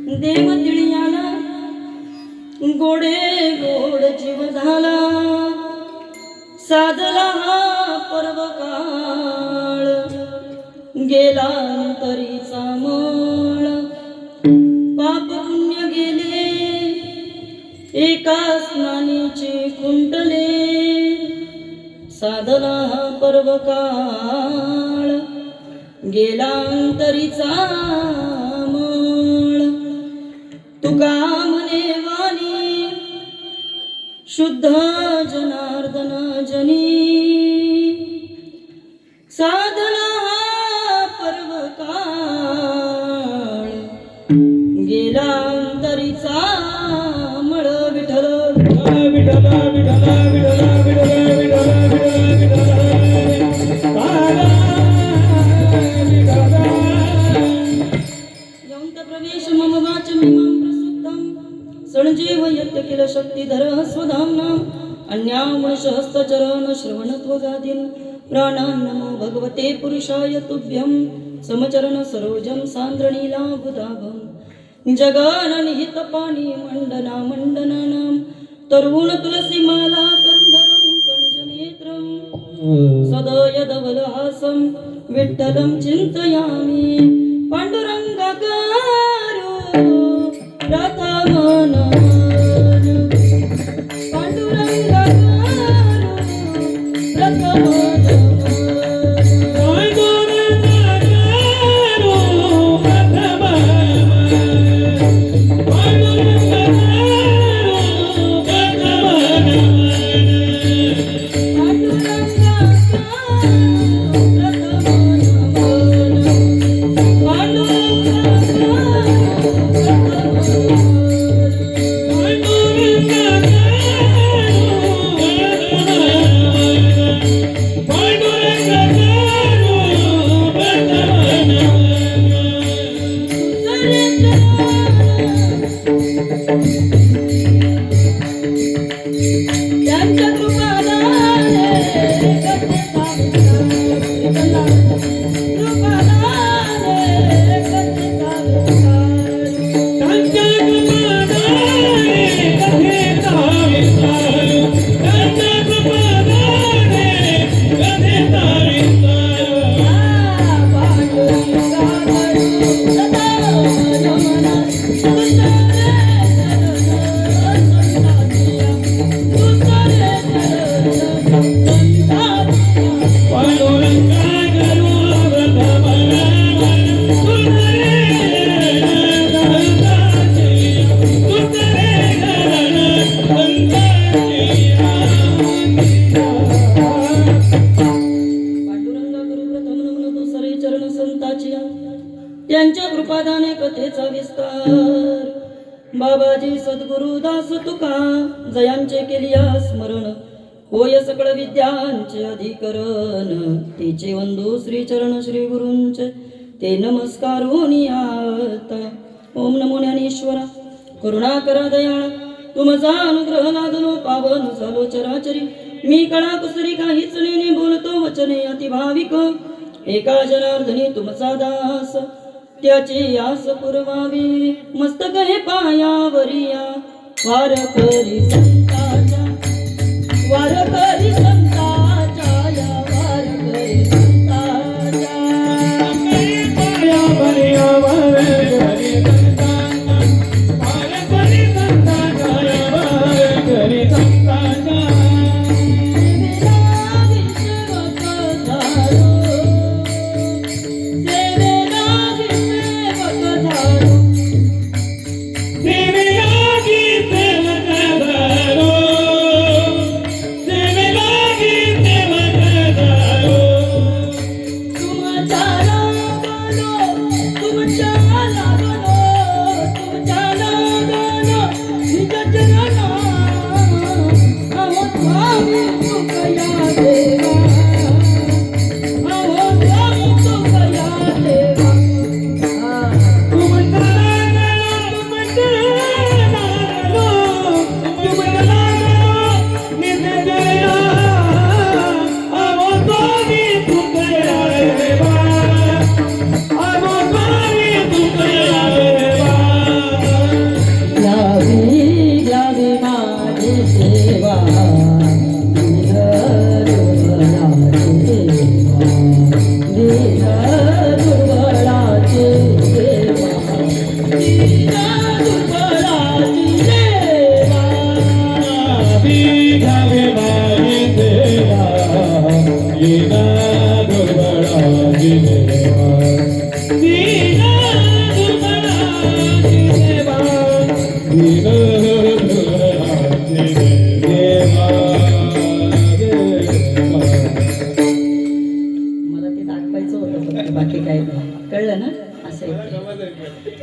देव तिळियाला गोडे गोड जीव झाला साधला हा पर्व काळ गेला तरीचा मळ पाप पुण्य गेले एका स्नानीचे खुंटले साधला हा पर्व काळ गेला तरीचा मळ तुका म्हणे वाणी शुद्ध जनार्दन जनी साधला हा पर्व काळ गेला तरीचा मळ विठ्ठल विठ्ठल विठ्ठल प्रवेश मम वाचमिमं प्रसुप्तं सणजीव यत्य किल शक्तिधर स्वधाम्ना अन्यामशहस्तचरण श्रवणत्वगादीन् प्राणान् नमो भगवते पुरुषाय तुभ्यं समचरण सरोजं सान्द्रणीलाभुदाभं जगन्निहितपाणि मण्डना मण्डनानां तरुण तुलसीमाला कंधरं कणजनेत्रं सदयदवलहासं विठ्ठलं चिन्तयामि पांडुरंगाकारो प्रथमन पांडुरंगाकारो प्रथमन त्यांच्या कृपादाने कथेचा विस्तार बाबाजी सद्गुरुदास तुका जयांचे केलिया स्मरण होय सकळ विद्यांचे अधिकरण तिचे वंदू श्री चरण श्री गुरूंचे ते नमस्कार आता ओम नमो ज्ञानेश्वरा करुणा करा दयाळा तुमचा अनुग्रह लादलो पावन झालो चराचरी मी कळा कुसरी काहीच नेने बोलतो वचने अतिभाविक एका जनार्दनी तुमचा दास त्याची आस पुरवावी मस्तक हे पायावरिया वार करी संताच्या या वार करी संताच्या पायावरिया वार करी संताच्या वार करी संताच्या या वार करी संताच्या सेवेला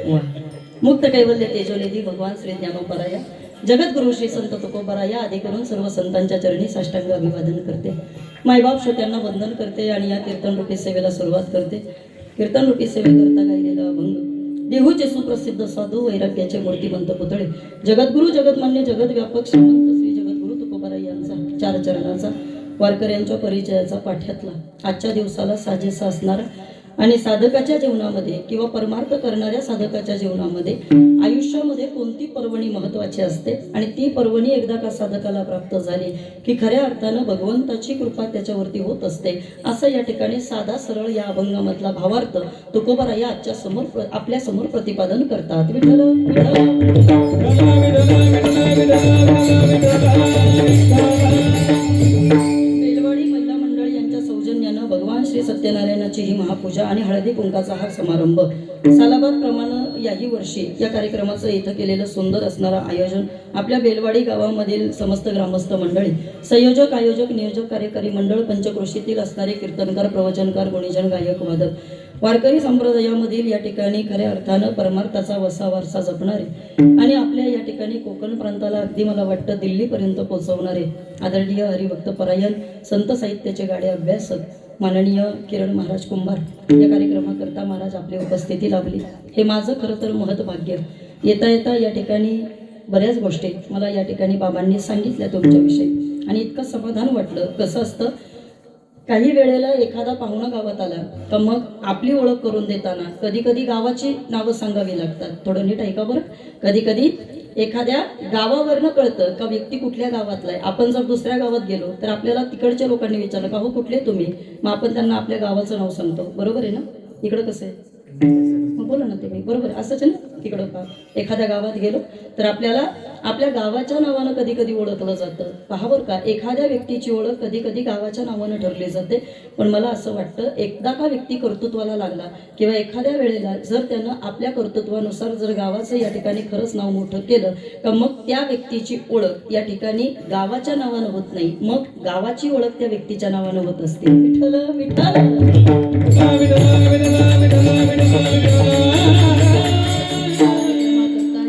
वा. मुक्त कैवल्य तेजोनिधी भगवान श्री ज्ञानोपराया जगद्गुरु श्री संत तुकोबराया आदी करून सर्व संतांच्या चरणी साष्टांग अभिवादन करते. मायबाप श्रोत्यांना वंदन करते आणि या कीर्तन रूपी सेवेला सुरुवात करते. कीर्तन रूपी सेवेकरता गायलेला अभंग देहूचे सुप्रसिद्ध साधू वैराग्याचे मूर्तिमंत पुतळे जगद्गुरु जगतमान्य जगद्व्यापक श्रीमंत श्री जगद्गुरु तुकोबराय यांचा 4 चरणाचा वारकऱ्यांच्या परिचयाचा पाठ्यातला आजच्या दिवसाला साजेसा असणारा आणि साधकाच्या जीवनामध्ये किंवा परमार्थ करणाऱ्या साधकाच्या जीवनामध्ये आयुष्यामध्ये कोणती पर्वणी महत्वाची असते आणि ती पर्वणी एकदा का साधकाला प्राप्त झाली की खऱ्या अर्थानं भगवंताची कृपा त्याच्यावरती होत असते असं या ठिकाणी साधा सरळ या अभंगामधला भावार्थ तुकोबराया आजच्या समोर आपल्या समोर प्रतिपादन करतात. विठ्ठल बेलवाडी महिला मंडळ यांच्या सौजन्यानं भगवान श्री सत्यनारायणाची ही महापूजा आणि हळदी कुंकाचा हा समारंभ सालाबाद प्रमाणे याही वर्षी या कार्यक्रमाचं इथं केलेलं सुंदर असणारं आयोजन आपल्या बेलवाडी गावामधील समस्त ग्रामस्थ मंडळी संयोजक आयोजक नियोजक कार्यकारी मंडळ पंचक्रोशीतील असणारे कीर्तनकार प्रवचनकार गुणीजन गायक वादक वारकरी संप्रदायामधील या ठिकाणी खऱ्या अर्थानं परमार्थाचा वसा वारसा जपणारे आणि आपल्या या ठिकाणी कोकण प्रांताला अगदी मला वाटतं दिल्लीपर्यंत पोहोचवणारे आदरणीय हरिभक्त परायण संत साहित्याचे गाडे अभ्यासक माननीय किरण महाराज कुंभार या कार्यक्रमाकरता महाराज आपली उपस्थिती लाभली. हे माझं खरं तर महत्भाग्य. येता येता या ठिकाणी बऱ्याच गोष्टी मला या ठिकाणी बाबांनी सांगितल्या तुमच्याविषयी आणि इतकं समाधान वाटलं. कसं असतं काही वेळेला एखादा पाहुणा गावात आला तर मग आपली ओळख करून देताना कधी कधी गावाची नावं सांगावी लागतात. थोडं नीट ऐका बरं. कधी कधी एखाद्या गावावरनं कळतं का व्यक्ती कुठल्या गावातला आहे. आपण जर दुसऱ्या गावात गेलो तर आपल्याला तिकडच्या लोकांनी विचारलं का हो कुठले तुम्ही, मग आपण त्यांना आपल्या गावाचं नाव सांगतो. बरोबर आहे ना. इकडं कसं आहे मग बोला ना तुम्ही. बरोबर असंच आहे ना. तिकडं का एखाद्या गावात गेलो तर आपल्याला आपल्या गावाच्या नावानं कधी कधी ओळखलं जातं. पहा बरं का एखाद्या व्यक्तीची ओळख कधी कधी गावाच्या नावानं ठरली जाते. पण मला असं वाटतं एकदा का व्यक्ती कर्तृत्वाला लागला किंवा एखाद्या वेळेला जर त्यानं आपल्या कर्तृत्वानुसार जर गावाचं या ठिकाणी खरंच नाव मोठं केलं तर मग त्या व्यक्तीची ओळख या ठिकाणी गावाच्या नावानं होत नाही, मग गावाची ओळख त्या व्यक्तीच्या नावानं होत असते. विठ्ठल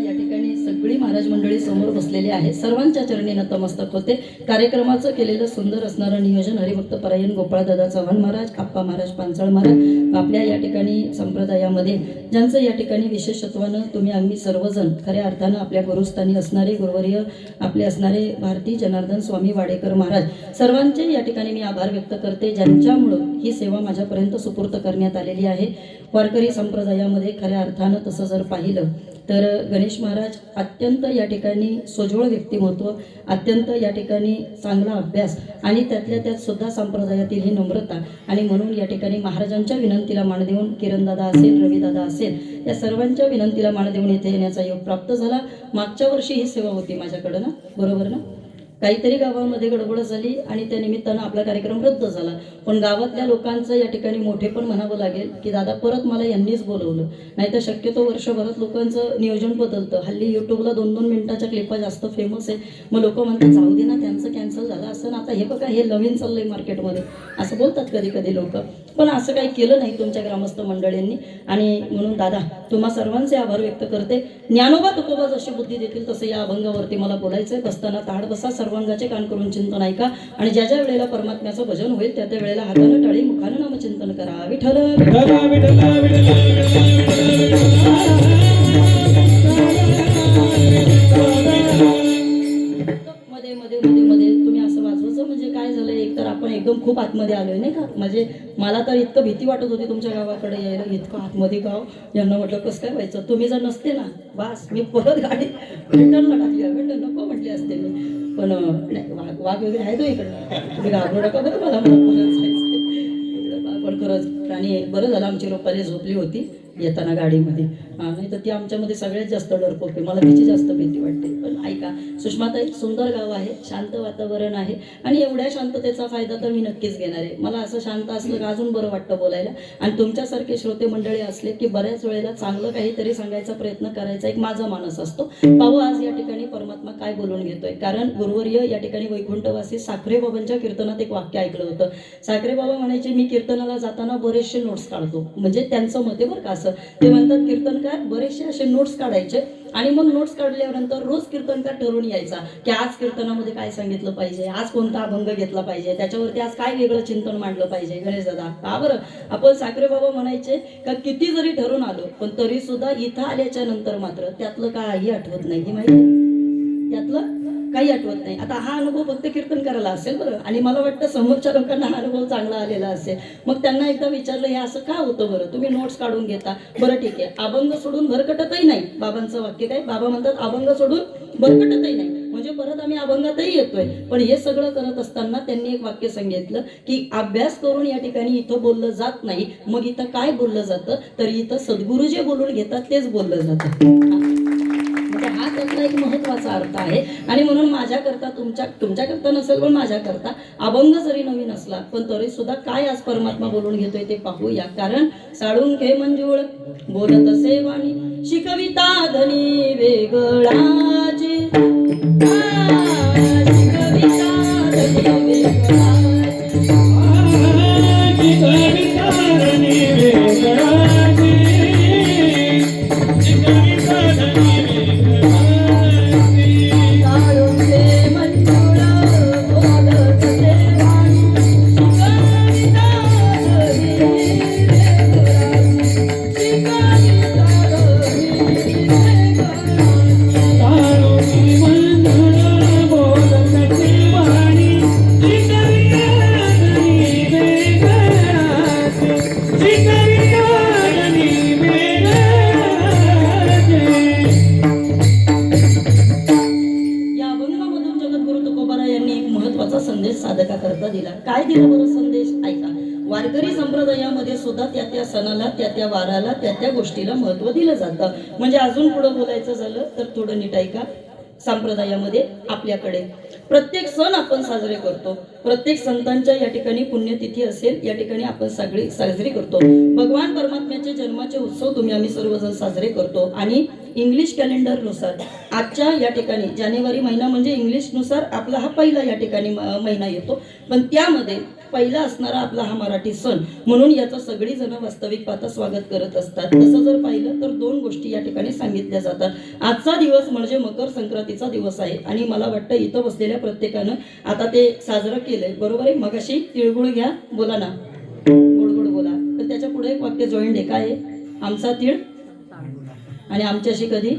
या ठिकाणी सगळी महाराज मंडळी समोर बसलेली आहे. सर्वांच्या चरणी नतमस्तक होते. कार्यक्रमाचं केलेलं सुंदर असणारं नियोजन हरिभक्त परायण गोपाळदादा चव्हाण महाराज आप्पा महाराज पांचाळ महाराज आपल्या या ठिकाणी संप्रदायामध्ये ज्यांचं या ठिकाणी विशेषत्वानं तुम्ही आम्ही सर्वजण खऱ्या अर्थानं आपल्या गुरुस्थानी असणारे गुरुवर्य आपले असणारे भारती जनार्दन स्वामी वाडेकर महाराज सर्वांचे या ठिकाणी मी आभार व्यक्त करते ज्यांच्यामुळं ही सेवा माझ्यापर्यंत सुपूर्त करण्यात आलेली आहे. वारकरी संप्रदायामध्ये खऱ्या अर्थानं तसं जर पाहिलं तर गणेश महाराज अत्यंत या ठिकाणी सोज्वळ व्यक्तिमत्व, अत्यंत या ठिकाणी चांगला अभ्यास आणि त्यातल्या त्यात सुद्धा संप्रदायातील ही नम्रता आणि म्हणून या ठिकाणी महाराजांच्या विनंतीला मान देऊन किरणदादा असेल रविदादा असेल या सर्वांच्या विनंतीला मान देऊन इथे येण्याचा योग प्राप्त झाला. मागच्या वर्षी ही सेवा होती माझ्याकडं ना, बरोबर ना. काहीतरी गावामध्ये गडबड झाली आणि त्या निमित्तानं आपला कार्यक्रम रद्द झाला. पण गावातल्या लोकांचं या ठिकाणी मोठे पण म्हणावं लागेल की दादा परत मला यांनीच बोलवलं. नाहीतर शक्यतो वर्षभरात लोकांचं नियोजन बदलतं. हल्ली यूट्यूबला 2-2 मिनिटाच्या क्लिपा जास्त फेमस आहे. मग लोक म्हणतात जाऊ दे ना त्यांचं कॅन्सल झालं असं ना, आता हे बघा हे नवीन चाललंय मार्केटमध्ये असं बोलतात कधी कधी लोक. पण असं काही केलं नाही तुमच्या ग्रामस्थ मंडळींनी आणि म्हणून दादा तुम्हा सर्वांचे आभार व्यक्त करते. ज्ञानोबा तुकोबा जशी बुद्धी देतील तसं या अभंगावरती मला बोलायचंय. बसताना ताड बसा, सर्वांगाचे कान करून चिंतन ऐका आणि ज्या ज्या वेळेला परमात्म्याचं भजन होईल त्या त्या वेळेला हातानं टाळी मुखानं नामचिंतन करा. विठ्ठल मध्ये मध्ये मध्ये मध्ये तुम्ही असं वाजवायचं म्हणजे काय झालं, एक तर आपण एकदम खूप आतमध्ये आलोय नाही का. म्हणजे मला तर इतकं भीती वाटत होती तुमच्या गावाकडे यायला, इतकं आतमध्ये गाव. यांना म्हटलं कसं काय व्हायचं, तुम्ही जर नसते ना बास मी परत गाडी रिटर्नला टाकली. रिटर्न नको म्हटली असते मी. पण नाही वाघ वगैरे आहे तो इकडे, तुम्ही घाबरू नका बरं. मला परत जायचं पण खरंच प्राणी बरं झालं आमची लोकांनी झोपली होती येताना गाडीमध्ये. नाही तर ती आमच्यामध्ये सगळ्यात जास्त डरपोक आहे. मला तिची जास्त भीती वाटते. पण ऐका सुषमाताई सुंदर गाव आहे, शांत वातावरण आहे आणि एवढ्या शांततेचा फायदा तर मी नक्कीच घेणार आहे. मला असं शांत असलं का अजून बरं वाटतं बोलायला. आणि तुमच्यासारखे श्रोते मंडळी असले की बऱ्याच वेळेला चांगलं काहीतरी सांगायचा प्रयत्न करायचा एक माझा मानस असतो. पाहू आज या ठिकाणी परमात्मा काय बोलून घेतोय. कारण गुरुवर्य या ठिकाणी वैकुंठवासी साखरे बाबांच्या कीर्तनात एक वाक्य ऐकलं होतं. साखरे बाबा म्हणायचे मी कीर्तनाला जाताना बरेचसे नोट्स काढतो. म्हणजे त्यांचं मत आहे बरं का, असं. ते म्हणतात कीर्तनकार बरेचसे असे नोट्स काढायचे आणि मग नोट्स काढल्यानंतर रोज कीर्तनकार ठरवून यायचा की आज कीर्तनामध्ये काय सांगितलं पाहिजे, आज कोणता अभंग घेतला पाहिजे, त्याच्यावरती आज काय वेगळं चिंतन मांडलं पाहिजे. गणेश दादा का बरं आपण साखरे बाबा म्हणायचे का किती जरी ठरून आलो पण तरी सुद्धा इथं आल्याच्या नंतर मात्र त्यातलं काही आठवत नाही. माहिती त्यातलं काही आठवत नाही. आता हा अनुभव फक्त कीर्तन करायला असेल बरं, आणि मला वाटतं समोरच्या लोकांना हा अनुभव चांगला आलेला असेल. मग त्यांना एकदा विचारलं हे असं का होतं बरं, तुम्ही नोट्स काढून घेता, बरं ठीक आहे अभंग सोडून भरकटतही नाही. बाबांचं वाक्य काय, बाबा म्हणतात अभंग सोडून भरकटतही नाही, म्हणजे परत आम्ही अभंगातही येतोय. पण हे सगळं करत असताना त्यांनी एक वाक्य सांगितलं की अभ्यास करून या ठिकाणी इथं बोललं जात नाही, मग इथं काय बोललं जातं तर इथं सद्गुरू जे बोलून घेतात तेच बोललं जातं. हा त्यातला एक महत्वाचा अर्थ आहे. आणि म्हणून माझ्याकरता तुमच्याकरता नसेल पण माझ्याकरता अभंग जरी नवीन असला पण तरी सुद्धा काय आज परमात्मा बोलून घेतोय ते पाहूया. कारण साळून घे मंजुळ बोलत असे वाणी शिकविता धनी वेगळाची, शिकविता धनी संदेश साधका करता दिला. काय दिला बरं संदेश ऐका. वारकरी संप्रदायामध्ये सुद्धा त्या सणाला त्या वाराला त्या गोष्टीला महत्व दिलं जातं. म्हणजे अजून पुढे बोलायचं झालं तर थोडं नीट ऐका. संप्रदायामध्ये आपल्याकडे प्रत्येक सण आपण साजरे करतो, प्रत्येक संतांच्या या ठिकाणी पुण्यतिथी असेल या ठिकाणी आपण सगळे साजरी करतो. भगवान परमात्म्याचे जन्माचे उत्सव आम्ही सर्वजण साजरे करतो. आणि इंग्लिश कॅलेंडर नुसार आजच्या या ठिकाणी जानेवारी महिना म्हणजे इंग्लिश नुसार आपला हा पहिला या ठिकाणी महिना येतो, पण त्यामध्ये पहिला असणारा आपला हा मराठी सण म्हणून याचं सगळी जण वास्तविक पाहता स्वागत करत असतात. तसं जर पाहिलं तर दोन गोष्टी या ठिकाणी सांगितल्या जातात. आजचा दिवस म्हणजे मकर संक्रांतीचा दिवस आहे आणि मला वाटतं इथं बसलेल्या प्रत्येकानं आता ते साजरं केलंय, बरोबर आहे. मगाशी तिळगुळ घ्या बोला ना, गोड गोड बोला. तर त्याच्या पुढे एक वाक्य जॉईंट आहे, काय आहे, आमचा तीळ आणि आमच्याशी कधी,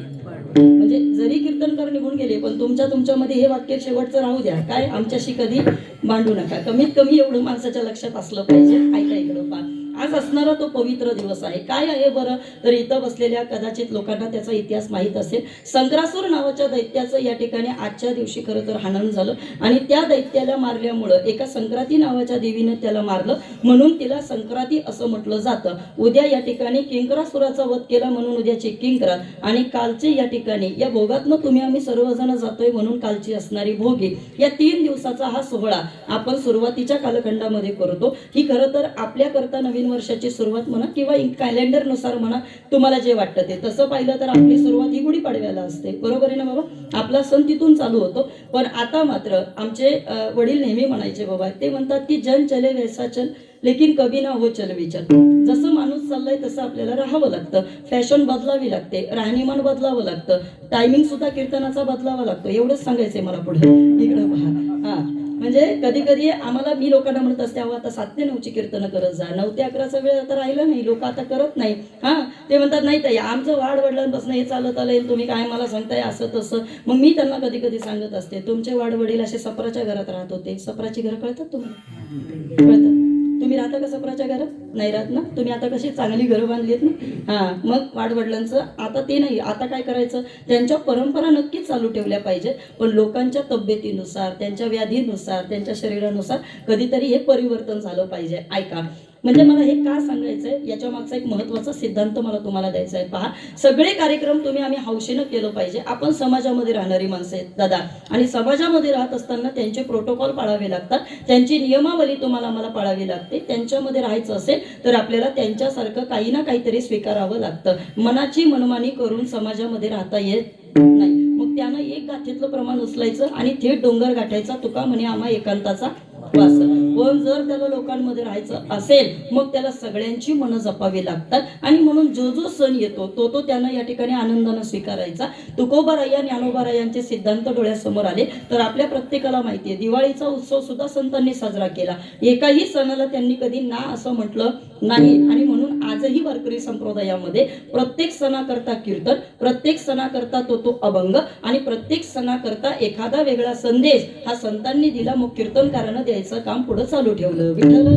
म्हणजे जरी कीर्तनकार निघून गेले पण तुमच्यामध्ये हे वाक्य शेवटचं राहू द्या, काय, आमच्याशी कधी भांडू नका. कमीत कमी एवढं माणसाच्या लक्षात असलं पाहिजे. ऐका इकडं पहा, आज असणारा तो पवित्र दिवस आहे. काय आहे बरं तर इथं बसलेल्या कदाचित लोकांना त्याचा इतिहास माहीत असेल. संक्रासूर नावाच्या दैत्याचं या ठिकाणी आजच्या दिवशी खरं तर हनन झालं आणि त्या दैत्याला मारल्यामुळं एका संक्रांती नावाच्या देवीनं त्याला मारलं म्हणून तिला संक्रांती असं म्हटलं जातं. उद्या या ठिकाणी किंकरासुराचा वध केला म्हणून उद्याची किंकरा आणि कालचे या ठिकाणी या भोगातनं आम्ही सर्वजण जातोय म्हणून कालची असणारी भोगी. या 3 दिवसाचा हा सोहळा आपण सुरुवातीच्या कालखंडामध्ये करतो. ही खरं तर आपल्या करता नवीन वर्षाची सुरुवात म्हणा किंवा कॅलेंडर नुसार म्हणा, तुम्हाला जे वाटतं ते. तसं पाहिलं तर आपली सुरुवात ही गुढीपाडव्याला असते, बरोबर आहे ना बाबा. आपला सण तिथून चालू होतो. पण आता मात्र आमचे वडील नेहमी म्हणायचे बाबा, ते म्हणतात की जन चले वैसा चल लेकिन कभी ना हो चल विचल. जसं माणूस चाललाय तसं आपल्याला राहावं लागतं, फॅशन बदलावी लागते, राहणीमान बदलावं लागतं, टायमिंग सुद्धा कीर्तनाचा बदलावा लागतो. एवढंच सांगायचंय मला पुढे. इकडं पहा, हा म्हणजे कधी कधी आम्हाला, मी लोकांना म्हणत असते अहो आता 7 ते 9 ची कीर्तन करत जा, 9 ते 11चा वेळ आता राहिला नाही, लोक आता करत नाही. हा ते म्हणतात नाही ताई आमचं वाढ वडिलांपासून हे चालत आलंय, तुम्ही काय मला सांगताय असं तसं. मग मी त्यांना कधी कधी सांगत असते तुमचे वाढ वडील असे सपराच्या घरात राहत होते. सपराची घरं कळतात तुम्हाला, कळतात? तुम्ही राहता का सपराच्या घरात? नाही राहत ना. तुम्ही आता कशी चांगली घरं बांधलीत ना. हा मग वाडवडिलांचं आता ते नाही. आता काय करायचं, त्यांच्या परंपरा नक्कीच चालू ठेवल्या पाहिजे पण लोकांच्या तब्येतीनुसार, त्यांच्या व्याधीनुसार, त्यांच्या शरीरानुसार कधीतरी हे परिवर्तन झालं पाहिजे. ऐका, म्हणजे मला हे का सांगायचंय, याच्या मागचा एक महत्वाचा सिद्धांत मला तुम्हाला द्यायचा आहे. पहा, सगळे कार्यक्रम आम्ही हौशेनं केलं पाहिजे. आपण समाजामध्ये राहणारी माणसं आहेत दादा, आणि समाजामध्ये राहत असताना त्यांचे प्रोटोकॉल पाळावे लागतात, त्यांची नियमावली तुम्हाला मला पाळावी लागते. त्यांच्यामध्ये राहायचं असेल तर आपल्याला त्यांच्यासारखं काही ना काहीतरी स्वीकारावं लागतं. मनाची मनमानी करून समाजामध्ये राहता येत नाही. मग त्यानं एक गाठीतलं प्रमाण उचलायचं आणि थेट डोंगर गाठायचा. तुका म्हणे आम्हा एकांताचा वास. पण जर त्याला लोकांमध्ये राहायचं असेल मग त्याला सगळ्यांची मनं जपावी लागतात आणि म्हणून जो जो सण येतो तो त्यानं या ठिकाणी आनंदानं स्वीकारायचा. तुकोबाराया ज्ञानोबारायांचे सिद्धांत डोळ्यासमोर आले तर आपल्या प्रत्येकाला माहितीये दिवाळीचा उत्सव सुद्धा संतांनी साजरा केला. एकाही सणाला त्यांनी कधी ना असं म्हटलं नाही आणि म्हणून आजही वारकरी संप्रदायामध्ये प्रत्येक सणाकरता कीर्तन, प्रत्येक सणाकरता तो अभंग आणि प्रत्येक सणाकरता एखादा वेगळा संदेश हा संतांनी दिला. मग कीर्तनकारानं द्यायचं काम पुढे चालू ठेवलं. विठ्ठल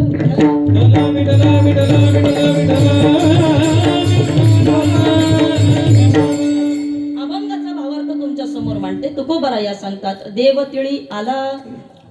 अभंगाचा भावार्थ तुमच्या समोर मांडते. तुकोबाराया सांगतात, देव तिळी आला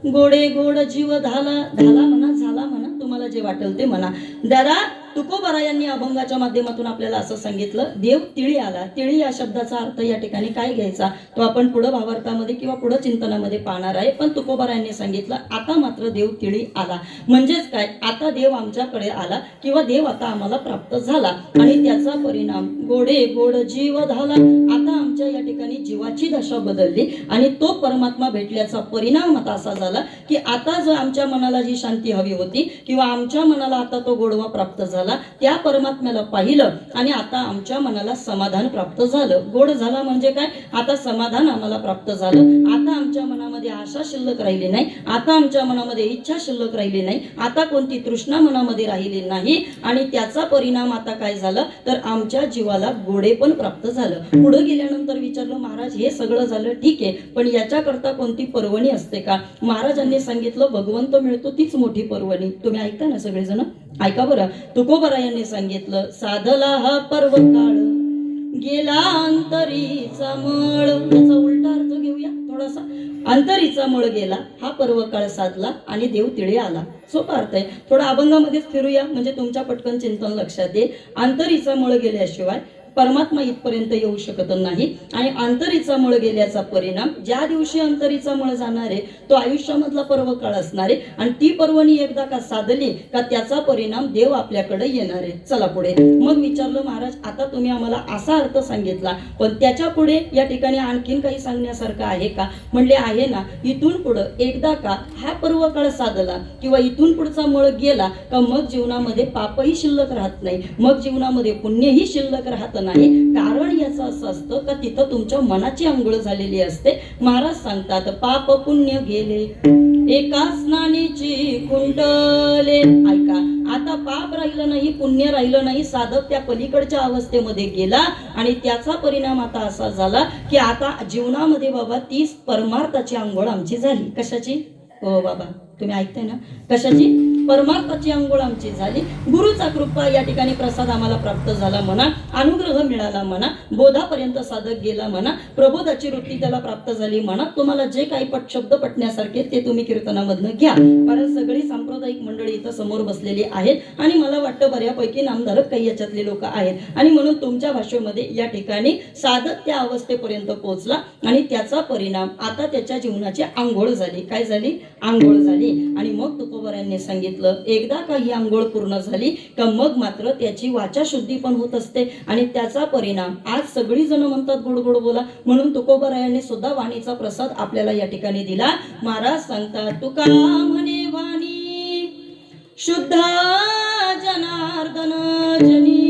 गोडे गोड जीव झाला म्हणा, झाला म्हणा, तुम्हाला जे वाटेल ते म्हणा. दादा तुकोबारायांनी अभंगाच्या माध्यमातून आपल्याला असं सांगितलं, देव तिळी आला. तिळी या शब्दाचा अर्थ या ठिकाणी काय घ्यायचा तो आपण पुढे भावार्थामध्ये किंवा पुढे चिंतनामध्ये पाहणार आहे. पण तुकोबारायांनी सांगितलं आता मात्र देव तिळी आला म्हणजेच काय, आता देव आमच्याकडे आला किंवा देव आता आम्हाला प्राप्त झाला आणि त्याचा परिणाम गोडे गोड जीव झाला. आता आमच्या या ठिकाणी जीवाची दशा बदलली आणि तो परमात्मा भेटल्याचा परिणाम आता असा झाला की आता जो आमच्या मनाला जी शांती हवी होती किंवा आमच्या मनाला आता तो गोडवा प्राप्त झाला, त्या परमात्म्याला पाहिलं आणि आता आमच्या मनाला समाधान प्राप्त झालं. गोड झाला म्हणजे काय, आता समाधान आम्हाला प्राप्त झालं. आता आमच्या मनामध्ये आशा शिल्लक राहिली नाही, आता आमच्या मनामध्ये इच्छा शिल्लक राहिली नाही, आता कोणती तृष्णा मनामध्ये राहिली नाही आणि त्याचा परिणाम आता काय झालं तर आमच्या जीवाला गोडे पण प्राप्त झालं. पुढे गेल्यानंतर विचारलं, महाराज हे सगळं झालं ठीक आहे पण याच्याकरता कोणती पर्वणी असते का? महाराजांनी सांगितलं, भगवंत मिळतो तीच मोठी पर्वणी. तुम्ही ऐकता ना सगळेजण, ऐका बरं. तुकोबारायांनी सांगितलं, साधला हा पर्व काळ गेला अंतरीचा मळ. याचा उलटा अर्थ घेऊया थोडासा. अंतरीचा मळ गेला, हा पर्व काळ साधला आणि देव तिळे आला. सोपा अर्थ आहे. थोडा अभंगामध्येच फिरूया म्हणजे तुमच्या पटकन चिंतन लक्षात येईल. अंतरीचा मळ गेल्याशिवाय परमात्मा इथपर्यंत येऊ शकत नाही आणि अंतरीचा मळ गेल्याचा परिणाम ज्या दिवशी अंतरीचा मळ जाणार आहे तो आयुष्यामधला पर्व काळ असणार आहे आणि ती पर्वणी एकदा का साधली का त्याचा परिणाम देव आपल्याकडे येणार आहे. चला पुढे. मग विचारलं, महाराज आता तुम्ही आम्हाला असा अर्थ सांगितला पण त्याच्या पुढे या ठिकाणी आणखीन काही सांगण्यासारखं आहे का? म्हणले आहे ना. इथून पुढं एकदा का हा पर्व काळ साधला किंवा इथून पुढचा मळ गेला का मग जीवनामध्ये पापही शिल्लक राहत नाही, मग जीवनामध्ये पुण्यही शिल्लक राहत नाही. कारण याचं असं असतं का तिथं तुमच्या मनाची अंघोळ झालेली असते. महाराज सांगतात, पाप पुण्य गेले एका स्नानीची कुंडले. ऐका, आता पाप राहिलं नाही, पुण्य राहिलं नाही, साधक त्या पलीकडच्या अवस्थेमध्ये गेला आणि त्याचा परिणाम आता असा झाला की आता जीवनामध्ये बाबा तीच परमार्थाची अंघोळ आमची झाली. कशाची? हो बाबा तुम्ही ऐकताय ना, कशाची? परमार्थाची अंघोळ आमची झाली. गुरुचा कृपा या ठिकाणी प्रसाद आम्हाला प्राप्त झाला म्हणा, अनुग्रह मिळाला म्हणा, बोधापर्यंत साधक गेला म्हणा, प्रबोधाची वृत्ती त्याला प्राप्त झाली म्हणा. तुम्हाला जे काही शब्द पटण्यासारखे ते तुम्ही कीर्तनामधनं घ्या. कारण सगळी सांप्रदायिक मंडळी इथं समोर बसलेली आहेत आणि मला वाटतं बऱ्यापैकी नामधारक काही याच्यातले लोक आहेत आणि म्हणून तुमच्या भाषेमध्ये या ठिकाणी साधक त्या अवस्थेपर्यंत पोहोचला आणि त्याचा परिणाम आता त्याच्या जीवनाची आंघोळ झाली. काय झाली? आंघोळ झाली. आणि मग तुकोबारायांनी सांगितलं, एकदा का ही आंघोळ पूर्ण झाली का मग मात्र त्याची वाचा शुद्धी पण होत असते आणि त्याचा परिणाम आज सगळी जण म्हणतात गोड गोड बोला म्हणून तुकोबारायांनी सुद्धा वाणीचा प्रसाद आपल्याला या ठिकाणी दिला. महाराज सांगतात, तुका म्हणे वाणी शुद्ध जनार्दन जनी.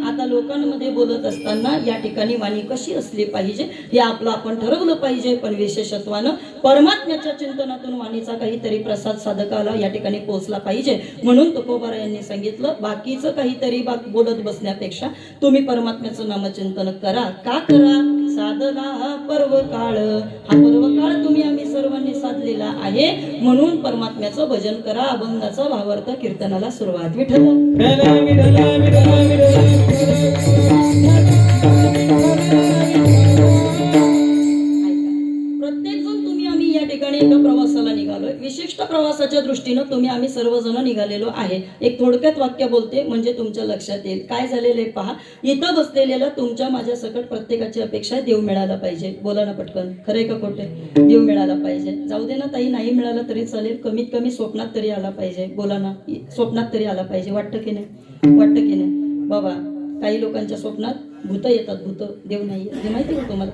आता लोकांमध्ये बोलत असताना या ठिकाणी वाणी कशी असली पाहिजे हे आपलं आपण ठरवलं पाहिजे. पण विशेषत्वानं परमात्म्याच्या चिंतनातून वाणीचा काहीतरी प्रसाद साधकाला या ठिकाणी पोहोचला पाहिजे. म्हणून तुकोबारायांनी सांगितलं, बाकीचं काहीतरी बोलत बसण्यापेक्षा तुम्ही परमात्म्याचं नामचिंतन करा. का करा? साधला हा पर्व काळ. हा पर्व काळ तुम्ही आम्ही सर्वांनी साधलेला आहे म्हणून परमात्म्याचं भजन करा. अभंगाचा भावार्थ कीर्तनाला सुरुवात. विठ्ठल प्रत्येक जण तुम्ही आम्ही या ठिकाणी एका प्रवासाला निघालोय. विशिष्ट प्रवासाच्या दृष्टीनं तुम्ही आम्ही सर्वजण निघालेलो आहे. एक थोडक्यात वाक्य बोलते म्हणजे तुमच्या लक्षात येईल. काय झालेले पहा, इथं बसलेल्याला तुमच्या माझ्या सकट प्रत्येकाची अपेक्षा आहे देव मिळाला पाहिजे. बोला ना पटकन, खरे का खोटे? देव मिळाला पाहिजे. जाऊ दे ना ताई, नाही मिळाला तरी चालेल, कमीत कमी स्वप्नात तरी आला पाहिजे. बोला ना, स्वप्नात तरी आला पाहिजे. वाटतं की नाही? वाटतं की नाही? बाबा काही लोकांच्या स्वप्नात भूत येतात. भूत, देव नाही. हे माहिती का तुम्हाला?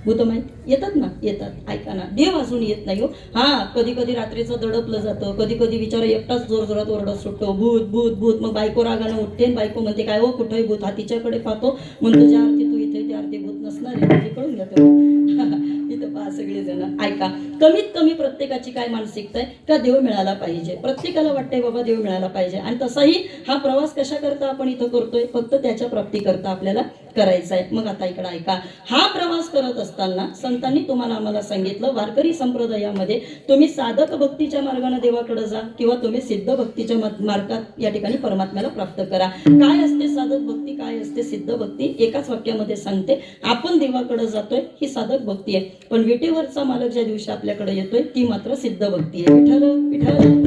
भूत माहित येतात ना, येतात. ऐका ना, देव अजून येत नाही हो. हा, कधी कधी रात्रीचं दडपलं जातं, कधी कधी विचार एकटाच जोर जोरात ओरडत सुटतो, भूत भूत भूत. मग बायको रागानं उठते, बायको म्हणते काय हो कुठे भूत, हा तिच्याकडे पाहतो, म्हणतो ज्या आरती तू इथे त्या आरती भूत नसणार आहे, म्हणजे कळून घ्या इथं पहा सगळे जण. ऐका, कमीत कमी प्रत्येकाची काय मानसिकता आहे का देव मिळाला पाहिजे. प्रत्येकाला वाटतंय बाबा देव मिळाला पाहिजे, आणि तसाही हा प्रवास कशा करता आपण इथं करतोय, फक्त त्याच्या प्राप्ती करता आपल्याला करायचा आहे. मग आता इकडे ऐका, हा प्रवास करत असताना संतांनी तुम्हाला आम्हाला सांगितलं, वारकरी संप्रदायामध्ये तुम्ही साधक भक्तीच्या मार्गाने देवाकडे जा किंवा तुम्ही सिद्ध भक्तीच्या मार्गात या ठिकाणी परमात्म्याला प्राप्त करा. काय असते साधक भक्ती, काय असते सिद्ध भक्ती, एकाच वाक्यामध्ये सांगते. आपण देवाकडे जातोय ही साधक भक्ती आहे, पण विटेवरचा मालक ज्या दिवशी आपल्याकडे येतोय ती मात्र सिद्ध भक्ती आहे. विठ्ठल विठ्ठल.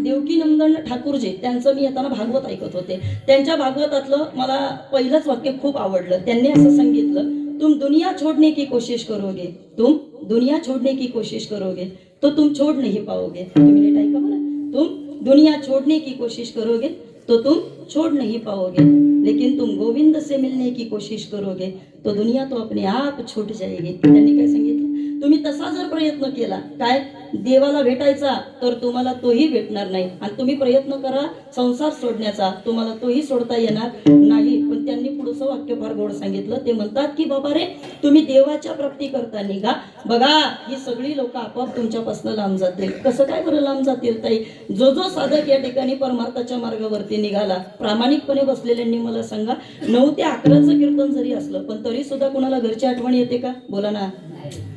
देवकीनंदन ठाकूरजी त्यांचं मी येताना भागवत ऐकत होते. त्यांच्या भागवतातलं मला पहिलंच वाक्य खूप आवडलं. त्यांनी असं सांगितलं, तुम दुनिया छोड़ने की कोशिश करोगे, तुम दुनिया छोड़ने की कोशिश करोगे तो तुम छोड़ नहीं पाओगे. तुम्ही नीट ऐका बरं, तुम दुनिया छोड़ने की कोशिश करोगे तो तुम छोड़ नहीं पाओगे, लेकिन तुम गोविंद से मिलने की कोशिश करोगे तो दुनिया तो अपने आप छूट जाएगी. त्यांनी काय सांगितलं, तुम्ही तसा जर प्रयत्न केला काय देवाला भेटायचा तर तुम्हाला तोही भेटणार नाही, आणि तुम्ही प्रयत्न करा संसार सोडण्याचा, तुम्हाला तोही सोडता येणार नाही. पण त्यांनी पुढचं वाक्य फार गोड सांगितलं. ते म्हणतात की बाबा रे, तुम्ही देवाच्या प्राप्ती करता निघा, बघा ही सगळी लोक आपोआप तुमच्यापासून लांब जातील. कसं काय बरं लांब जातील ताई? जो जो साधक या ठिकाणी परमार्थाच्या मार्गावरती निघाला, प्रामाणिकपणे बसलेल्यांनी मला सांगा, 9 ते 11चं कीर्तन जरी असलं पण तरी सुद्धा कोणाला घरची आठवण येते का? बोला ना,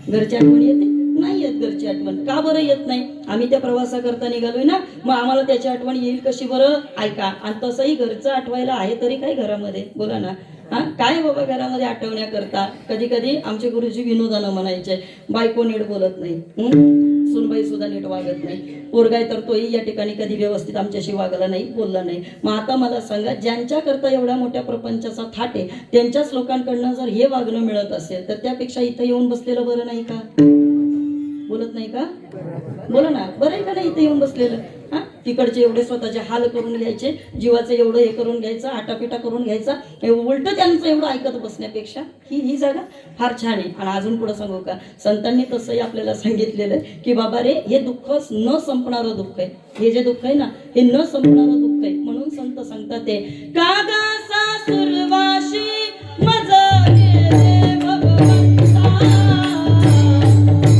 घरची आठवण येते? नाही येत घरची आठवण. का बरं येत नाही? आम्ही त्या प्रवासाकरता निघालोय ना, मग आम्हाला त्याची आठवण येईल कशी बरं? ऐका, आणि तसंही घरचं आठवायला आहे तरी काय घरामध्ये? बोला ना. हा, काय बाबा घरामध्ये आठवण्याकरता? कधी कधी आमचे गुरुजी विनोदानं म्हणायचे, बायको नीट बोलत नाही, सुनबाई सुद्धा नीट वागत नाही, पोरगाय तर तोही या ठिकाणी कधी व्यवस्थित आमच्याशी वागला नाही, बोलला नाही. मग आता मला सांगा, ज्यांच्याकरता एवढ्या मोठ्या प्रपंचाचा थाट आहे त्यांच्याच लोकांकडनं जर हे वागणं मिळत असेल तर त्यापेक्षा इथं येऊन बसलेलं बरं नाही का? बोलत नाही का? बोला ना, बरं आहे का नाही इथे येऊन बसलेलं? हा, तिकडचे एवढे स्वतःचे हाल करून घ्यायचे, जीवाचं एवढं हे करून घ्यायचं, आटापिटा करून घ्यायचा, उलट त्यांचं एवढं ऐकत बसण्यापेक्षा ही जागा फार छान आहे. आणि अजून पुढे सांगू का, संतांनी तसंही आपल्याला सांगितलेलं आहे की बाबा रे, हे दुःख न संपणारं दुःख आहे. हे जे दुःख आहे ना, हे न संपणारं दुःख आहे. म्हणून संत सांगतात ते, कागा सासुरवाशी मज गेले भगवंता,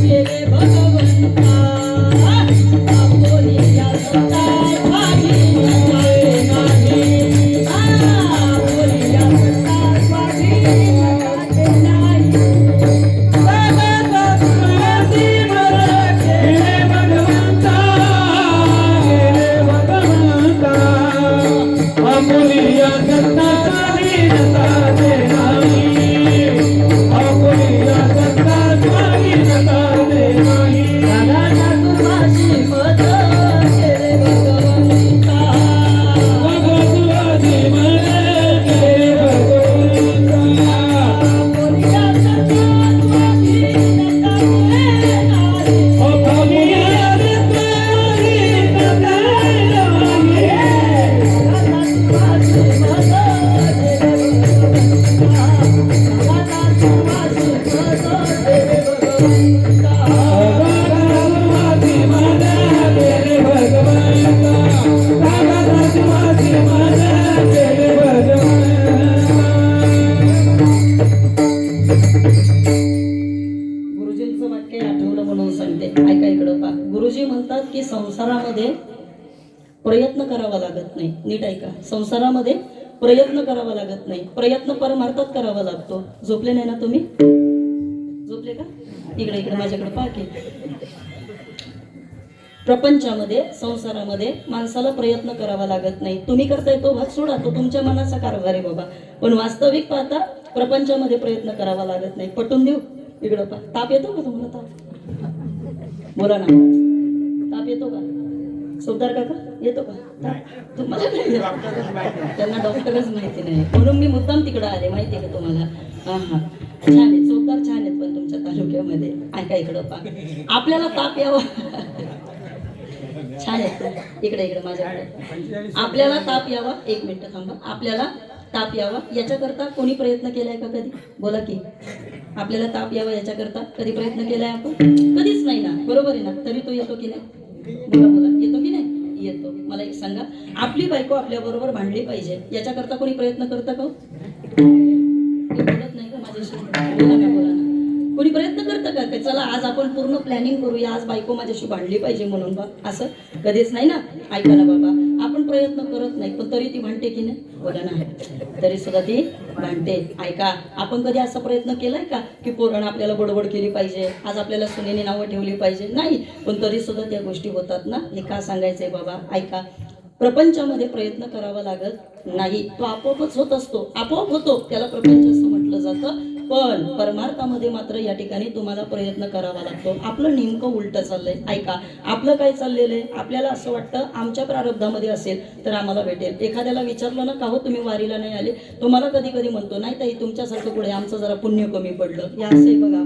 गेले भगवंता, आपोली या संतार माझी नकाते नाही, आपोली या संतार माझी नकाते नाही. कागा सासुरवाशी मज गेले भगवंता, गेले भगवंता, आपोली या संतार माझी नकाते नाही, आपोली या संतार माझी नकाते नाही. कागा सासुरवाशी मज गेले भगवंता, भगवंताची मज गेले भगवंता, आपोली या संतार माझी नकाते नाही, आपोली या संतार माझी नकाते नाही. गुरुजींचं वाक्य आठवलं म्हणून सांगते, ऐका इकडं पहा. गुरुजी म्हणतात की संसारामध्ये प्रयत्न करावा लागत नाही. नीट ऐका, संसारामध्ये प्रयत्न करावा लागत नाही, प्रयत्न परमार्थात करावा लागतो. झोपले नाही ना तुम्ही? झोपले का? इकडे इकडे माझ्याकडे पहा की, प्रपंचामध्ये संसारामध्ये माणसाला प्रयत्न करावा लागत नाही. तुम्ही करताय तो भाग सोडा, तो तुमच्या मनाचा कारभार आहे बाबा. पण वास्तविक पाहता प्रपंचामध्ये प्रयत्न करावा लागत नाही. पटवून देऊ? इकडं पहा. ताप येतो का तुम्हाला? ताप बोला ना, ताप येतो का? सुतार काका येतो का? तुम्हाला त्यांना डॉक्टरच माहिती नाही, म्हणून मी मुद्दाम तिकडे आले, माहिती आहे का तुम्हाला? हा हा, छान आहे, चौदार छान आहेत पण तुमच्या तालुक्यामध्ये. ऐका इकडं पहा, आपल्याला ताप यावा छान आहे. इकडे इकडे माझ्याकडे. आपल्याला ताप यावा, एक मिनिट थांबा, आपल्याला ताप यावा याच्याकरता कोणी प्रयत्न केलाय का कधी? बोला की. आपल्याला ताप यावा याच्याकरता कधी प्रयत्न केलाय आपण? कधीच नाही ना, बरोबर आहे ना? तरी तो येतो की नाही? बोला बोला, येतो की नाही? येतो. मला एक सांगा, आपली बायको आपल्या बरोबर भांडली पाहिजे याच्याकरता कोणी प्रयत्न करतं का? बोलत नाही का माझ्याशी? बोला ना, बोला ना. कोणी प्रयत्न करतं का? चला आज आपण पूर्ण प्लॅनिंग करूया, आज बायको माझ्याशी भांडली पाहिजे म्हणून. बा असं कधीच नाही ना. ऐका ना बाबा, आपण प्रयत्न करत नाही पण तरी ती भांडते की नाही? बोला ना. तरी सुद्धा ती भांडते. ऐका, आपण कधी असा प्रयत्न केलाय का की पोरानं आपल्याला बडबड केली पाहिजे, आज आपल्याला सुनेने नावं ठेवली पाहिजे? नाही. पण तरी सुद्धा त्या गोष्टी होतात ना. हे का सांगायचंय बाबा? ऐका, प्रपंचामध्ये प्रयत्न करावा लागत नाही, तो आपोआपच होत असतो. आपोआप होतो, त्याला प्रपंच असं म्हटलं जातं. पण परमार्थामध्ये मात्र या ठिकाणी तुम्हाला प्रयत्न करावा लागतो. आपलं नेमकं उलट चाललंय. ऐका, आपलं काय चाललेलं आहे? आपल्याला असं वाटतं आमच्या प्रारब्धामध्ये असेल तर आम्हाला भेटेल. एखाद्याला विचारलं ना, का हो तुम्ही वारीला नाही आले? तुम्हाला कधी कधी म्हणतो, नाही ताई तुमच्यासारखं पुढे आमचं जरा पुण्य कमी पडलं. या असं आहे बघा.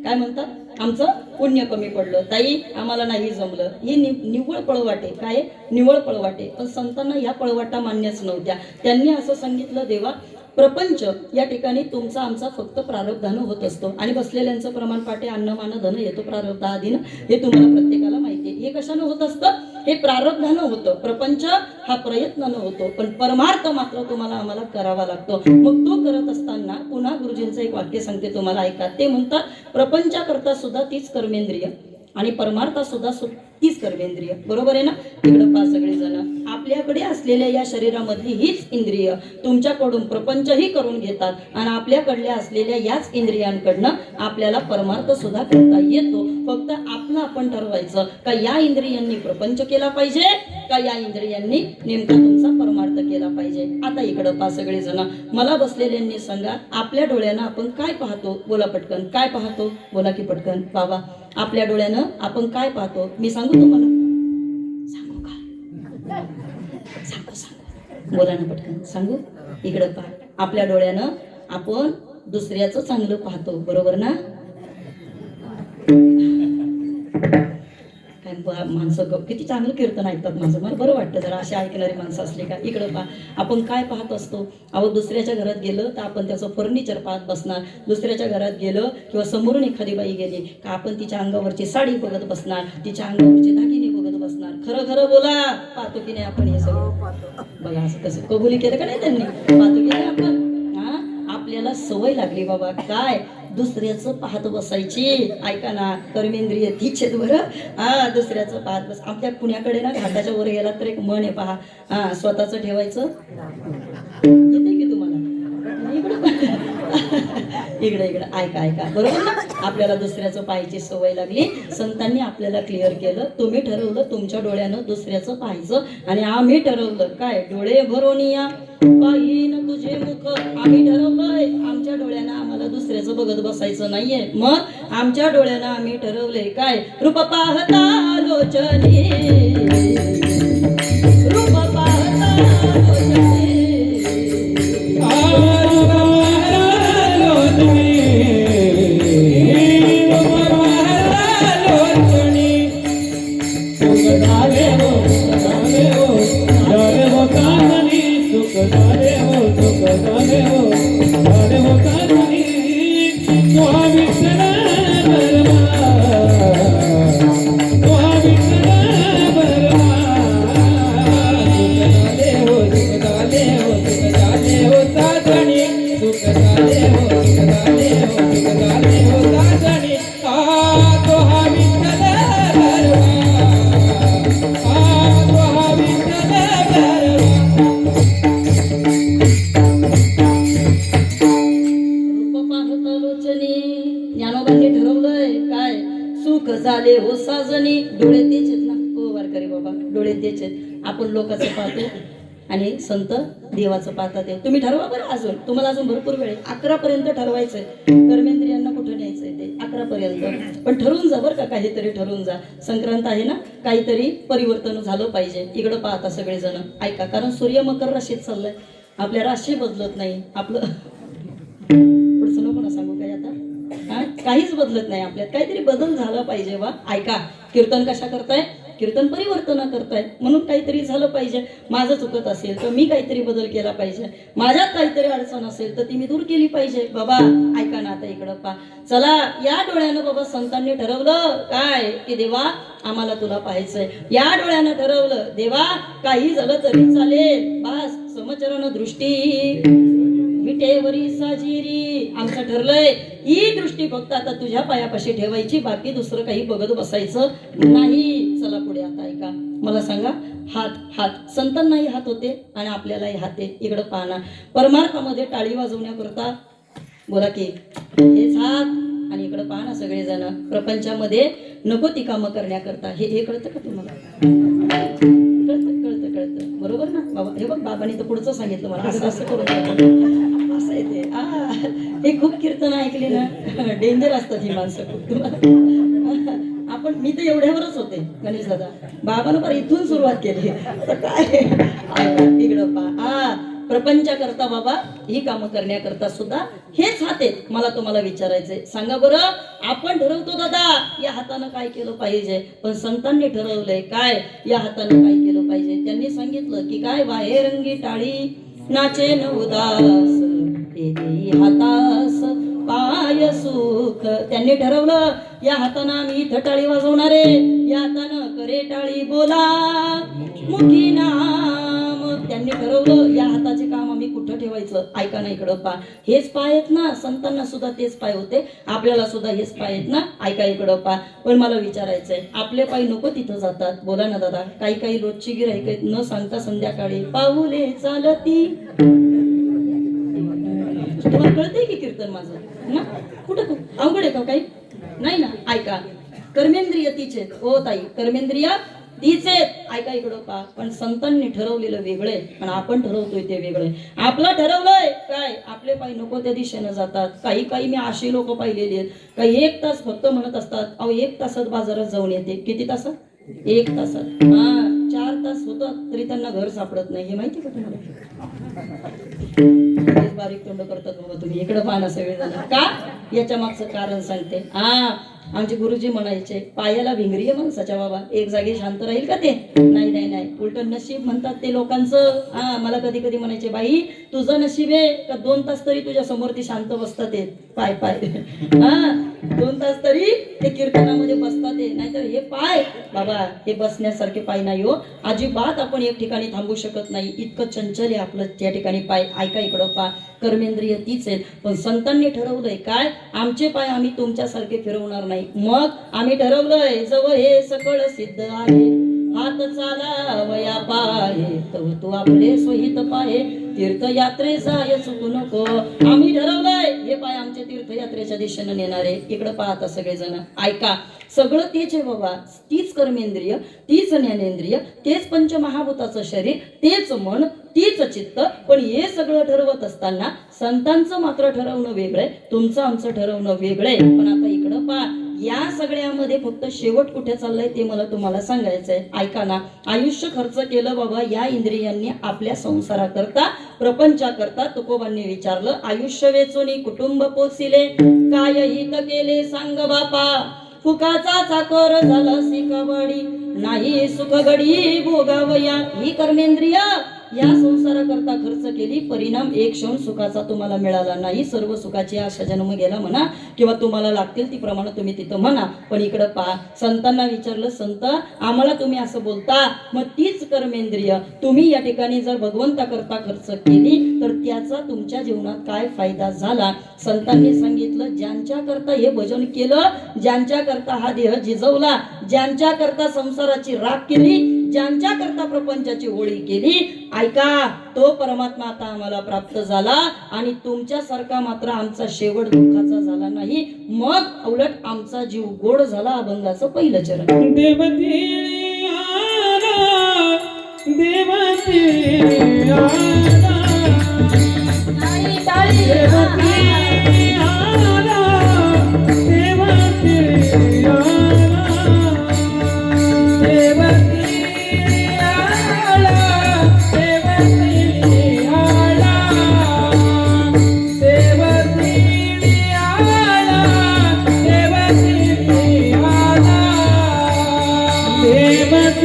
काय म्हणतात? आमचं पुण्य कमी पडलं, ताई आम्हाला नाही जमलं. ही निव्वळ पळवाटे. काय? निव्वळ पळवाटे. पण संतांना ह्या पळवाटा मान्यच नव्हत्या. त्यांनी असं सांगितलं, देवा प्रपंच या ठिकाणी तुमचा आमचा फक्त प्रारब्धानं होत असतो. आणि बसलेल्यांचं प्रमाण पाठे अन्न मान धन येतो प्रारब्धाधीन, हे तुम्हाला प्रत्येकाला माहिती आहे. हे कशानं होत असतं? हे प्रारब्धानं होतं. प्रपंच हा प्रयत्नानं होतो, पण परमार्थ मात्र तुम्हाला आम्हाला करावा लागतो. मग तो करत असताना पुन्हा गुरुजींचं एक वाक्य सांगते तुम्हाला, ऐका. ते म्हणतात, प्रपंचाकरता सुद्धा तीच कर्मेंद्रिय आणि परमार्था सुद्धा तीच कर्मेंद्रिय. बरोबर आहे ना? इकडं पहा सगळेजण, आपल्याकडे असलेल्या या शरीरामधली हीच इंद्रिय तुमच्याकडून प्रपंचही करून घेतात आणि आपल्याकडल्या असलेल्या याच इंद्रियांकडनं आपल्याला परमार्थ सुद्धा करता येतो. फक्त आपलं आपण ठरवायचं का या इंद्रियांनी प्रपंच केला पाहिजे का या इंद्रियांनी नेमका तुमचा परमार्थ केला पाहिजे. आता इकडं पहा सगळेजण, मला बसलेल्यांनी सांगा, आपल्या डोळ्यानं आपण काय पाहतो? बोला पटकन, काय पाहतो? बोला की पटकन बाबा. आपल्या डोळ्यानं आपण काय पाहतो? मी सांगू तुम्हाला? सांगू का? सांगू. बोला ना पटकन, सांगू. इकडं पहा, आपल्या डोळ्यानं आपण दुसऱ्याचं चांगलं पाहतो. बरोबर ना? माणसं किती चांगलं कीर्तन ऐकतात माझं. मला बरं वाटतं जरा अशी ऐकणारी माणसं असली का. इकडं पहा, आपण काय पाहत असतो? अहो, दुसऱ्याच्या घरात गेलं तर आपण त्याचं फर्निचर पाहत बसणार. दुसऱ्याच्या घरात गेलं किंवा समोरून एखादी बाई गेली का आपण तिच्या अंगावरची साडी बघत बसणार, तिच्या अंगावरचे दागिने बघत बसणार. खरं खरं बोला, पाहतो की नाही आपण हे सगळं? बघा, असं कसं कबुली केलं का नाही त्यांनी? पाहतो की नाही आपण? आपल्याला सवय लागली बाबा काय दुसऱ्याचं पाहत बसायची. ऐका ना, कर्मेंद्रिय तीच आहेत बरं. दुसऱ्याचं पाहत बस. आपल्या पुण्याकडे ना घाटाच्या वर गेला तर एक म्हण आहे पहा, स्वतःचं ठेवायचं येते की तुम्हाला? इकडे इकडे ऐका ऐका, बरोबर ना? आपल्याला दुसऱ्याचं पाहायची सवय लागली. संतांनी आपल्याला क्लिअर केलं, तुम्ही ठरवलं तुमच्या डोळ्यानं दुसऱ्याचं पाहायचं आणि आम्ही ठरवलं काय? डोळे भरून या पाहिन तुझे मुख. आम्ही ठरवलंय आमच्या डोळ्यानं आम्हाला दुसऱ्याचं बघत बसायचं नाहीये. मग आमच्या डोळ्यानं आम्ही ठरवलंय काय? रूप पाहता लोचनी, रूप पाहता लोचनी, झाले हो साजनी. डोळे तेच आहेत ना हो वारकरी बाबा, डोळे तेच आहेत. आपण लोकांचं पाहतो आणि संत देवाचं पाहतात. तुम्ही ठरवा बरं. अजून तुम्हाला अजून भरपूर वेळ आहे. 11 पर्यंत ठरवायचंय. कर्मेंद्रियांना कुठं न्यायचंय ते 11 पर्यंत. पण ठरवून जा बरं का, काहीतरी ठरवून जा. संक्रांत आहे ना, काहीतरी परिवर्तन झालं पाहिजे. इकडं पाहता सगळेजण ऐका, कारण सूर्य मकर राशीत चाललाय. आपल्या राशी बदलत नाही. आपलं पुढचं नको ना सांगू काय आता. काहीच बदलत नाही आपल्यात. काहीतरी बदल झाला पाहिजे. वा ऐका, कीर्तन कशा करताय? कीर्तन परिवर्तन करताय म्हणून काहीतरी झालं पाहिजे. माझं चुकत असेल तर मी काहीतरी बदल केला पाहिजे. माझ्यात काहीतरी अडचण असेल तर ती मी दूर केली पाहिजे. बाबा ऐका ना, आता इकडं पा, चला या डोळ्यानं बाबा संतांनी ठरवलं काय की देवा आम्हाला तुला पाहायचंय. या डोळ्यानं ठरवलं देवा काही झालं तरी चालेल, बस समचरण दृष्टी विटेवरी साजिरी. आमचं ठरलंय ही दृष्टी फक्त आता तुझ्या पायापाशी ठेवायची, बाकी दुसरं काही बघत बसायचं नाही. चला पुढे आता ऐका, मला सांगा, हात हात संतांनाही हात होते आणि आपल्यालाही हात आहे. इकडं पाहना, परमार्थामध्ये टाळी वाजवण्याकरता बोला की हेच हात, आणि इकडं पाहा ना सगळेजण प्रपंचामध्ये नको ती कामं करण्याकरता. हे कळतं का तुम्हाला? कळतं कळतं कळतं बरोबर ना बाबा. हे बघ बाबांनी तर पुढचं सांगितलं मला, असं असं करून असं आहे ते. हे खूप कीर्तन ऐकले ना, डेंजर असतात ही माणसं खूप. तुम्हाला आपण मी तर एवढ्यावरच होते गणेश दादा, बाबानं पण इथून सुरुवात केली तर काय इकडं पहा. प्रपंचाकरता बाबा ही कामं करण्याकरता सुद्धा हेच हात आहेत. मला तुम्हाला विचारायचंय, सांगा बरं, आपण ठरवतो दादा या हातानं काय केलं पाहिजे, पण संतांनी ठरवलंय काय या हातानं काय केलं पाहिजे. त्यांनी सांगितलं की काय, बाहेरंगी टाळी नाचे न उदास हातास पाय सुख. त्यांनी ठरवलं या हातानं आम्ही इथं टाळी वाजवणारे, या हातानं करे टाळी बोला मुखी नाम. त्यांनी ठरवलं या हाताचे काम आम्ही कुठं ठेवायचं. ऐका ना इकडं पा, हेच पाय आहेत ना, संतांना सुद्धा तेच पाय होते, आपल्याला सुद्धा हेच पाय आहेत ना. ऐका इकडं पा, पण मला विचारायचंय, आपले पाय नको तिथं जातात. बोला ना दादा, काही काही रोजची गिऱ्हाईक आहेत, न सांगता संध्याकाळी पाऊले चालती. तुम्हाला कळतंय की कीर्तन माझं ना? कुठं अवघड आहे का काही? नाही ना. ऐका, कर्मेंद्रिय तिचे हो ताई, कर्मेंद्रिय तीच आहेत. ऐका इकडं पा, पण संतांनी ठरवलेलं वेगळंय आणि आपण ठरवतोय ते वेगळंय. आपलं ठरवलंय काय, आपले पाय नको त्या दिशेनं जातात. काही काही मी अशी लोक पाहिलेली आहेत, काही 1 तास फक्त म्हणत असतात अहो 1 तासात बाजारात जाऊन येते. किती तासात? 1 तासात. 4 तास होतं तरी त्यांना घर सापडत नाही. हे माहिती का तुम्हाला? बारीक तोंड करतात बाबा तुम्ही. इकडं पाहणं सगळेजण का, याच्या मागचं कारण सांगते. आमचे गुरुजी म्हणायचे, पायाला भिंगरी आहे माणसाच्या बाबा, एक जागी शांत राहील का ते? नाही नाही नाही, उलट नशीब म्हणतात ते लोकांचं. मला कधी कधी म्हणायचे, बाई तुझं नशीब आहे का 2 तास तरी तुझ्या समोर ती शांत बसतात ते पाय पाय. 2 तास तरी ते कीर्तनामध्ये बसतात ते. नाहीतर हे पाय बाबा, हे बसण्यासारखे पाय नाही हो अजिबात. आपण एक ठिकाणी थांबू शकत नाही, इतकं चंचल आहे आपलं त्या ठिकाणी पाय. ऐका इकडं पा, कर्मेंद्रिय तीच आहेत, पण संतांनी ठरवलंय काय, आमचे पाय आम्ही तुमच्यासारखे फिरवणार नाही. मग आम्ही ठरवलंय जवळ हे सकळ सिद्ध आहे, हात चालावया पाये तव तू आपले सोहित पाये, तीर्थयात्रे जाय चुकू नको. आम्ही ठरवलंय हे पाय आमचे तीर्थयात्रेच्या दिशेनं नेणारे. इकडं पाहता सगळेजण ऐका, सगळं तेच आहे बाबा. तीच कर्मेंद्रिय, तीच ज्ञानेंद्रिय, तेच पंचमहाभूताचं शरीर, तेच मन, तीच चित्त. पण हे सगळं ठरवत असताना संतांचं मात्र ठरवणं वेगळंय, तुमचं आमचं ठरवणं वेगळंय. पण आता इकडं पहा, या सगळ्यामध्ये फक्त शेवट कुठे चाललंय ते मला तुम्हाला सांगायचंय. ऐका ना, आयुष्य खर्च केलं बाबा या इंद्रियांनी आपल्या संसाराकरता, प्रपंचाकरता. तुकोबांनी विचारलं, आयुष्य वेचून कुटुंब पोसिले, काय हित केले सांग बापा, फुकाचा चाकर झाला सिकवडी, नाही सुख घडी भोगावया. ही कर्मेंद्रिय या संसाराकरता खर्च केली, परिणाम एक क्षण सुखाचा तुम्हाला मिळाला नाही. सर्व सुखाची आशा जन्म गेला म्हणा, किंवा तुम्हाला लागतील ती प्रमाणे तुम्ही तिथं म्हणा. पण इकडं पहा, संतांना विचारलं, संत आम्हाला तुम्ही असं बोलता, मग तीच कर्मेंद्रिय तुम्ही या ठिकाणी जर भगवंताकरता खर्च केली तर त्याचा तुमच्या जीवनात काय फायदा झाला? संतांनी सांगितलं, ज्यांच्या करता हे भजन केलं, ज्यांच्या करता हा देह जिजवला, ज्यांच्या करता संसाराची राख केली, ज्यांच्या करता प्रपंचाची होळी केली, ऐका तो परमात्मा आता आम्हाला प्राप्त झाला. आणि तुमच्यासारखा मात्र आमचा शेवट दुःखाचा झाला नाही, मग उलट आमचा जीव गोड झाला. अभंगाचं पहिलं चरण. देवती आला, देवती आला, देवती आला, देवती आला, देवती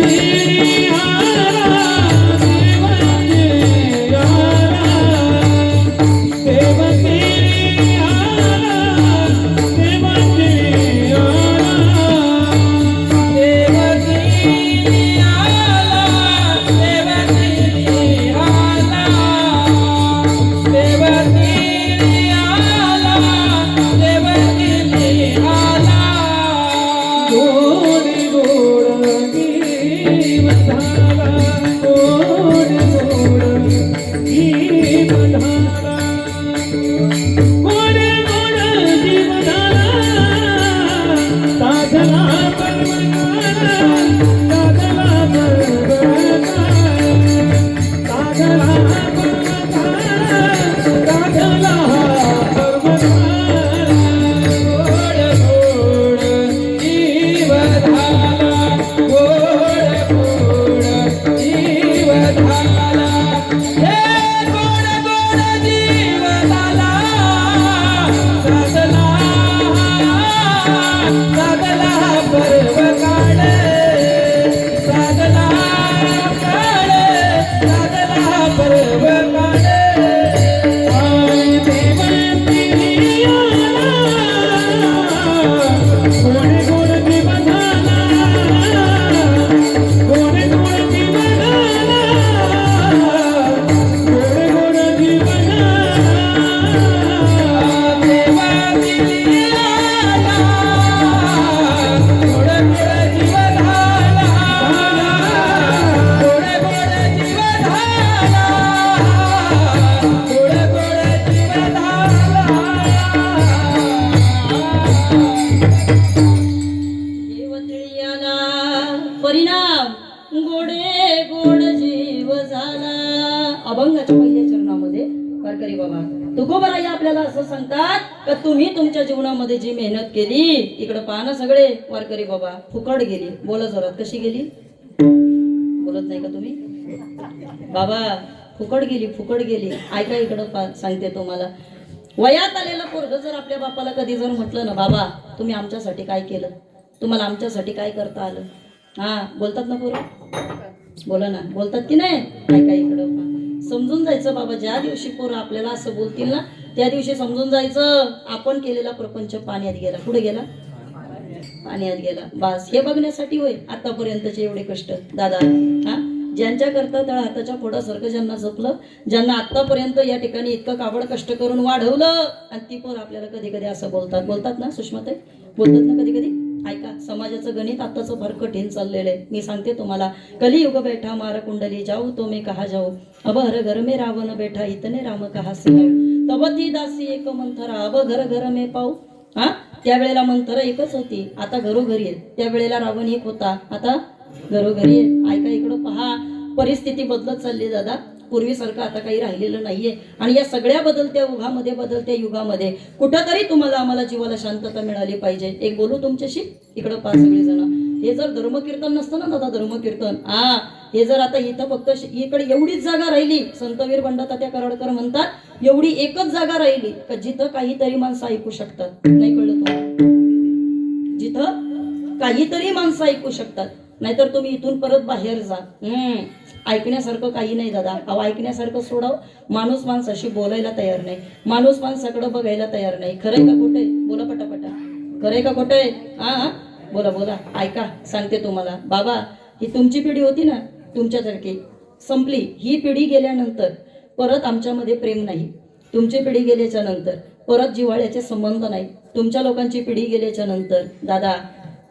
झाला हे गोड गोड जीव झाला सागला सागला पर्व काढे सागला काढे सागला पर्व काढे आई देवती आला गोड गोड जीव झाला गोड गोड जीव झाला गोड गोड जीव झाला देवाची आला गोड गोड जीव झाला गोड गोड जीव झाला गोड गोड जीव देवतळीयाला परिणाम गोडे गोड जीव झाला. अभंगाच्या पहिल्या चरणामध्ये वारकरी बाबा तुकोबाराई आपल्याला असं सांगतात का तुम्ही तुमच्या जीवनामध्ये जी मेहनत केली इकडे पहा ना सगळे वारकरी बाबा फुकट गेली. बोला जोरात कशी गेली बोलत नाही का तुम्ही बाबा फुकट गेली ऐका इकडं सांगते तुम्हाला. वयात आलेलं पोरग जर आपल्या बापाला कधी जर म्हटलं ना बाबा तुम्ही आमच्यासाठी काय केलं तुम्हाला आमच्यासाठी काय करता आलं हा बोलतात ना पोरं बोला ना बोलतात की नाही ऐका इकडं समजून जायचं बाबा ज्या दिवशी पोरं आपल्याला असं बोलतील ना त्या दिवशी समजून जायचं आपण केलेला प्रपंच पाण्यात गेला. कुठे गेला पाण्यात गेला. बस हे बघण्यासाठी होय आतापर्यंतचे एवढे कष्ट दादा हा ज्यांच्या करता तळ हाताच्या फोडासारखं ज्यांना जपलं ज्यांना आतापर्यंत या ठिकाणी इतकं काबड कष्ट करून वाढवलं आणि ती पोर आपल्याला कधी कधी असं बोलतात ना सुषमाताई बोलतात ना कधी कधी. ऐका समाजाचं गणित आताचं फार कठीण चाललेलं आहे. मी सांगते तुम्हाला कलियुग बैठा मारा कुंडली जाऊ तो मी कहा जाऊ अब हर घर में रावण बैठा इतने राम कहा सिलाऊ तब ती दासी एक मंथरा अब घर घर में पाऊ. हा त्यावेळेला मंथरा एकच होती आता घरोघरी आहे. त्यावेळेला रावण एक होता आता घरोघरी आहे. ऐका इकडं पहा परिस्थिती बदलत चालली दादा. पूर्वीसारखं आता काही राहिलेलं नाहीये आणि या सगळ्या बदलत्या ओघामध्ये बदलत्या युगामध्ये कुठंतरी तुम्हाला आम्हाला जीवाला शांतता मिळाली पाहिजे. एक बोलू तुमच्याशी इकडं पाच सगळे जण हे जर धर्मकीर्तन नसतं ना दादा धर्मकीर्तन हे जर आता इथं फक्त इकडे एवढीच जागा राहिली संतवीर बंडातात्या कराडकर म्हणतात एवढी एकच जागा राहिली का जिथं काहीतरी माणसं ऐकू शकतात. नाही कळलं तुम्हाला जिथं काहीतरी माणसं ऐकू शकतात नाहीतर तुम्ही इथून परत बाहेर जा. ऐकण्यासारखं काही नाही दादा. अहो ऐकण्यासारखं सोडाव माणूस माणसाशी बोलायला तयार नाही माणूस माणसाकडे बघायला तयार नाही. खरंय का खोटंय बोला पटापटा खरंय का खोटंय हा बोला बोला. ऐका सांगते तुम्हाला बाबा ही तुमची पिढी होती ना तुमच्यासारखी संपली. ही पिढी गेल्यानंतर परत आमच्यामध्ये प्रेम नाही. तुमची पिढी गेल्याच्या नंतर परत जिव्हाळ्याचे संबंध नाही. तुमच्या लोकांची पिढी गेल्याच्या नंतर दादा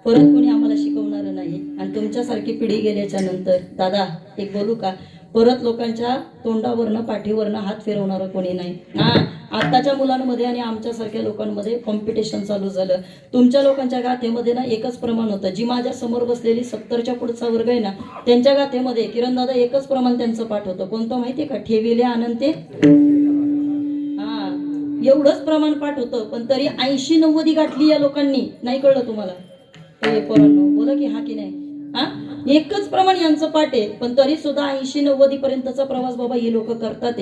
परत कोणी आम्हाला शिकवणार नाही आणि तुमच्यासारखी पिढी गेल्याच्या नंतर दादा एक बोलू का परत लोकांच्या तोंडावरनं पाठीवरनं हात फिरवणारं कोणी नाही. आताच्या मुलांमध्ये आणि आमच्यासारख्या लोकांमध्ये कॉम्पिटिशन चालू झालं. तुमच्या लोकांच्या गाथेमध्ये ना एकच प्रमाण होतं. जी माझ्या समोर बसलेली 70च्या पुढचा वर्ग आहे ना त्यांच्या गाथेमध्ये किरण दादा एकच प्रमाण त्यांचं पाठ होतं. कोणतं माहितीये का ठेविले आनंद एवढंच प्रमाण पाठ होतं. पण तरी 80-90 गाठली या लोकांनी. नाही कळलं तुम्हाला पोरांनो बोला की हा की नाही एकच प्रमाण यांचं पाठ आहे पण तरी सुद्धा 80-90 पर्यंतचा प्रवास बाबा ही लोक करतात.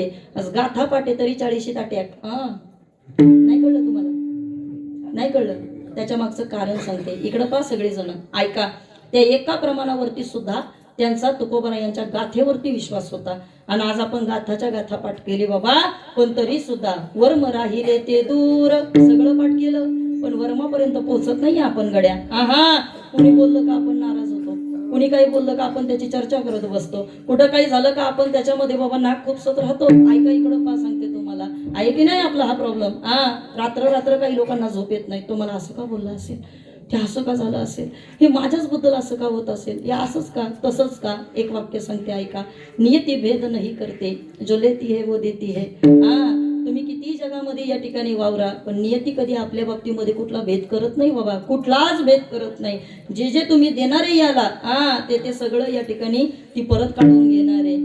गाथा पाठ आहे तरी 40 अटॅक. नाही कळलं तुम्हाला नाही कळलं त्याच्या मागचं कारण सांगते. इकडं पहा सगळेजण ऐका. त्या एका प्रमाणावरती सुद्धा त्यांचा तुकोबाराय यांच्या गाथेवरती विश्वास होता आणि आज आपण गाथाच्या गाथा पाठ केली बाबा पण तरी सुद्धा वर्म राहिले ते दूर सगळं पाठ केलं पण वर्मापर्यंत पोहोचत नाही आपण गड्या. कुणी बोललं का आपण नाराज होतो कुणी काही बोललं का आपण त्याची चर्चा करत बसतो कुठं काही झालं का आपण त्याच्यामध्ये बाबा नाक खुपसत राहतो. ऐका इकडं पा सांगते तुम्हाला आहे की नाही आपला हा प्रॉब्लेम. रात्र काही लोकांना झोप येत नाही. तुम्हाला असं का बोललं असेल ते असं का झालं असेल हे माझ्याच बद्दल असं का होत असेल हे असंच का तसंच का. एक वाक्य सांगते ऐका. नियती भेद नाही करते जो लेती है वो देती है. तुम्ही किती जगामध्ये या ठिकाणी वावरा पण नियती कधी आपल्या बाबतीमध्ये कुठला भेद करत नाही बाबा कुठलाच भेद करत नाही. जे जे तुम्ही देणारे याला ते सगळं या ठिकाणी ती परत काढून घेणारे.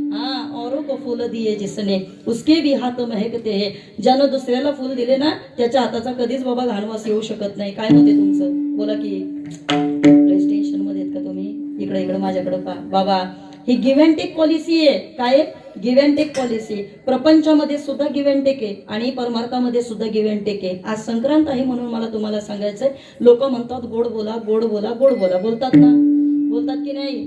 औरों को फूल दिए जिसने उसके भी हाथ महकते हैं. ज्यानं दुसऱ्याला फुल दिले ना त्याच्या हाताचा कधीच बाबा घाणवास येऊ शकत नाही. काय होते तुमचं बोला की टेन्शन मध्ये आहेत का तुम्ही. इकडे माझ्याकडे पहा बाबा ही गिव्ह अँड टेक पॉलिसी आहे. काय गिव्ह अँड टेक पॉलिसी. प्रपंचामध्ये सुद्धा गिव्ह अँड टेक आहे आणि परमार्थामध्ये सुद्धा गिव्ह अँड टेक आहे. आज संक्रांत आहे म्हणून मला तुम्हाला सांगायचंय, लोक म्हणतात गोड बोला गोड बोला गोड बोला, बोलतात ना, बोलतात की नाही?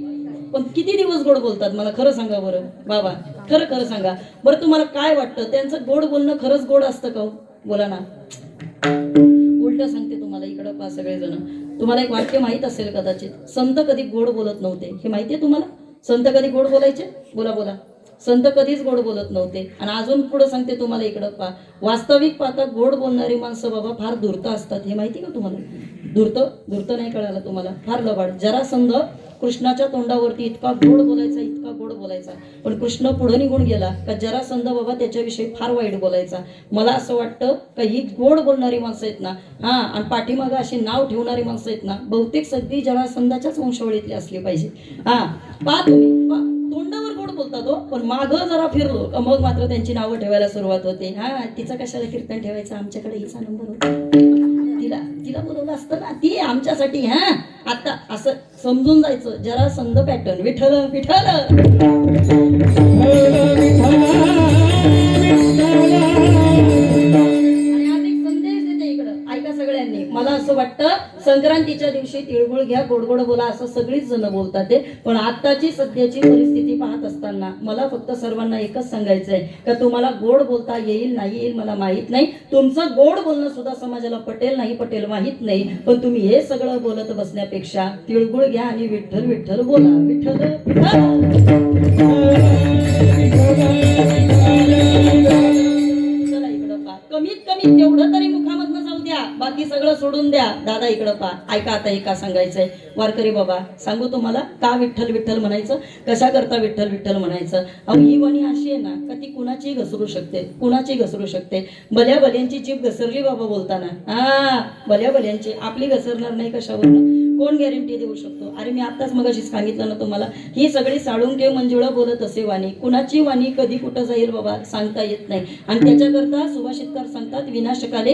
पण किती दिवस गोड बोलतात मला खरं सांगा बरं बाबा, खरं खरं सांगा बरं. तुम्हाला काय वाटतं, त्यांचं गोड बोलणं खरंच गोड असतं का हो? बोला ना. उलट सांगते तुम्हाला, इकडं पहा सगळेजण, तुम्हाला एक वाक्य माहित असेल कदाचित, संत कधी गोड बोलत नव्हते. हे माहितीये तुम्हाला? संत कधी गोड बोलायचे? बोला बोला. संत कधीच गोड बोलत नव्हते. आणि अजून पुढे सांगते तुम्हाला, इकडं पहा, वास्तविक पाहता गोड बोलणारी माणसं बाबा फार धूर्त असतात. हे माहिती का तुम्हाला? धूर्त नाही कळालं तुम्हाला? फार लबाड. जरासंध कृष्णाच्या तोंडावरती इतका गोड बोलायचा, इतका गोड बोलायचा, पण कृष्ण पुढे निघून गेला का जरासंध बाबा त्याच्याविषयी फार वाईट बोलायचा. मला असं वाटतं का ही गोड बोलणारी माणसं आहेत ना, हा, आणि पाठीमागं अशी नाव ठेवणारी माणसं आहेत ना, बहुतेक सगळी जरासंधाच्याच वंशावळीतली असली पाहिजे. हा, पहा तुम्ही, तोंडावर गोड बोलतात हो, पण मागं जरा फिरलो का मग मात्र त्यांची नावं ठेवायला सुरुवात होते. हा, तिचं कशाला कीर्तन ठेवायचं, आमच्याकडे हिचा नंबर होता, तिला बोलवलं असतं ना, ती आमच्यासाठी. हा, आता असं समजून जायचं, जरा संध पॅटर्न, विठ्ठल विठ्ठल. सगळ्यांनी मला असं वाटतं, संक्रांतीच्या दिवशी तिळगुळ घ्या, गोड गोड बोला, असं सगळीच जण बोलतात ते. पण आताची सध्याची परिस्थिती पाहत असताना मला फक्त सर्वांना एकच सांगायचंय का तुम्हाला गोड बोलता येईल नाही येईल मला माहित नाही, तुमचं गोड बोलणं सुद्धा समाजाला पटेल नाही पटेल माहित नाही, पण तुम्ही हे सगळं बोलत बसण्यापेक्षा तिळगुळ घ्या आणि विठ्ठल विठ्ठल बोला. विठ्ठल कमीत कमी तेवढं तरी मुखामधनं जाऊ द्या, बाकी सगळं सोडून द्या. दादा इकडं पहा, ऐका आता, हे का सांगायचंय वारकरी बाबा, सांगू तुम्हाला का विठ्ठल विठ्ठल म्हणायचं, कशा करता विठ्ठल विठ्ठल म्हणायचं. अहो, ही वणी अशी आहे ना का ती कुणाची घसरू शकते, कुणाची घसरू शकते. भल्या भल्यांची जीभ घसरली बाबा बोलताना, हा, भल्या भल्यांची, आपली घसरणार नाही कशावरनं, कोण गॅरंटी देऊ शकतो? अरे मी आताच मगाशी सांगितलं ना तुम्हाला, ही सगळी साळुंके मंजुळा बोलत असे वाणी, कुणाची वाणी कधी कुठं जाईल बाबा सांगता येत नाही. आणि त्याच्याकरता सुभाषितकार सांगतात, विनाशकाले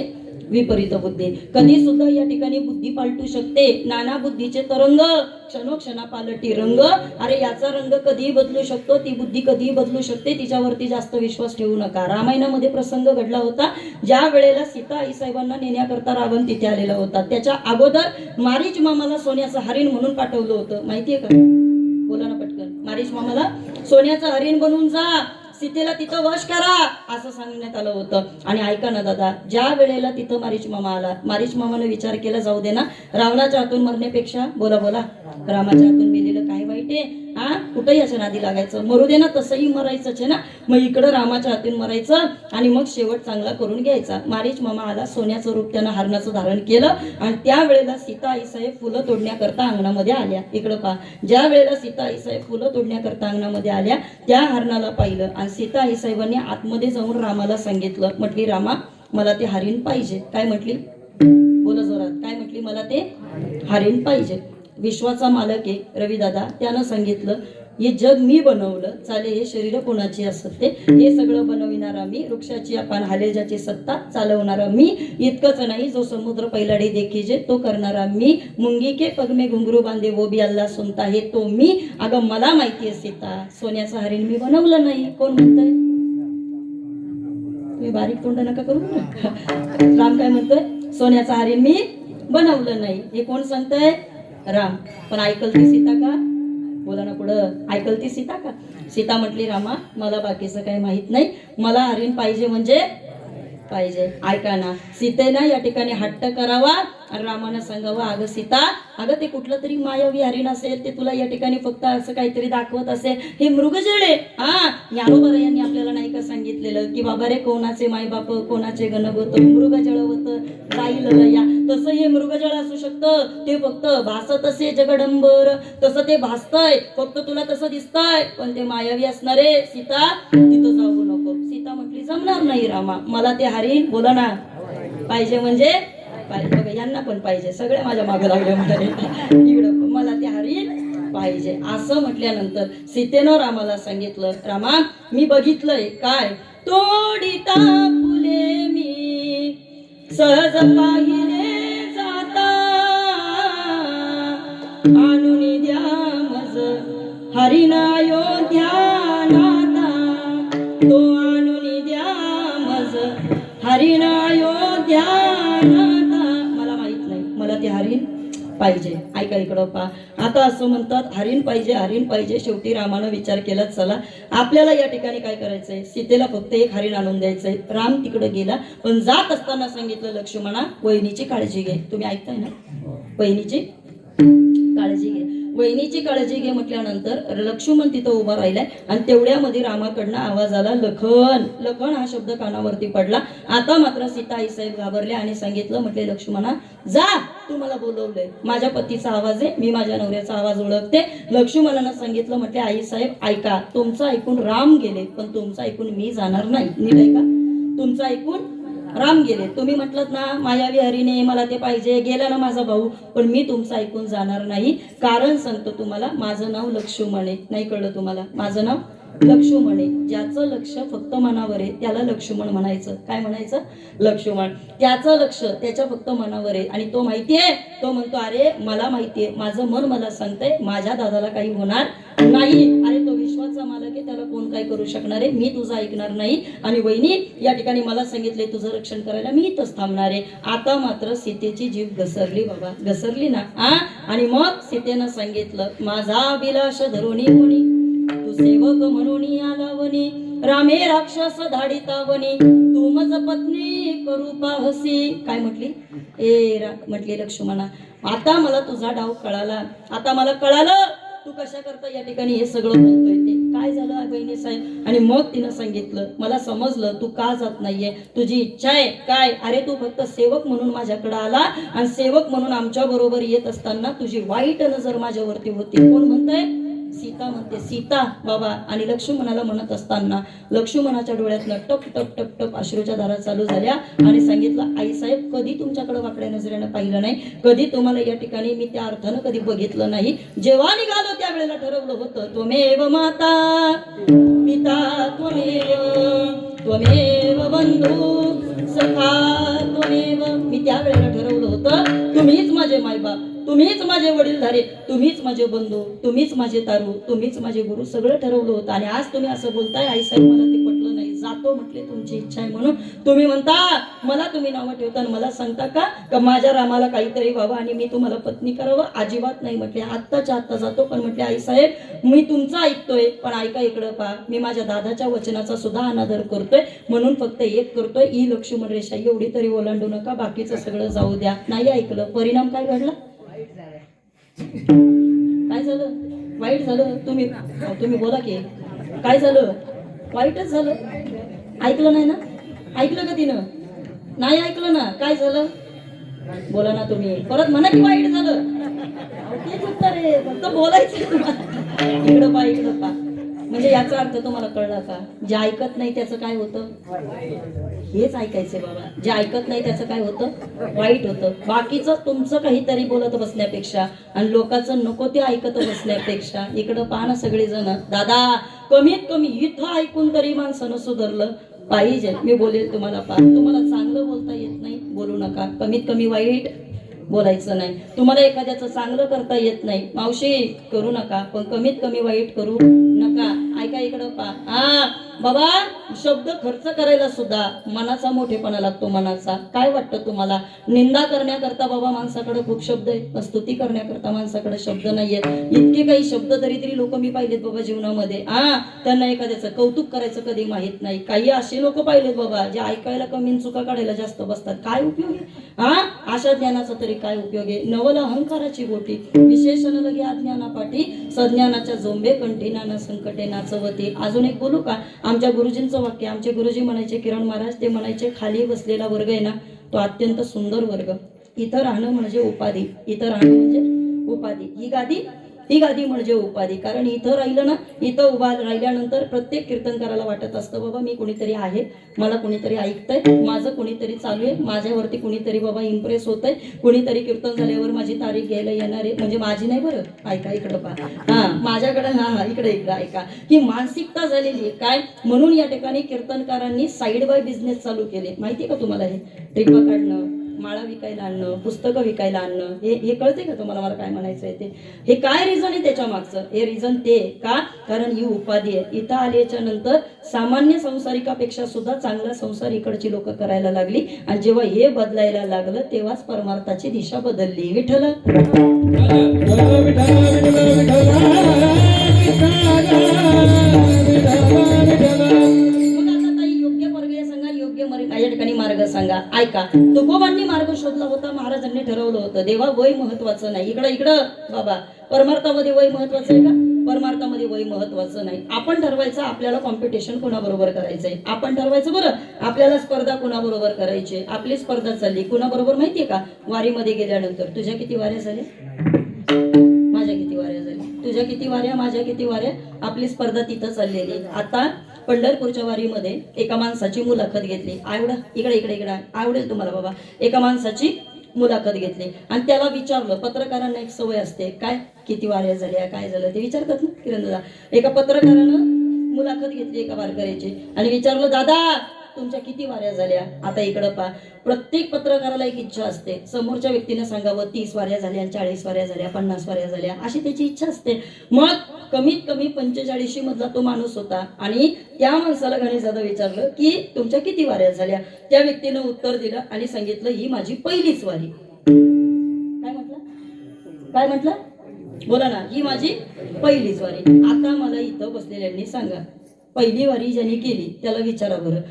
विपरीत बुद्धी. कधी सुद्धा या ठिकाणी बुद्धी पालटू शकते. नाना बुद्धीचे तरंग क्षणोक्षणा पालटी रंग. अरे याचा रंग कधीही बदलू शकतो, ती बुद्धी कधीही बदलू शकते, तिच्यावरती जास्त विश्वास ठेवू नका. रामायणामध्ये प्रसंग घडला होता, ज्या वेळेला सीता आईसाहेबांना नेण्याकरता रावण तिथे आलेला होता, त्याच्या अगोदर मारीच मामाला सोन्याचं हरिण म्हणून पाठवलं होतं. माहितीये का? बोला ना पटकन. मारीच मामाला सोन्याचं हरिण बनवून जा, सीतेला तिथं वश करा, असं सांगण्यात आलं होतं. आणि ऐका ना दादा, ज्या वेळेला तिथं मारीच मामा आला, मारीच मामाने विचार केला, जाऊ दे ना, रावणाच्या हातून मरण्यापेक्षा, बोला बोला, रामाच्या हातून मेलेलं काय वाईट आहे. हा, कुठं याच्या नादी लागायचं, मरू दे ना, तसंही मरायचंच आहे ना, मग इकडं रामाच्या हातून मरायचं आणि मग शेवट चांगला करून घ्यायचा. मारीच मामा आला, सोन्याचं रूप त्यानं हरणाचं धारण केलं आणि त्यावेळेला सीता आईसाहेब फुलं तोडण्याकरता अंगणामध्ये आल्या. इकडं पहा, ज्या वेळेला सीता आईसाहेब फुलं तोडण्याकरता अंगणामध्ये आल्या, त्या हरणाला पाहिलं आणि सीता आईसाहेबांनी आतमध्ये जाऊन रामाला सांगितलं, म्हटली रामा मला ते हरिण पाहिजे. काय म्हटली? बोला जोरात, काय म्हटली? मला ते हरिण पाहिजे. विश्वाचा मालक आहे रविदादा, त्यानं सांगितलं, हे जग मी बनवलं, चाले हे शरीर कोणाची असत ते, हे सगळं बनविणारा मी, वृक्षाची आपण हालेजाची सत्ता चालवणारा मी, इतकंच नाही जो समुद्र पैलाडी देखीजे तो करणारा मी, मुंगी के पग में घुंगरू बांधे वो भी अल्लाह सुनता है तो मी. अगं मला माहिती आहे सीता, सोन्याचं हरिण मी बनवलं नाही. कोण म्हणतंय? तुम्ही बारीक तोंड नका करू. राम काय म्हणतोय? सोन्याचं हरिण मी बनवलं नाही. हे कोण सांगतंय? राम. पण ऐकल ती सीता का? बोला ना पुढं, ऐकल ती सीता का? सीता म्हटली, रामा मला बाकीचं काही माहित नाही, मला हरिण पाहिजे म्हणजे पाहिजे. ऐका ना, सीतेनं या ठिकाणी हट्ट करावा आणि रामानं सांगावं, अगं सीता, अगं ते कुठलं तरी मायावी हरिण असेल, ते तुला या ठिकाणी फक्त असं काहीतरी दाखवत असेल, हे मृगजळ आहे. हा, ज्ञानोबा यांनी आपल्याला नाही का सांगितलेलं की बाबा रे, कोणाचे मायबाप कोणाचे गणगोत, मृगजळ होतं राहिलं या, तसं हे मृगजळ असू शकतं. ते फक्त भासत असे जगडंबर, तसं ते भासतय, फक्त तुला तसं दिसतंय, पण ते मायावी असणारे. सीता तिथं जाऊ नको. सीता म्हटली, जमणार नाही रामा, मला ते हरिण, बोला ना, पाहिजे म्हणजे पाहिजे. बघा यांना पण पाहिजे, सगळे माझ्या मागे लागले म्हणाले, इकडं मला ते हरिण पाहिजे. असं म्हटल्यानंतर सीतेनं रामाला सांगितलं, रामा मी बघितलंय काय, तोडिता फुले मी सहज पाहिले जाता, आणून द्या मज हरिण हरिनायो ध्यानाता तो आणून द्या मज हरिनायो ध्यानाता. मला माहित नाही, मला ते हरिण पाहिजे. ऐका इकडं पा, आता असं म्हणतात हरिण पाहिजे हरिण पाहिजे. शेवटी रामानं विचार केला, चला आपल्याला या ठिकाणी काय करायचंय, सीतेला फक्त एक हरिण आणून द्यायचंय. राम तिकडे गेला, पण जात असताना सांगितलं लक्ष्मणा वहिनीची काळजी घे. तुम्ही ऐकताय ना, वहिनीची काळजी घे, वहिनीची काळजी घे म्हटल्यानंतर लक्ष्मण तिथं उभा राहिलाय आणि तेवढ्यामध्ये रामाकडनं आवाज आला लखन. लखन हा शब्द कानावरती पडला. आता मात्र सीता आईसाहेब घाबरल्या आणि सांगितलं, म्हटले लक्ष्मणा जा, तू मला बोलवलंय, माझ्या पतीचा आवाज आहे, मी माझ्या नवऱ्याचा आवाज ओळखते. लक्ष्मणानं सांगितलं, म्हटले आईसाहेब ऐका, तुमचं ऐकून राम गेले पण तुमचं ऐकून मी जाणार नाही. नीट ऐका, तुमचं ऐकून राम गेले. तुम्ही म्हटलं ना मायावी हरिणे मला ते पाहिजे, गेला ना माझा भाऊ, पण मी तुमचं ऐकून जाणार नाही. कारण सांगतो तुम्हाला, माझं नाव लक्ष्मण आहे. नाही कळलं तुम्हाला, माझं नाव लक्ष्मण आहे. ज्याचं लक्ष फक्त मनावर आहे त्याला लक्ष्मण म्हणायचं. काय म्हणायचं? लक्ष्मण. त्याचं लक्ष त्याच्या फक्त मनावर आहे आणि तो माहितीये, तो म्हणतो अरे मला माहितीये, माझं मन मला सांगतंय माझ्या दादाला काही होणार नाही. अरे तो विश्वाचा मालक आहे, त्याला कोण काय करू शकणार आहे, मी तुझं ऐकणार नाही. आणि वहिनी या ठिकाणी मला सांगितलंय तुझं रक्षण करायला, मी इथंच थांबणार आहे. आता मात्र सीतेची जीभ घसरली बाबा, घसरली ना. आणि मग सीतेनं सांगितलं, माझा अभिलाष धरुणी कोणी, तू सेवक म्हणून आला वनी, रामे राक्षस धाडिता वनी, तू मज पत्नी करू पाहसी. काय म्हटली? म्हटली लक्ष्मणा, आता मला तुझा डाव कळाला, आता मला कळालं तू कशा करता या ठिकाणी हे सगळं बोलतोय ते. काय झालं बहिणी साहेब? आणि मग तिनं सांगितलं, मला समजलं तू का जात नाहीये, तुझी इच्छा आहे काय? अरे तू फक्त सेवक म्हणून माझ्याकडे आला आणि सेवक म्हणून आमच्या बरोबर येत असताना तुझी वाईट नजर माझ्यावरती होती. कोण म्हणतंय? सीता म्हणते. सीता बाबा. आणि लक्ष्मणाला म्हणत असताना लक्ष्मणाच्या डोळ्यातनं टप टप टप टप अश्रूच्या धारा चालू झाल्या आणि सांगितलं, आई साहेब कधी तुमच्याकडे वाकड्या नजरेनं पाहिलं नाही, कधी तुम्हाला या ठिकाणी मी त्या अर्थानं कधी बघितलं नाही. जेव्हा निघालो त्यावेळेला ठरवलं होतं, त्वमेव माता पिता त्वमेव बंधू सखा त्वमेव. मी त्यावेळेला ठरवलं होतं, तुम्हीच माझे मायबाप, तुम्हीच माझे वडीलधारे, तुम्हीच माझे बंधू, तुम्हीच माझे तारू, तुम्हीच माझे गुरु, सगळं ठरवलं होतं. आणि आज तुम्ही असं बोलताय आई साहेब मला ते पटलं नाही, जातो म्हटले तुमची इच्छा आहे म्हणून. तुम्ही म्हणता मला तुम्ही नावं ठेवता आणि मला सांगता का माझ्या रामाला काहीतरी व्हावं आणि मी तुम्हाला पत्नी करावं? अजिबात नाही म्हटले, आत्ताच्या आत्ता जातो. पण म्हटले आई साहेब मी तुमचं ऐकतोय, पण ऐका इकडं पहा, मी माझ्या दादाच्या वचनाचा सुद्धा अनादर करतोय, म्हणून फक्त एक करतोय, ही लक्ष्मण रेषा एवढी तरी ओलांडू नका, बाकीचं सगळं जाऊ द्या. नाही ऐकलं. परिणाम काय घडला? काय झालं? वाईट झालं. तुम्ही बोला की काय झालं? वाईटच झालं. ऐकलं नाही ना? ऐकलं का तिनं? नाही ऐकलं ना? काय झालं? बोला ना तुम्ही, परत म्हणा की वाईट झालं. तेच उत्तर आहे, फक्त बोलायचं. इकडं पा, इकडं पा. म्हणजे याचा अर्थ तुम्हाला कळला का? जे ऐकत नाही त्याचं काय होतं? हेच ऐकायचंय बाबा. जे ऐकत नाही त्याचं काय होतं? वाईट होतं. बाकीचं तुमचं काहीतरी बोलत बसण्यापेक्षा आणि लोकांचं नको ते ऐकत बसण्यापेक्षा इकडं पहा ना सगळेजण. दादा कमीत कमी इथं ऐकून तरी माणसानं सुधारलं पाहिजे. मी बोलेल तुम्हाला, पहा तुम्हाला चांगलं बोलता येत नाही, बोलू नका. कमीत कमी वाईट बोलायचं नाही. तुम्हाला एखाद्याचं चांगलं करता येत नाही, मावशी करू नका, पण कमीत कमी वाईट करू नका. ऐका इकडं पहा. बाबा शब्द खर्च करायला सुद्धा मनाचा मोठेपणा लागतो, मनाचा. काय वाटतं तुम्हाला? निंदा करण्याकरता बाबा माणसाकडे खूप शब्द आहेत, स्तुती करण्याकरता माणसाकडे शब्द नाहीयेत. इतके काही शब्द तरी लोक मी पाहिलेत बाबा जीवनामध्ये. त्यांना एखाद्याचं कौतुक करायचं कधी माहित नाही. काही असे लोक पाहिलेत बाबा जे ऐकायला कमी चुका काढायला जास्त बसतात. काय उपयोग आहे? अशा ज्ञानाचा तरी काय उपयोग आहे? नवल अहंकाराची गोटी, विशेषण लगे अज्ञाना पाठी, सज्ञानाच्या जोंबे कंठी, नाना संकटे नाचवती. अजून एक बोलू का? आमच्या गुरुजींचं वाक्य. आमचे गुरुजी म्हणायचे, किरण महाराज ते म्हणायचे, खाली बसलेला वर्ग आहे ना तो अत्यंत सुंदर वर्ग. इथं राहणं म्हणजे उपाधी, इथं राहणं म्हणजे उपाधी. ही गादी म्हणजे उपाधी. कारण इथं राहिलं ना, इथं उभा राहिल्यानंतर प्रत्येक कीर्तनकाराला वाटत असतं बाबा मी कुणीतरी आहे, मला कुणीतरी ऐकतंय, माझं कुणीतरी चालू आहे, माझ्यावरती कुणीतरी बाबा इम्प्रेस होतंय, कुणीतरी कीर्तन झाल्यावर माझी तारीख घ्यायला येणार आहे. म्हणजे माझी नाही बरं, ऐका इकडं पहा. माझ्याकडे इकडे ऐका. ही मानसिकता झालेली आहे. काय म्हणून या ठिकाणी कीर्तनकारांनी साईड बाय बिझनेस चालू केले माहिती का तुम्हाला? हे ट्रिपा काढणं, माळा विकायला आणणं, पुस्तकं विकायला आणणं, हे कळते का तुम्हाला मला काय म्हणायचं आहे ते? हे काय रिझन आहे त्याच्या मागचं? हे रिझन ते का? कारण ही उपाधी आहे. इथं आल्याच्या नंतर सामान्य संसारिकापेक्षा सुद्धा चांगला संसार इकडची लोक करायला लागली आणि जेव्हा हे बदलायला लागलं तेव्हाच परमार्थाची दिशा बदलली. विठ्ठल मग आता ताई योग्य पर्याय सांगा, योग्य या ठिकाणी मार्ग सांगा. ऐका, तुकोबांनी मार्ग शोधला होता, महाराजांनी ठरवलं होतं. देवा वय महत्वाचं नाही. इकडं बाबा, परमार्थामध्ये वय महत्वाचं आहे का? परमार्थामध्ये वय महत्वाचं नाही. आपण ठरवायचं आपल्याला कॉम्पिटिशन कोणाबरोबर करायचंय. आपण ठरवायचं बरं आपल्याला स्पर्धा कोणाबरोबर करायची. आपली स्पर्धा चालली कोणाबरोबर माहितीये का? वारीमध्ये गेल्यानंतर तुझ्या किती वाऱ्या झाल्या, माझ्या किती वाऱ्या झाल्या, तुझ्या किती वाऱ्या, माझ्या किती वाऱ्या, आपली स्पर्धा तिथं चाललेली. आता पंढरपूरच्या वारीमध्ये एका माणसाची मुलाखत घेतली. इकडे आवडेल तुम्हाला बाबा. एका माणसाची मुलाखत घेतली आणि त्याला विचारलं, पत्रकारांना एक सवय असते, काय किती वाऱ्या झाल्या, काय झालं ते विचारतात ना किरणदा. एका पत्रकारानं मुलाखत घेतली एका वारकऱ्याची आणि विचारलं, दादा तुमच्या किती वाऱ्या झाल्या. आता इकडं पहा, प्रत्येक पत्रकाराला एक इच्छा असते, समोरच्या व्यक्तीनं सांगावं 30 वाऱ्या झाल्या, 40 वाऱ्या झाल्या, 50 वाऱ्या झाल्या, अशी त्याची इच्छा असते. मग कमीत कमी 45 मधला तो माणूस होता आणि त्या माणसाला गणेशदादा विचारलं की तुमच्या किती वाऱ्या झाल्या. त्या व्यक्तीनं उत्तर दिलं आणि सांगितलं, ही माझी पहिलीच वारी. काय म्हटलं बोला ना, ही माझी पहिलीच वारी. आता मला इथं बसलेल्यांनी सांगा, पहिली वारी ज्यांनी केली त्याला विचारा बरं.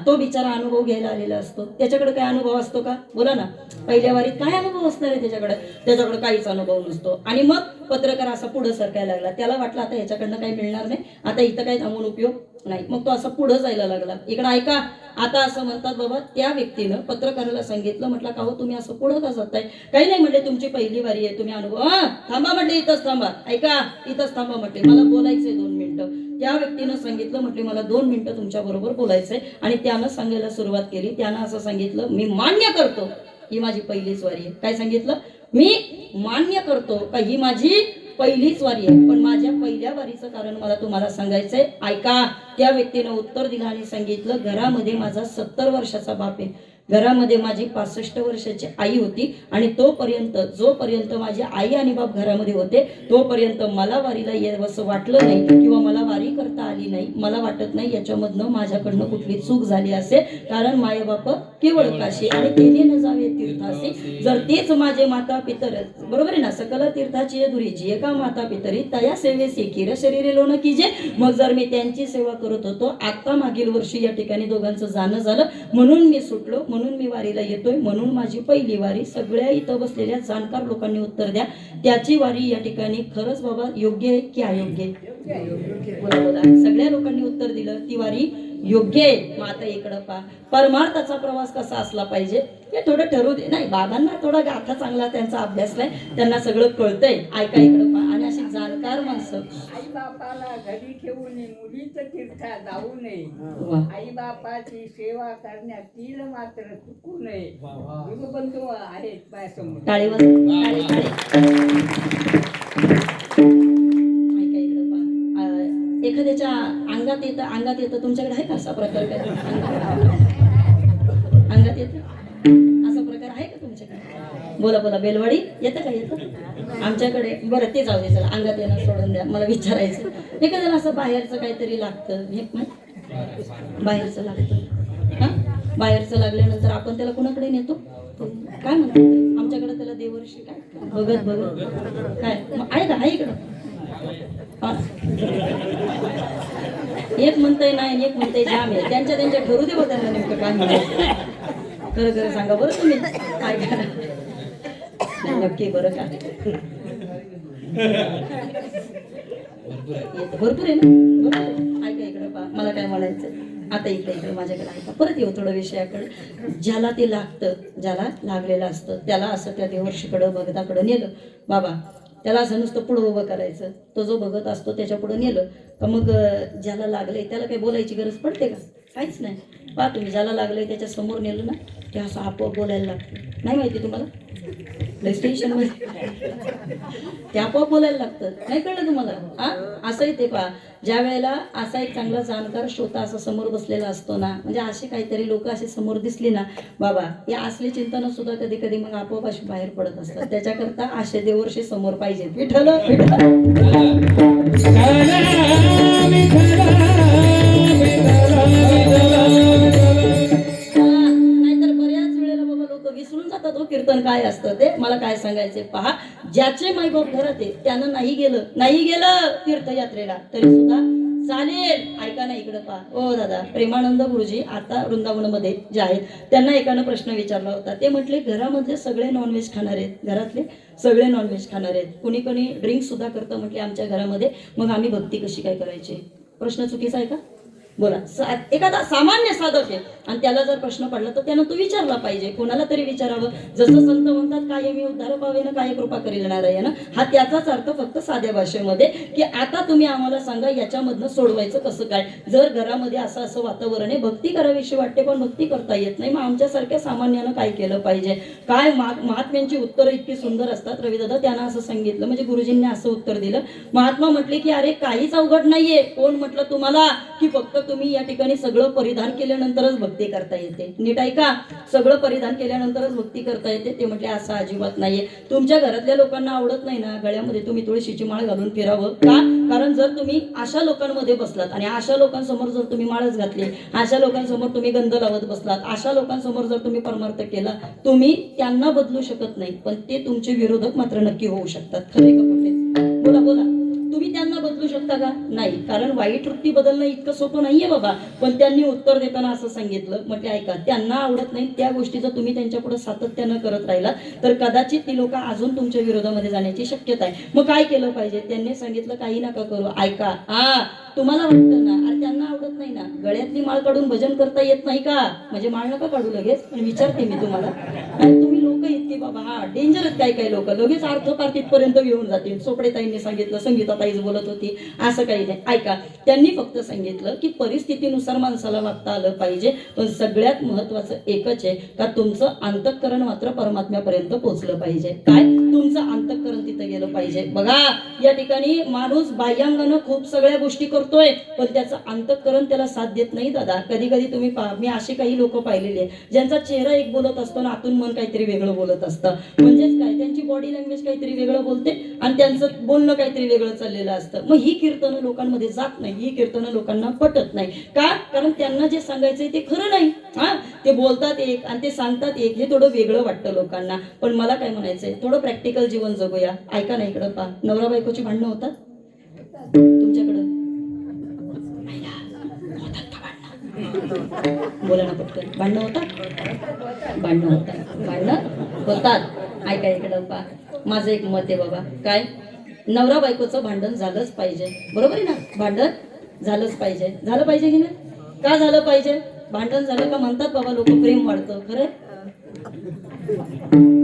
तो बिचारा अनुभव घ्यायला आलेला असतो, त्याच्याकडे काय अनुभव असतो का? बोला ना, पहिल्या वारीत काय अनुभव असणार आहे त्याच्याकडे काहीच अनुभव नसतो. आणि मग पत्रकार असा पुढे सरकायला लागला. त्याला वाटलं आता ह्याच्याकडनं काही मिळणार नाही, आता इथं काही थांबून उपयोग नाही. मग तो असा पुढे जायला लागला. इकडे ऐका, आता असं म्हणतात बाबा, त्या व्यक्तीनं पत्रकाराला सांगितलं, म्हटलं का हो तुम्ही असं पुढं का जाताय? काही नाही म्हटले, तुमची पहिली वारी आहे, तुम्ही अनुभव. थांबा म्हटले, इथंच थांबा, ऐका इथंच थांबा म्हटले, मला बोलायचंय 2 मिनिटं. त्या व्यक्तीनं सांगितलं, म्हटले मला 2 मिनिटं तुमच्या बरोबर बोलायचंय. आणि त्यानं सांगायला सुरुवात केली. त्यानं असं सांगितलं, मी मान्य करतो ही माझी पहिलीच वारी आहे. काय सांगितलं? मी मान्य करतो का ही माझी पहिलीच वारी आहे, पण माझ्या पहिल्या वारीचं कारण मला तुम्हाला सांगायचंय. ऐका, त्या व्यक्तीनं उत्तर दिलं आणि सांगितलं, घरामध्ये माझा 70 वर्षाचा बाप आहे, घरामध्ये माझी 65 वर्षाची आई होती आणि जोपर्यंत माझी आई आणि बाप घरामध्ये होते तोपर्यंत मला वारीला यावंसं वाटलं नाही किंवा मला वारी करता आली नाही. मला वाटत नाही याच्यामधनं माझ्याकडनं कुठली चूक झाली असेल, कारण माय बाप केवळ काशी आणि तेने न जावे तीर्थासी. जर तेच माझे माता पितर, बरोबर आहे ना, सकल तीर्थाची दुरीची एका माता पितरी तया सेवेसी किर शरीरे लोण कीजे. मग जर मी त्यांची सेवा करत होतो, आता मागील वर्षी या ठिकाणी दोघांचं जाणं झालं म्हणून मी सुटलो, म्हणून मी वारीला येतोय, म्हणून माझी पहिली वारी. सगळ्या इथं बसलेल्या जाणकार लोकांनी उत्तर द्या, त्याची वारी या ठिकाणी खरंच बाबा योग्य आहे की अयोग्य आहे? बोला. सगळ्या लोकांनी उत्तर दिलं, ती वारी योग्य आहे. मग आता इकडं पहा, परमार्थाचा प्रवास कसा असला पाहिजे हे थोडं ठरवू दे. नाही, बाबांना थोडा गाथा चांगला त्यांचा अभ्यास नाही, त्यांना सगळं कळतंय. ऐका इकडं पहा, आणि अशी जाणकार माणसं. आई बापाला घरी ठेवू नये, मुलीचं तीर्था जाऊ नये, आई बापाची सेवा करण्यात तील मात्र चुकू नये. बंधू आहेत माझ्यासमोर, टाळी वाजवा, ऐका इकडं पहा, एखाद्याच्या अंगात येतं तुमच्याकडे आहे का असा प्रकार? काय अंगात येतं असा प्रकार आहे का तुमच्याकडे? बोला, बेलवाडी येतं का? येतं आमच्याकडे. बरं ते जाऊ दे, चला अंगात येणं सोडून द्या. मला विचारायचं, एखाद्याला असं बाहेरचं काहीतरी लागतं, बाहेरचं लागतं, बाहेरचं लागल्यानंतर आपण त्याला कुणाकडे नेतो? काय म्हणतो आमच्याकडे त्याला देवर्षी काय बघत काय आहे का? आहे इकडं एक म्हणतंय नाही, एक म्हणतंय जाम आहे. त्यांच्या ठरू दे बघ त्यांना नेमकं काय म्हणायचं. खरं सांगा बरं तुम्ही काय करा नक्की. बरं का भरपूर आहे ना, बरोबर. ऐका इकडे पहा, मला काय म्हणायचं आता. इकडे माझ्याकडे ऐका, परत येऊ थोडं विषयाकडे. ज्याला ते लागतं, ज्याला लागलेलं असतं, त्याला असं त्या देवर्षीकडं भगताकडं नेलं बाबा, त्याला असं नुसतं पुढं उभं करायचं. तो जो भगत असतो त्याच्या पुढं नेलं का मग ज्याला लागलंय त्याला काही बोलायची गरज पडते का? काहीच नाही. पहा तुम्ही, ज्याला लागलंय त्याच्या समोर नेलं ना, ते असं आपोआप बोलायला लागतं. नाही माहिती तुम्हाला? प्ले स्टेशन मध्ये ते आपोआप बोलायला लागतं. नाही कळलं तुम्हाला? हा, असंही ते पहा, ज्या वेळेला असा एक चांगला जाणकार श्रोता असा समोर बसलेला असतो ना, म्हणजे असे काहीतरी लोक असे समोर दिसली ना, बाबा या असले चिंतन सुद्धा कधी कधी मग आपोआप अशी बाहेर पडत असतात. त्याच्याकरता असे देवर्षी समोर पाहिजेत. विठ्ठल नाहीतर बऱ्याच वेळेला बाबा लोक विसरून जातात हो कीर्तन काय असतं ते. मला काय सांगायचे पहा, ज्याचे मायबाप घरात आहे त्यानं नाही गेलं तीर्थयात्रेला तरी सुद्धा चालेल. ऐका ना इकडे पहा. ओ दादा, प्रेमानंद गुरुजी आता वृंदावनमध्ये जे आहेत त्यांना एकानं प्रश्न विचारला होता. ते म्हटले घरामधले सगळे नॉनव्हेज खाणार आहेत, घरातले सगळे नॉनव्हेज खाणार आहेत, कुणी कोणी ड्रिंक सुद्धा करतं म्हटले आमच्या घरामध्ये, मग आम्ही भक्ती कशी काय करायची? प्रश्न चुकीचा आहे का? बोला. एखादा सामान्य साधक आहे आणि त्याला जर प्रश्न पडला तर त्यानं तो विचारला पाहिजे, कोणाला तरी विचारावं. जसं संत म्हणतात काय मी उद्धार पावेन काय कृपा करीणार आहे ना, हा त्याचाच अर्थ फक्त साध्या भाषेमध्ये की आता तुम्ही आम्हाला सांगा याच्यामधनं सोडवायचं कसं काय. जर घरामध्ये असं वातावरण आहे, भक्ती करावीशी वाटते पण भक्ती करता येत नाही, मग आमच्यासारख्या सामान्यानं काय केलं पाहिजे? काय महात्म्यांची उत्तरं इतकी सुंदर असतात. रविदादा त्यांना असं सांगितलं, म्हणजे गुरुजींनी असं उत्तर दिलं. महात्मा म्हटले की अरे काहीच अवघड नाहीये. कोण म्हटलं तुम्हाला की फक्त तुम्ही या ठिकाणी सगळं परिधान केल्यानंतरच भक्ती करता येते? नीट ऐका, सगळं परिधान केल्यानंतरच भक्ती करता येते? ते म्हटले असं अजिबात नाहीये. तुमच्या घरातल्या लोकांना आवडत नाही ना गळ्यामध्ये तुम्ही तुळशीची माळ घालून फिरावं का? कारण जर तुम्ही अशा लोकांमध्ये बसलात आणि अशा लोकांसमोर जर तुम्ही माळच घातली, अशा लोकांसमोर तुम्ही गंध लावत बसलात, अशा लोकांसमोर जर तुम्ही परमार्थ केला, तुम्ही त्यांना बदलू शकत नाही पण ते तुमचे विरोधक मात्र नक्की होऊ शकतात. खरे का खोटे? बोला बोला. तुम्ही त्यांना बदलू शकता का? नाही. कारण वाईट वृत्ती बदलणं इतकं सोपं नाहीये बाबा. पण त्यांनी उत्तर देताना असं सांगितलं, म्हटले ऐका, त्यांना आवडत नाही त्या गोष्टी जर तुम्ही त्यांच्या पुढे सातत्यानं करत राहिला तर कदाचित ती लोक अजून तुमच्या विरोधामध्ये जाण्याची शक्यता आहे. मग काय केलं पाहिजे? त्यांनी सांगितलं काही नका करू. ऐका, तुम्हाला वाटतं ना अरे त्यांना आवडत नाही ना, गळ्यातली माळ काढून भजन करता येत नाही का? म्हणजे माळ नका काढू लगेच, पण विचारते मी तुम्हाला. तुम्ही लोक इतके बाबा डेंजर आहेत. काही लोक लगेच अर्थपार तिथपर्यंत येऊन जातील. चोपडेताईंनी सांगितलं, संगीताताईच बोलत होती, असं काही नाही. ऐका, त्यांनी फक्त सांगितलं की परिस्थितीनुसार माणसाला वागता आलं पाहिजे, पण सगळ्यात महत्वाचं एकच आहे का तुमचं अंतःकरण मात्र परमात्म्यापर्यंत पोहोचलं पाहिजे. काय? तुमचं अंतःकरण तिथं गेलं पाहिजे. बघा या ठिकाणी माणूस बाह्यांगानं खूप सगळ्या गोष्टी करतोय पण त्याचं अंतःकरण त्याला साथ देत नाही दादा. कधी कधी तुम्ही पहा, मी असे काही लोक पाहिलेले आहेत ज्यांचा चेहरा एक बोलत असतो ना आतून मन काहीतरी वेगळं बोलत असतं. म्हणजेच काय, त्यांची बॉडी लँग्वेज काहीतरी वेगळं बोलते आणि त्यांचं बोलणं काहीतरी वेगळं चाललेलं असतं. मग ही कीर्तनं लोकांमध्ये जात नाही, ही कीर्तनं लोकांना पटत नाही. का? कारण त्यांना जे सांगायचंय ते खरं नाही. ते बोलतात एक आणि ते सांगतात एक, हे थोडं वेगळं वाटतं लोकांना. पण मला काय म्हणायचंय, थोडं प्रॅक्टिकल जीवन जगूया. ऐका ना इकडं पहा, नवरा बायकोची भांडणं होतात तुमच्याकडं? बोला ना पटकन. भांडणं होतात? भांडणं होतात. ऐका इकडं पहा, माझं एक मत आहे बाबा. काय? नवरा बायकोचं भांडण झालंच पाहिजे, बरोबर आहे ना? भांडण झालंच पाहिजे. झालं पाहिजे की नाही? का झालं पाहिजे? भांडण झालं का म्हणतात बाबा लोक प्रेम वाढतं. खरंय?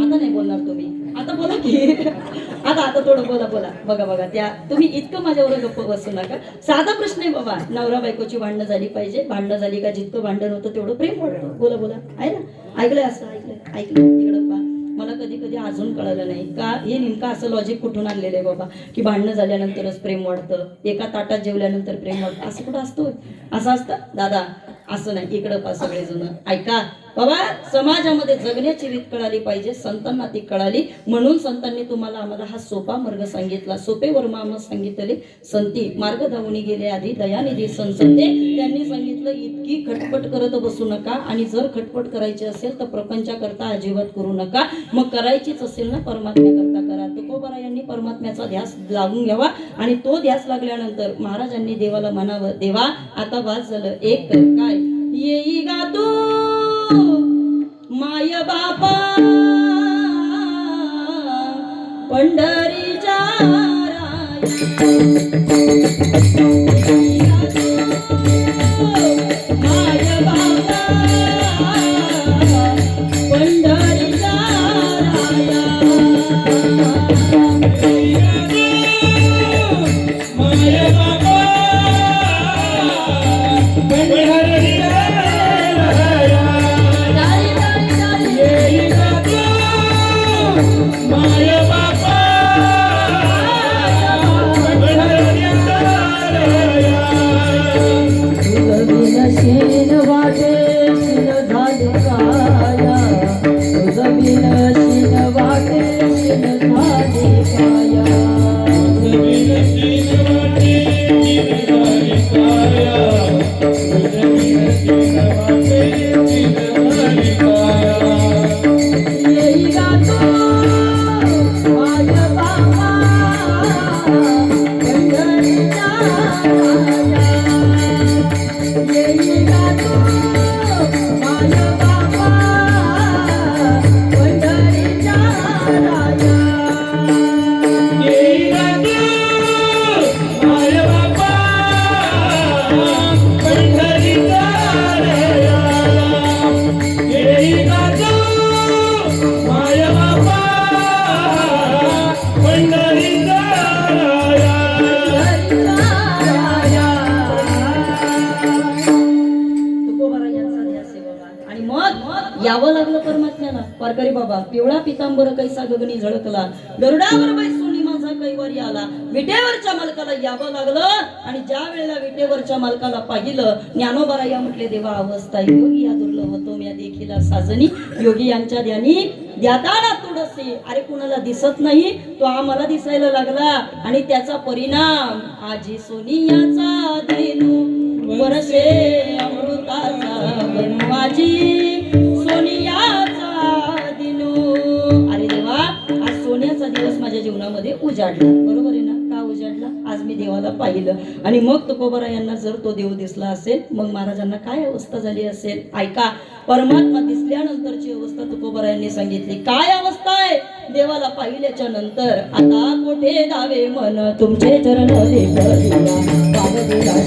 आता नाही बोलणार तुम्ही, आता बोला की. आता थोडं बोला. बघा त्या तुम्ही इतकं माझ्यावर गप्प बसू नका. साधा प्रश्न आहे बाबा. नवरा बायकोची भांडणं झाली पाहिजे. भांडणं झाली का जितकं भांडण होतं तेवढं प्रेम वाढतं. बोला. आहे ना? ऐकलंय असं? ऐकलं तिकडं पहा. मला कधी अजून कळलं नाही का हे नेमकं असं लॉजिक कुठून आणलेलं आहे बाबा की भांडणं झाल्यानंतरच प्रेम वाढतं, एका ताटात जेवल्यानंतर प्रेम वाढतं. असं कुठं असतं? असं असतं दादा? असं नाही. इकडं पहा सगळेजण. ऐका बाबा, समाजामध्ये जगण्याची रीत कळाली पाहिजे, संतांना ती कळाली. म्हणून संतांनी आम्हाला हा सोपा मार्ग सांगितला. सोपे वर्मा सांगितले संती, मार्ग धावून गेले आधी दयानिधी संसते. त्यांनी सांगितलं इतकी खटपट करत बसू नका, आणि जर खटपट करायची असेल तर प्रपंचाकरता अजिबात करू नका. मग करायचीच असेल ना परमात्म्याकरता करा. तुकोबरा यांनी परमात्म्याचा ध्यास लागून घ्यावा, आणि तो ध्यास लागल्यानंतर महाराजांनी देवाला म्हणावं, देवा आता वाज झालं, एक कर. काय? येई गा तू माय बापा पंढरीच्या माय बापा पंढरीच्या माय शीन वाटे शीन झाली काया तुझ बिन शीन वाटे शीन झाली काया येई गातो माझ्या बाबा पंढरीच्या राया येई गातो माझ्या बाबा पंढरीच्या राया आणि मग यावं लागलं परमात्म्याला. वारकरी बाबा पिवळा पितांबर कैसा गगनी झळकला गरुडावर बैसून माझा कैवारी आला. विटेवरच्या मालकाला यावं लागलं आणि ज्या वेळेला विटेवरच्या मालकाला पाहिलं ज्ञानोबाराया म्हटले देवा अवस्था योगी या दुर्लभ होतो म्या देखीला साजनी योगी यांच्या ध्यानी द्याताना थोडसे. अरे कुणाला दिसत नाही तो आम्हाला दिसायला लागला आणि त्याचा परिणाम आजी सोनियाचा देनू वर्षे अमृताचा बनवाजी सोनियाचा दिनू. अरे देवा आज सोन्याचा दिवस माझ्या जीवनामध्ये उजाडला. बरोबर आहे ना? का उजाडला? आज मी देवाला पाहिलं आणि मग तुकोबारा यांना जर तो देव दिसला असेल मग महाराजांना काय अवस्था झाली असेल. ऐका परमात्मा दिसल्यानंतरची अवस्था तुकोबारा यांनी सांगितली. काय अवस्था आहे देवाला पाहिल्याच्या नंतर? आता कोठे दावे मन तुमचे चरण देखलिया पावलेला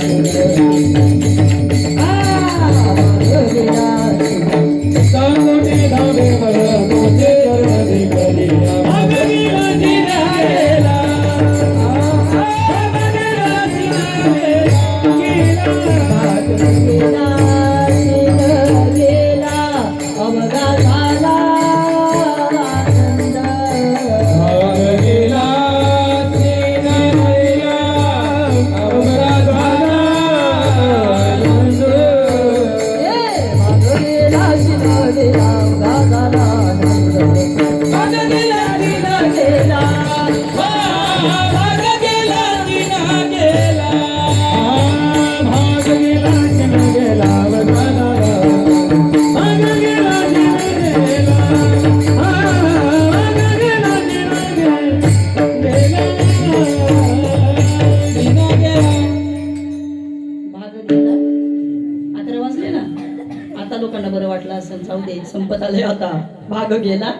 संपत आले. आता भाग गेला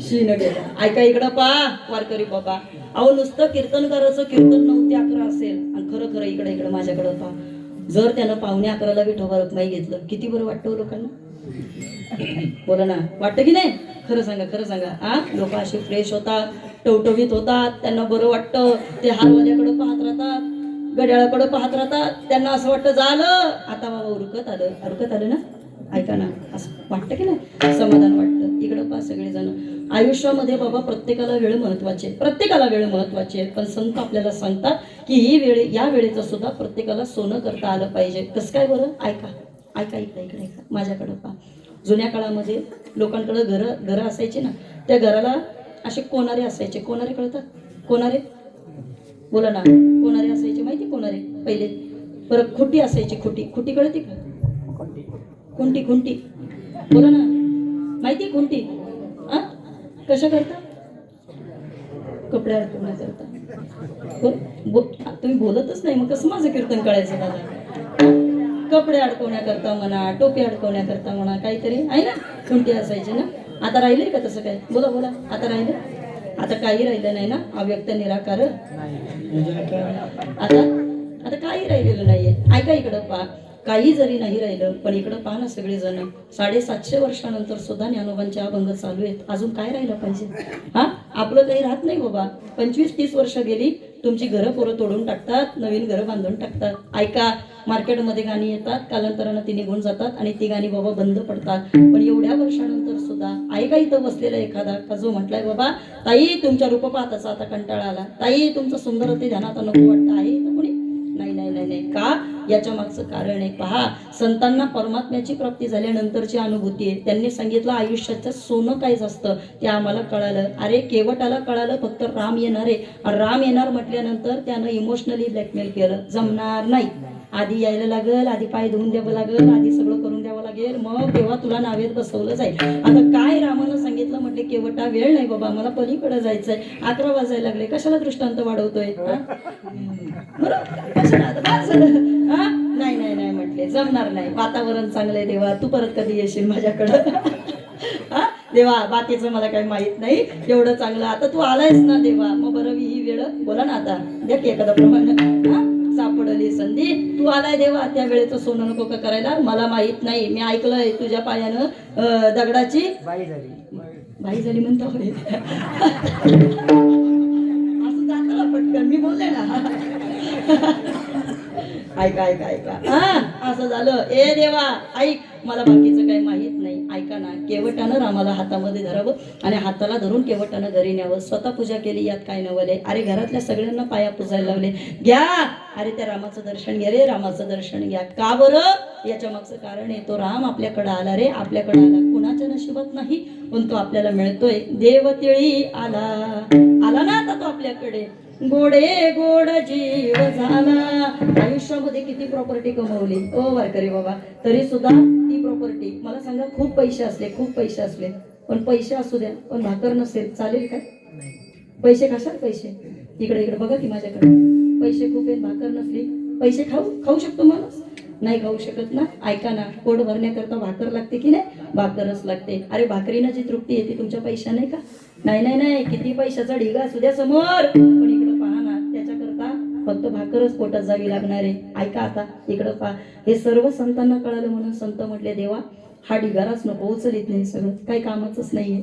शीन गेला. ऐका इकडं पा वारकरी बाबा. अहो नुसतं कीर्तनकाराचं कीर्तन 9 ते 11 असेल आणि खरं खरं इकडे इकडे माझ्याकडं पा जर त्यानं 11:45 विठोबा रखमाई घेतलं किती बरं वाटतं लोकांना? बोला ना, वाटतं की नाही? खरं सांगा, खरं सांगा. हा लोक असे फ्रेश होतात, टवटवीत होतात, त्यांना बरं वाटतं. ते हारवाल्याकडे पाहत राहतात, घड्याळाकडे पाहत राहतात. त्यांना असं वाटतं झालं आता बाबा उरकत आलं ना. ऐका ना, असं वाटतं की नाही? समाधान वाटतं. इकडं पहा सगळेजण. आयुष्यामध्ये बाबा प्रत्येकाला वेळ महत्वाची आहे, प्रत्येकाला वेळ महत्वाची आहे. पण संत आपल्याला सांगतात की ही वेळ, या वेळेचं सुद्धा प्रत्येकाला सोनं करता आलं पाहिजे. कसं काय बरं? ऐका ऐका इकडे माझ्याकडं पहा. जुन्या काळामध्ये लोकांकडे घरं असायची ना, त्या घराला असे कोणारे असायचे. कोणारे कळतात? कोणारे बोला ना. कोणारे असायचे माहिती? कोणारे पहिले. परत खुटी असायची. खुटी कळते का? खुंटी बोला ना, माहिती? खुंटी कशा करता? कपडे अडकवण्याकरता. तुम्ही बोलतच नाही, मग कसं माझं कीर्तन कळायचं दादा? कपडे अडकवण्याकरता म्हणा, टोपी अडकवण्याकरता म्हणा, काहीतरी आहे ना खुंटी असायची ना. आता राहिलंय का तसं काय? बोला आता राहिलं? आता काही राहिलं नाही ना. अव्यक्त निराकार आता काही राहिलेलं नाहीये. ऐका इकडं पहा. काही जरी नाही राहिलं पण इकडं पहा ना सगळेजण. 750 वर्षानंतर सुद्धा ज्ञानोबांचे अभंग चालू आहेत. अजून काय राहिलं पाहिजे? हा आपलं काही राहत नाही बाबा. 25-30 वर्ष गेली, तुमची घरं पोरं तोडून टाकतात, नवीन घरं बांधून टाकतात. ऐका मार्केटमध्ये गाणी येतात, कालांतरानं ती निघून जातात आणि ती गाणी बाबा बंद पडतात. पण एवढ्या वर्षानंतर सुद्धा ऐका इथं बसलेला एखादा का जो म्हटलाय बाबा ताई तुमच्या रूप पाहताचा आता कंटाळा आला, ताई तुमचं सुंदर ते ध्यानात नको वाटतं, आहे इथं कोणी? नाही. का याच्या मागचं कारण आहे. पहा, संतांना परमात्म्याची प्राप्ती झाल्यानंतरची अनुभूती आहे. त्यांनी सांगितलं आयुष्याचं सोनं कायच असतं ते आम्हाला कळालं. अरे केवटाला कळालं फक्त राम येणार आहे. राम येणार म्हटल्यानंतर त्यानं इमोशनली ब्लॅकमेल केलं. जमणार नाही, आधी यायला लागल, आधी पाय धुवून द्यावं लागल, आधी सगळं करून द्यावं लागेल, मग तेव्हा तुला नावेत बसवलं जाईल. आता काय रामानं सांगितलं म्हटले केवटा वेळ नाही बाबा, मला पलीकडे जायचंय, 11 वाजायला लागले, कशाला दृष्टांत वाढवतोय? बरोबर, कशाला आता बस झालं. नाही नाही नाही म्हटले, जमणार नाही, वातावरण चांगलंय देवा, तू परत कधी येशील माझ्याकडं? देवा बाकीचं मला काही माहित नाही, एवढं चांगलं आता तू आलायस ना देवा, मग बरं ही वेळ बोला ना आता, द्या की एखादा प्रमाण. सापडली संधी, तू आलाय देवा, त्या वेळेचं सोनं नको का करायला? मला माहित नाही, मी ऐकलंय तुझ्या पायानं दगडाची बाई झाली म्हणतो. असं जातं पटकन, मी बोलले ना. ऐका ऐका ऐका, असं झालं. ए देवा ऐक, मला बाकीचं काही माहित नाही, ऐका ना. केवटानं रामाला हातामध्ये धरावं आणि हाताला धरून केवटानं घरी न्यावं. स्वतः पूजा केली, यात काय नवले? अरे घरातल्या सगळ्यांना पाया पुजायला लावले, घ्या अरे त्या रामाचं दर्शन घ्या रे, रामाचं दर्शन घ्या. का बरं? याच्या मागचं कारण आहे, तो राम आपल्याकडे आला रे, आपल्याकडे आला. कुणाच्या नशिबात नाही, पण तो आपल्याला मिळतोय. देवतिळी आला, आला ना आता तो आपल्याकडे. गोडे गोड जीव झाला. आयुष्यामध्ये किती प्रॉपर्टी कमवली ओ वारकरी बाबा, तरी सुद्धा ती प्रॉपर्टी, मला सांगा, खूप पैसे असले, पण पैसे असू द्या पण भाकर नसेल, चालेल काय? पैसे कशात? पैसे इकडे बघा की माझ्याकडे पैसे खूप आहेत, भाकर नसली, पैसे खाऊ शकतो माणूस? नाही खाऊ शकत ना. ऐका ना, पोट भरण्याकरता भाकर लागते की नाही? भाकरच लागते. अरे भाकरीनं जी तृप्ती येते तुमच्या पैशा नाही का? नाही, किती पैशाचा ढिगा असू द्या समोर, पण इकडं पहा ना, त्याच्याकरता फक्त भाकरच पोटात जावी लागणार आहे. ऐका आता, इकडं पहा, हे सर्व संतांना कळालं म्हणून संत म्हटले देवा हा ढिगाराच नको, उचलित नाही, सगळं काही कामाचंच नाहीये.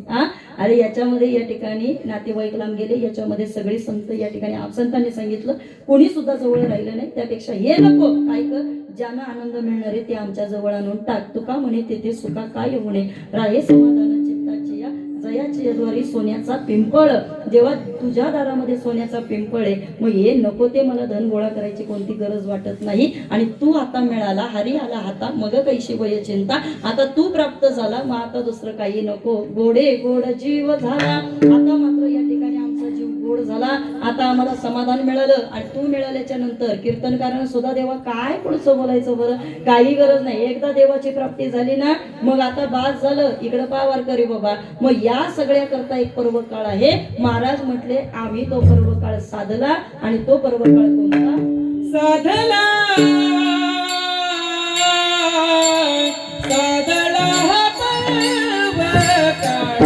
अरे याच्यामध्ये या ठिकाणी नातेवाईक लांब गेले, याच्यामध्ये सगळे संत या ठिकाणी संतांनी सांगितलं कोणी सुद्धा जवळ राहिलं नाही, त्यापेक्षा हे नको, काय कर, ज्यांना आनंद मिळणार आहे ते आमच्या जवळ आणून टाक. तुका म्हणे तेथे सुका काय होणे, राहे समाधान चित्ताची या जयाची द्वारी सोन्याचा पिंपळ. जेव्हा तुझ्या दारामध्ये सोन्याचा पिंपळ आहे, मग हे नको ते मला धन गोळा करायची कोणती गरज वाटत नाही. आणि तू आता मिळाला, हरी आला हाता, मग कैशी वय चिंता. आता तू प्राप्त झाला, मग आता दुसरं काही नको. गोडे गोड जीव झाला, आता मात्र या ठिकाणी आमचा जीव गोड झाला. आता आम्हाला समाधान मिळालं. आणि तू मिळाल्याच्या नंतर कीर्तनकारांना सुद्धा देवा काय पुढचं बोलायचं बरं, काही गरज नाही. एकदा देवाची प्राप्ती झाली ना, मग आता बास झालं. इकडं पहा वारकरी बाबा, मग या सगळ्या करता एक पर्व काळ आहे. महाराज म्हटले आम्ही तो पर्व काळ साधला. आणि तो पर्व काळ कोणता? साधला हा पर्व काळ.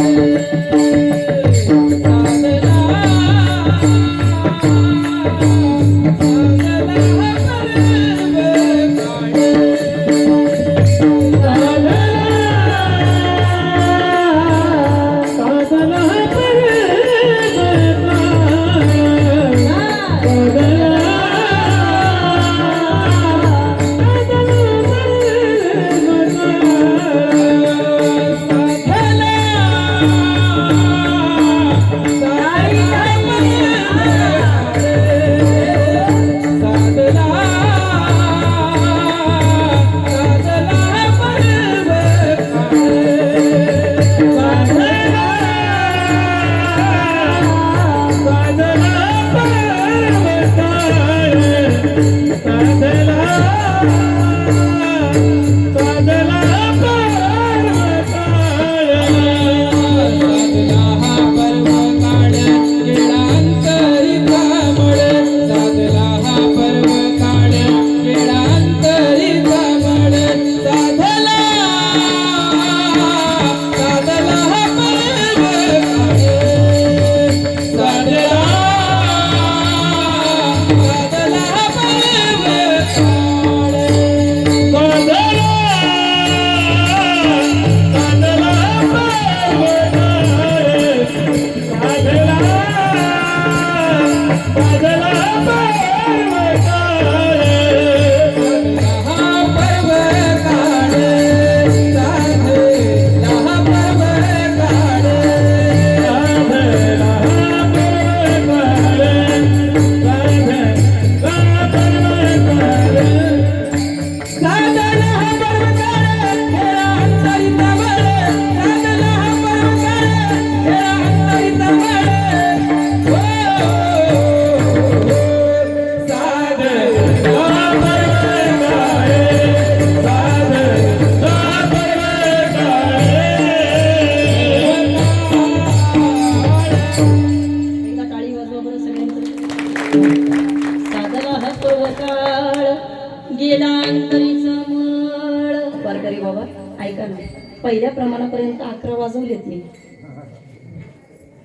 वारकरी बाबा ऐका ना, पहिल्या प्रमाणापर्यंत 11 वाजवलेत मी.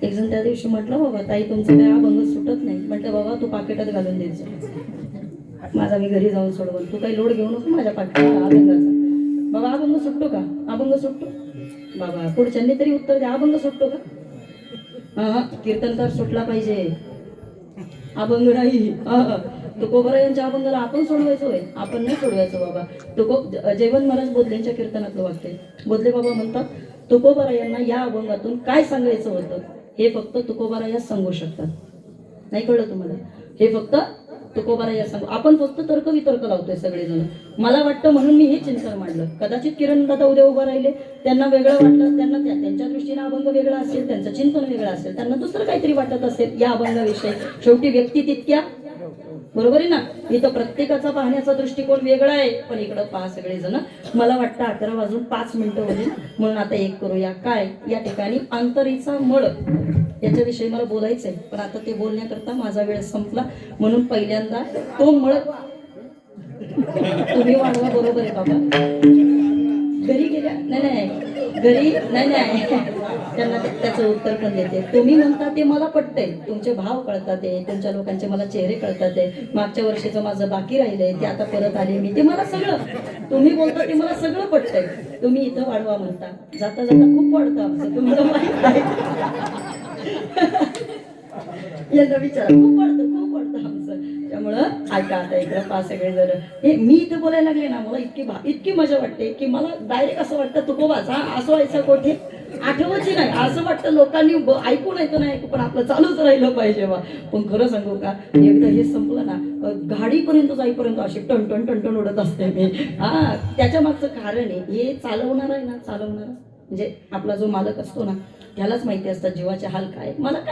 एक जण त्या दिवशी म्हटलं बाबा ताई तुमचं काय अभंग सुटत नाही. म्हटलं बाबा तू पाकिटात घालून द्यायचं, माझा मी घरी जाऊन सोडवून, तू काही लोड घेऊ नको माझ्या पाकिटात अभंगाचा. बाबा अभंग सुटतो का? अभंग सुटतो बाबा. पुढच्यांनी तरी उत्तर द्या, अभंग सुटतो का? हा, कीर्तनकार सुटला पाहिजे, अभंग नाही. तुकोबरायांच्या अभंगाला आपण सोडवायचो होय? आपण नाही सोडवायचो बाबा. जयवंत महाराज बोधलेंच्या कीर्तनातलं वाक्य. बोधले बाबा म्हणतात तुकोबरायांना या अभंगातून काय सांगायचं होतं हे फक्त तुकोबरायाच सांगू शकतात. नाही कळलं तुम्हाला? हे फक्त तुकोबराया सांगू. आपण फक्त तर्क वितर्क लावतोय सगळेजण. मला वाटतं म्हणून मी हे चिंतन मांडलं. कदाचित किरण दादा उद्या उभं राहिले, त्यांना वेगळं वाटलं, त्यांना त्यांच्या दृष्टीने अभंग वेगळा असेल, त्यांचं चिंतन वेगळं असेल, त्यांना दुसरं काहीतरी वाटत असेल या अभंगाविषयी. शेवटी व्यक्ती तितक्या, बरोबर आहे ना. इथं प्रत्येकाचा पाहण्याचा दृष्टिकोन वेगळा आहे. पण इकडं पहा सगळेजण. मला वाटतं 11 वाजून 5 मिनिटं होईल म्हणून आता एक करूया. काय या ठिकाणी अंतरीचा मळ याच्याविषयी मला बोलायचंय, पण आता ते बोलण्याकरता माझा वेळ संपला. म्हणून पहिल्यांदा तो मळ तुम्ही वाढवा. बरोबर आहे बाबा. घरी गेल्या नाही घरी नाही त्यांना त्याचं उत्तर पण देते. तुम्ही म्हणता ते मला पटतंय, तुमचे भाव कळतात, तुमच्या लोकांचे मला चेहरे कळतात. मागच्या वर्षीचं माझं बाकी राहिलंय ते आता परत आले मी, ते मला सगळं तुम्ही बोलता ते मला सगळं पटतंय. तुम्ही इथं वाढवा म्हणता, जाता जाता खूप वाढतं आमचं, तुम्हाला माहित आहे. यांना विचारा, खूप वाढतं आमचं. त्यामुळं ऐका आता इकडं पा सगळे जण. हे मी इथं बोलायला लागले ना, मला इतकी मजा वाटते की मला डायरेक्ट असं वाटतं तुकोबाचा असं व्हायचं कोठे आठवची नाही. असं वाटतं लोकांनी ऐकून ऐकू नाही ऐकू पण आपलं चालूच राहिलं पाहिजे बा. पण खरं सांगू का, एकदा हे संपलं ना, गाडीपर्यंत जाईपर्यंत अशी टन टन उडत असते मी. हा, त्याच्या मागचं कारण आहे, हे चालवणार आहे ना, चालवणार म्हणजे आपला जो मालक असतो ना त्यालाच माहिती असतात जीवाचे हाल काय.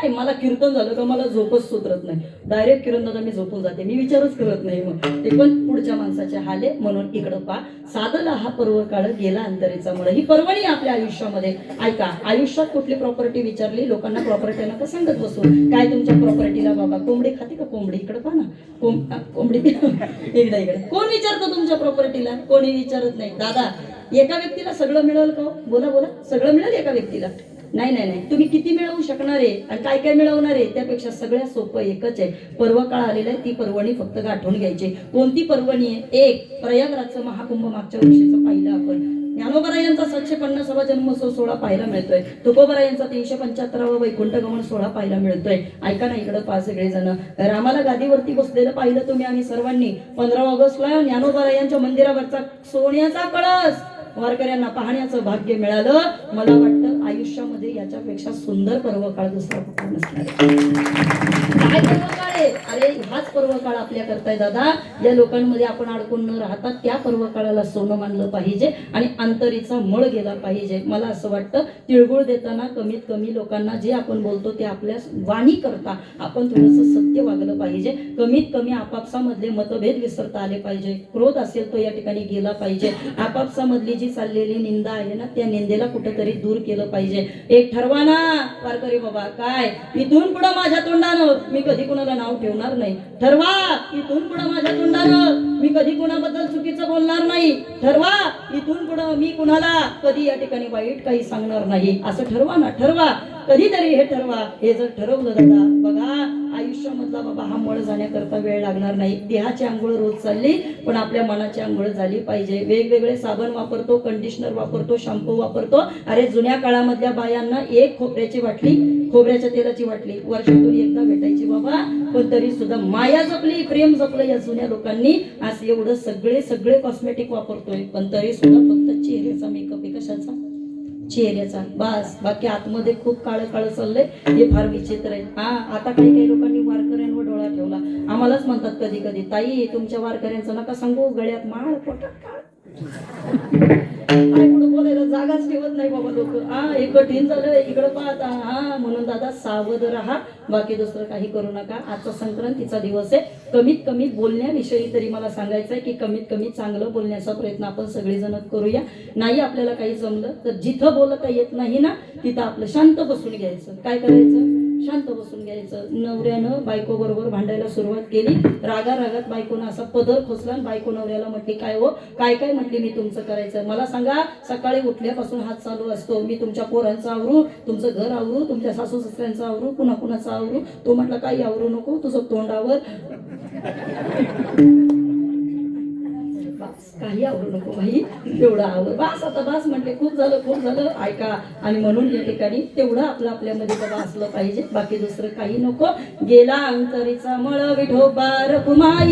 मला कीर्तन झालं का मला झोपच सुधरत नाही. डायरेक्ट कीर्तन दादा मी झोपून जाते, मी विचारच करत नाही. मग ते पण पुढच्या माणसाचे हाल आहे. म्हणून इकडं पा साधला हा पर्व काळ गेला अंतरीचा मळ. ही पर्वणी आपल्या आयुष्यामध्ये. ऐका, आयुष्यात कुठली प्रॉपर्टी विचारली, लोकांना प्रॉपर्टी नका सांगत बसू. काय तुमच्या प्रॉपर्टीला बाबा कोंबडी खाते का? कोंबडी इकडे पहा ना, कोंबडी इकडे कोण विचारतं तुमच्या प्रॉपर्टीला? कोणी विचारत नाही. दादा एका व्यक्तीला सगळं मिळेल का? बोला सगळं मिळेल एका व्यक्तीला? नाही. तुम्ही किती मिळवू शकणार आहे आणि काय काय मिळवणार आहे त्यापेक्षा सगळ्यात सोपं एकच आहे. पर्व काळ आलेला आहे, ती पर्वणी फक्त गाठून घ्यायची. कोणती पर्वणी आहे? एक प्रयागराजचं महाकुंभ मागच्या वर्षीचं पाहिलं आपण. ज्ञानोबरायांचा 750वा जन्मोत्सव सोहळा पाहायला मिळतोय. तुकोबरायांचा 375वा वैकुंठ गमन सोहळा पाहायला मिळतोय. ऐका ना इकडं पहा सगळेजण. रामाला गादीवरती बसलेलं पाहिलं तुम्ही आम्ही सर्वांनी. 15 ऑगस्टला ज्ञानोबरायांच्या मंदिरावरचा सोन्याचा कळस वारकऱ्यांना पाहण्याचं भाग्य मिळालं. मला वाटतं आयुष्यामध्ये याच्यापेक्षा सुंदर पर्वकाळ दुसरा कुठला नसणार. काय पर्वकाळ आहे? अरे हाच पर्वकाळ आपल्या करताय दादा. या लोकांमध्ये आपण अडकून न राहता त्या पर्वकाळाला सोनं मानलं पाहिजे आणि अंतरीचा मळ गेला पाहिजे. मला असं वाटतं तिळगुळ देताना कमीत कमी लोकांना जे आपण बोलतो ते आपल्या वाणी करता आपण थोडंसं सत्य वागलं पाहिजे. कमीत कमी आपापसामधले मतभेद विसरता आले पाहिजे. क्रोध असेल तो या ठिकाणी गेला पाहिजे. आपापसामधली जी चाललेली निंदा आहे ना, त्या निंदेला कुठेतरी दूर केलं पाहिजे. एक ठरवा ना वारकरी बाबा, काय इथून पुढे माझ्या तोंडानं मी कधी कुणाला नाव ठेवणार नाही. ठरवा, इथून पुढे माझ्या तोंडानं मी कधी कुणाबद्दल चुकीचं बोलणार नाही. ठरवा, इथून पुढे मी कुणाला कधी या ठिकाणी वाईट काही सांगणार नाही. असं ठरवा ना, ठरवा कधीतरी हे ठरवा. हे जर ठरवलं दादा, बघा आयुष्यामधला बाबा हा मळ जाण्याकरता वेळ लागणार नाही. देहाची आंघोळ रोज चालली, पण आपल्या मनाची आंघोळ झाली पाहिजे. वेगवेगळे साबण वापरतो, कंडिशनर वापरतो, शॅम्पू वापरतो. अरे जुन्या काळामधल्या बायांना एक खोबऱ्याची बाटली, खोबऱ्याच्या तेलाची बाटली वर्षातून एकदा भेटायची बाबा. पण तरी सुद्धा माया जपली, प्रेम जपलं या जुन्या लोकांनी. आज एवढं सगळे कॉस्मेटिक वापरतोय, पण तरी सुद्धा फक्त चेहऱ्याचा मेकअप आहे. कशाचा? चेहऱ्याचा, बस. बाकी आतमध्ये खूप काळं चाललंय. हे फार विचित्र आहे. हा, आता काही लोकांनी वारकऱ्यांवर डोळा ठेवला. आम्हालाच म्हणतात कधी कधी, ताई तुमच्या वारकऱ्यांचं नका सांगू, गळ्यात माळ, पोटात काळ. काय पुढे बोलायला जागाच ठेवत नाही बाबा लोक. हा, हे कठीण झालं इकडं पाहता. हा, म्हणून दादा सावध राहा, बाकी दुसरं काही करू नका. आजचा संक्रांतीचा दिवस आहे. कमीत कमी बोलण्याविषयी तरी मला सांगायचं आहे की कमीत कमी चांगलं बोलण्याचा प्रयत्न आपण सगळेजण करूया. नाही आपल्याला काही जमलं तर जिथं बोलता येत नाही ना, तिथं आपलं शांत बसून घ्यायचं. काय करायचं? शांत बसून घ्यायचं. नवऱ्यानं बायको बरोबर भांडायला सुरुवात केली. रागात बायकोनं असा पदर खोचला आणि बायको नवऱ्याला म्हटली, काय हो काय काय म्हटली मी तुमचं करायचं. मला सांगा, सकाळी उठल्यापासून हात चालू असतो, मी तुमच्या पोरांचं आवरू, तुमचं घर आवरू, तुमच्या सासू सासऱ्यांचं आवरू, कुणाकुणाचं आवरू. तो म्हटला काही आवरू नको, तुझं तोंडावर बास, काही आवडू नको भाई, तेवढं आवर बास. आता बास म्हटले, खूप झालं ऐका. आणि म्हणून या ठिकाणी तेवढं आपलं आपल्यामध्ये बाबा असलं पाहिजे, बाकी दुसरं काही नको. गेला अंतरीचा मळ विठोबा रखुमाई,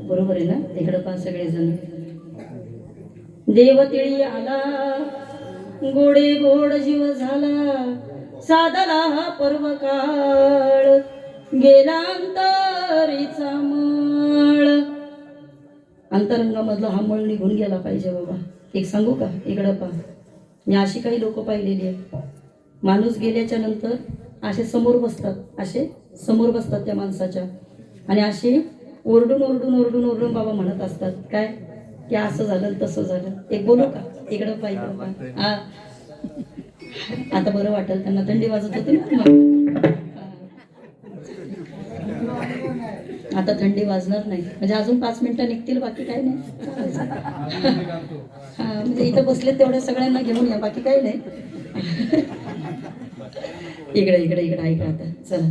बरोबर आहे ना. इकडं पहा सगळेजण. देव तिळी आला, गोडे गोड जीव झाला, साधला हा पर्व काळ, गेला अंतरीचा मळ. अंतरंगामधला हा मळ निघून गेला पाहिजे बाबा. एक सांगू का, इकडं पहा. मी अशी काही लोक पाहिलेली आहेत, माणूस गेल्याच्या नंतर असे समोर बसतात त्या माणसाच्या, आणि असे ओरडून बाबा म्हणत असतात काय की असं झालं तसं झालं. एक बोलू का, इकडं पाहिजे. हा, आता बरं वाटेल त्यांना. थंडी वाजत होती ना, आता थंडी वाजणार नाही. म्हणजे अजून 5 मिनिटं निघतील, बाकी काही नाही. हा, म्हणजे इथं बसले तेवढ्या सगळ्यांना घेऊन या, बाकी काही नाही. इकडे ऐका आता, चला.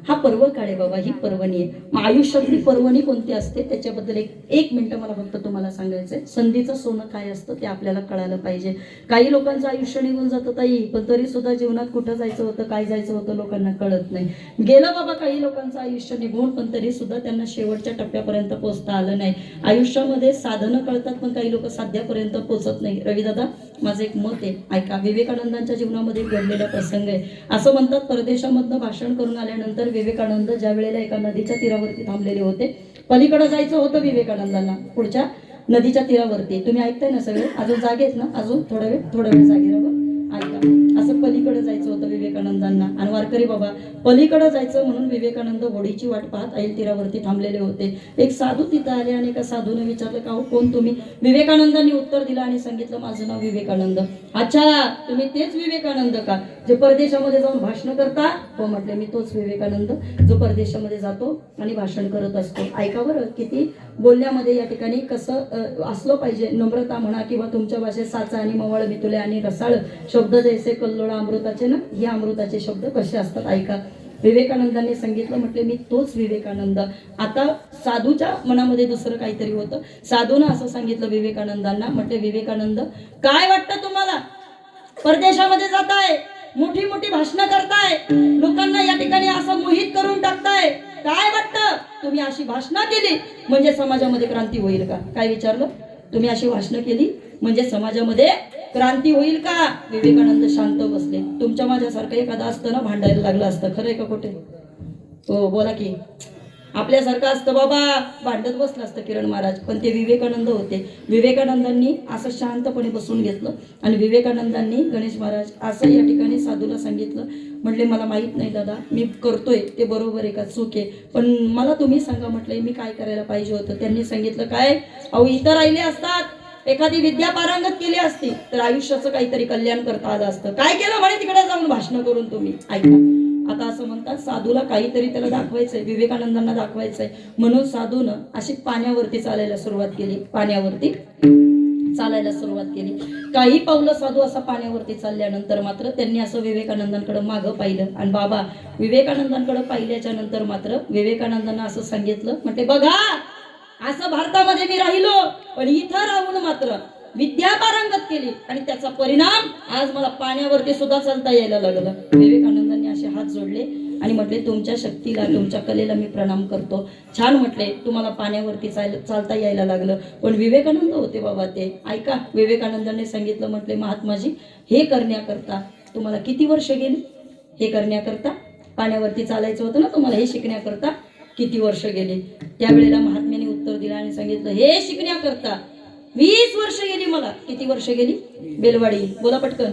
हा पर्व काळ आहे बाबा, ही पर्वणी आहे. मग आयुष्यातली पर्वणी कोणती असते त्याच्याबद्दल एक मिनिट मला फक्त तुम्हाला सांगायचंय. संधीचं सोनं काय असतं ते आपल्याला कळायला पाहिजे. काही लोकांचं आयुष्य निघून जातं ताई, पण तरी सुद्धा जीवनात कुठं जायचं होतं, काय जायचं होतं लोकांना कळत नाही. गेलं बाबा काही लोकांचं आयुष्य निघून, पण तरी सुद्धा त्यांना शेवटच्या टप्प्यापर्यंत पोहोचता आलं नाही. आयुष्यामध्ये साधनं कळतात, पण काही लोक साध्यापर्यंत पोहोचत नाही. रविदादा, माझं एक मत आहे, ऐका. विवेकानंदांच्या जीवनामध्ये घडलेला प्रसंग आहे. असं म्हणतात, परदेशामधनं भाषण करून आल्यानंतर विवेकानंद ज्या वेळेला एका नदीच्या तीरावरती थांबलेले होते, पलीकडे जायचं होतं विवेकानंदांना, पुढच्या नदीच्या तीरावरती. तुम्ही ऐकताय ना सगळे, अजून जागे आहेत ना, अजून थोडा वेळ जागे राहा, ऐका. असं पलीकडे जायचं होतं विवेकानंदांना, आणि वारकरी बाबा पलीकडे जायचं म्हणून विवेकानंद होडीची वाट पाहत ऐल तीरावरती थांबलेले होते. एक साधू तिथं आले आणि एका साधूने विचारलं, का हो कोण तुम्ही? विवेकानंदांनी उत्तर दिलं आणि सांगितलं, माझं नाव विवेकानंद. अच्छा, तुम्ही तेच विवेकानंद का जे परदेशामध्ये जाऊन भाषण करता? हो म्हटले, मी तोच विवेकानंद जो परदेशामध्ये जातो आणि भाषण करत असतो. ऐका बरं, किती बोलण्यामध्ये या ठिकाणी कसं असलं पाहिजे. नम्रता म्हणा, किंवा तुमच्या भाषेत साचा आणि मवळ, मितुले आणि रसाळ शब्द जैसे कल्लोळा अमृताचे ना, हे अमृताचे शब्द कसे असतात ऐका. विवेकानंदांनी सांगितलं, म्हटले मी तोच विवेकानंद. आता साधूच्या मनामध्ये दुसरं काहीतरी होतं. साधूनं असं सांगितलं विवेकानंदांना, म्हटले विवेकानंद, काय वाटतं तुम्हाला? परदेशामध्ये जाताय, मोठी मोठी भाषणं करताय, लोकांना या ठिकाणी असं मोहित करून टाकताय, काय वाटतं? तुम्ही अशी भाषणं केली म्हणजे समाजामध्ये क्रांती होईल का? काय विचारलं? तुम्ही अशी भाषणं केली म्हणजे समाजामध्ये क्रांती होईल का? विवेकानंद शांत बसले. तुमच्या माझ्यासारखं एखादा असतं ना, भांडायला लागलं असतं. खरंय का खोटे? हो, बोला की. आपल्यासारखं असतं बाबा भांडत बसलं असतं किरण महाराज, पण ते विवेकानंद होते. विवेकानंदांनी असं शांतपणे बसून घेतलं आणि विवेकानंदांनी गणेश महाराज असं या ठिकाणी साधूला सांगितलं. म्हटले मला माहीत नाही दादा, मी करतोय ते बरोबर आहे का चूक आहे, पण मला तुम्ही सांगा म्हटलंय मी काय करायला पाहिजे होतं. त्यांनी सांगितलं काय, अहो इतर राहिले असतात, एखादी विद्या पारंगत केली असती तर आयुष्याचं काहीतरी कल्याण करता आलं असतं. काय केलं म्हणे तिकडे जाऊन भाषण करून तुम्ही. ऐका, आता असं म्हणतात साधूला काहीतरी त्याला दाखवायचंय, विवेकानंदांना दाखवायचंय, म्हणून साधूनं अशी पाण्यावरती चालायला सुरुवात केली. पाण्यावरती चालायला सुरुवात केली. काही पावलं साधू असा पाण्यावरती चालल्यानंतर मात्र त्यांनी असं विवेकानंदांकडे मागं पाहिलं आणि बाबा विवेकानंदांकडे पाहिल्याच्या नंतर मात्र विवेकानंदांना असं सांगितलं, म्हटले बघा असं भारतामध्ये मी राहिलो, पण इथं राहून मात्र विद्या पारंगत केली आणि त्याचा परिणाम आज मला पाण्यावरती सुद्धा चालता यायला लागलं. विवेकानंदांनी असे हात जोडले आणि म्हटले तुमच्या शक्तीला, तुमच्या कलेला मी प्रणाम करतो. छान म्हटले, तुम्हाला पाण्यावरती चालता यायला लागलं, पण विवेकानंद होते बाबा ते. ऐका, विवेकानंदांनी सांगितलं, म्हटले महात्माजी हे करण्याकरता तुम्हाला किती वर्ष गेली? हे करण्याकरता पाण्यावरती चालायचं होतं ना तुम्हाला, हे शिकण्याकरता किती वर्ष गेली? त्यावेळेला महात्म्याने उत्तर दिलं आणि सांगितलं हे शिकण्याकरता 20 वर्ष गेली मला. किती वर्ष गेली? बेलवाडी बोला पटकन.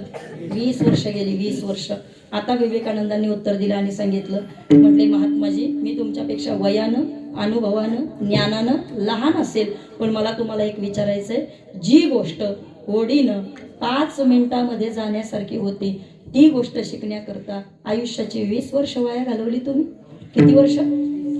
20 वर्ष गेली, 20 वर्ष. आता विवेकानंदांनी उत्तर दिलं आणि सांगितलं, म्हटले महात्माजी मी तुमच्यापेक्षा वयानं, अनुभवानं, ज्ञानानं लहान असेल, पण मला तुम्हाला एक विचारायचंय, जी गोष्ट ओढीनं 5 मिनिटामध्ये जाण्यासारखी होती ती गोष्ट शिकण्याकरता आयुष्याची 20 वर्ष वाया घालवली तुम्ही. किती वर्ष?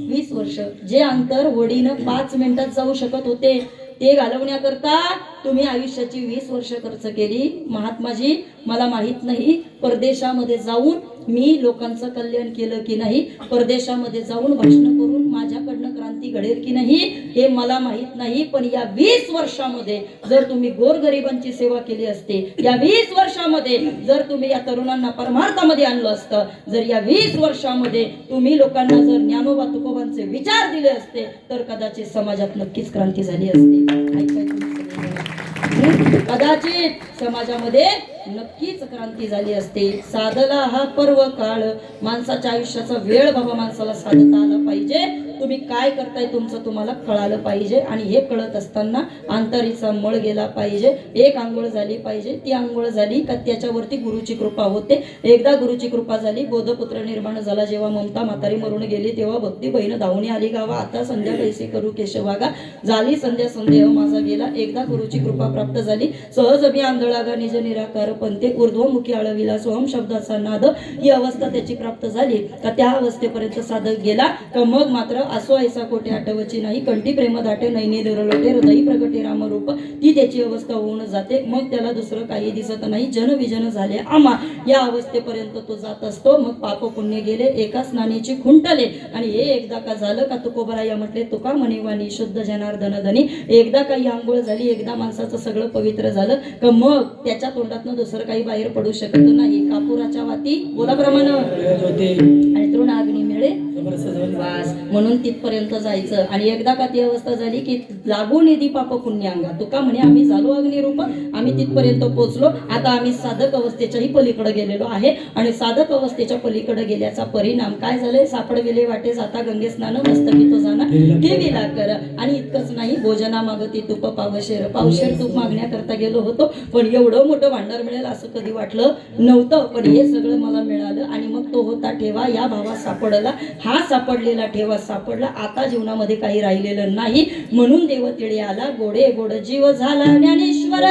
20 वर्ष. जे अंतर होडीनं 5 मिनिटात जाऊ शकत होते ते घालवण्याकरता तुम्ही आयुष्याची 20 वर्ष खर्च केली. महात्माजी मला माहित नाही परदेशामध्ये जाऊन मी लोकांचं कल्याण केलं की नाही, परदेशामध्ये जाऊन भाषण करून माझ्याकडनं क्रांती घडेल की नाही हे मला माहित नाही, पण या 20 वर्षामध्ये जर तुम्ही गोरगरिबांची सेवा केली असते, या 20 वर्षामध्ये जर तुम्ही या तरुणांना परमार्थामध्ये आणलं असतं, जर या 20 वर्षामध्ये तुम्ही लोकांना जर ज्ञानोबा तुकोबांचे विचार दिले असते तर कदाचित समाजात नक्कीच क्रांती झाली असती. कदाचित समाजामध्ये नक्कीच क्रांती झाली असते. साधला हा पर्व काळ, माणसाच्या आयुष्याचा वेळ बाबा माणसाला साधता आला पाहिजे. तुम्ही काय करताय तुमचं तुम्हाला कळालं पाहिजे आणि हे कळत असताना अंतरीचा मळ गेला पाहिजे. एक आंघोळ झाली पाहिजे, ती आंघोळ झाली का त्याच्यावरती गुरुची कृपा होते. एकदा गुरुची कृपा झाली, बोधपुत्र निर्माण झाला, जेव्हा ममता म्हातारी मरून गेली तेव्हा भक्ती बहीण धावणी आली गावा, आता संध्या कैसे करू केशवागा, झाली संध्या संदेह माझा गेला. एकदा गुरुची कृपा प्राप्त झाली, सहज मी आंधळागा निज निराकार पंथे, ऊर्ध्वमुखी आळविला सोहम शब्दाचा नाद, ही अवस्था त्याची प्राप्त झाली का त्या अवस्थेपर्यंत साधक गेला का मग मात्र असो ऐसा कोटे आठवची नाही, कंठी प्रेम दाटे नैने दुरलोटे, हृदयी प्रगटे रामरूप, ती त्याची अवस्था होऊन जाते. मग त्याला दुसरं काही दिसत नाही, जनविजन झाले आम्हा, या अवस्थेपर्यंत तो जात असतो. मग पाप पुण्य गेले एकाच नाण्याची खुंटले आणि हे एकदा का झालं का तुकोबराया म्हटले तुका मनिवाणी शुद्ध जनार्दन धनी, एकदा काही आंघोळ झाली, एकदा माणसाचं सगळं पवित्र झालं का मग त्याच्या तोंडातनं दुसरं काही बाहेर पडू शकत नाही. कापुराच्या वाती बोला प्रमाण आणि तृण अग्नी मिळे वास, म्हणून तिथपर्यंत जायचं. आणि एकदा का ती अवस्था झाली की लागून येदी पाप पुण्यांगा, तुका म्हणे आम्ही झालो अग्निरूप, आम्ही तिथपर्यंत पोहोचलो, आता आम्ही साधक अवस्थेच्याही पलीकडे गेलेलो आहे. आणि साधक अवस्थेच्या पलीकडे गेल्याचा परिणाम काय झालंय, सापडविले वाटे जाता गंगे स्नान, मस्तकी तो जाणं ठेवीला कर. आणि इतकंच नाही, भोजना मागती तूप पावशेर, पावशेर तूप मागण्याकरता गेलो होतो, पण एवढं मोठं भांडार मिळेल असं कधी वाटलं नव्हतं, पण हे सगळं मला मिळालं. आणि मग तो होता ठेवा या भावा सापडला, हा सापडलेला ठेवा सापडला, आता जीवनामध्ये काही राहिलेलं नाही, म्हणून देव तिळे आला, गोडे गोड जीव झाला ज्ञानेश्वर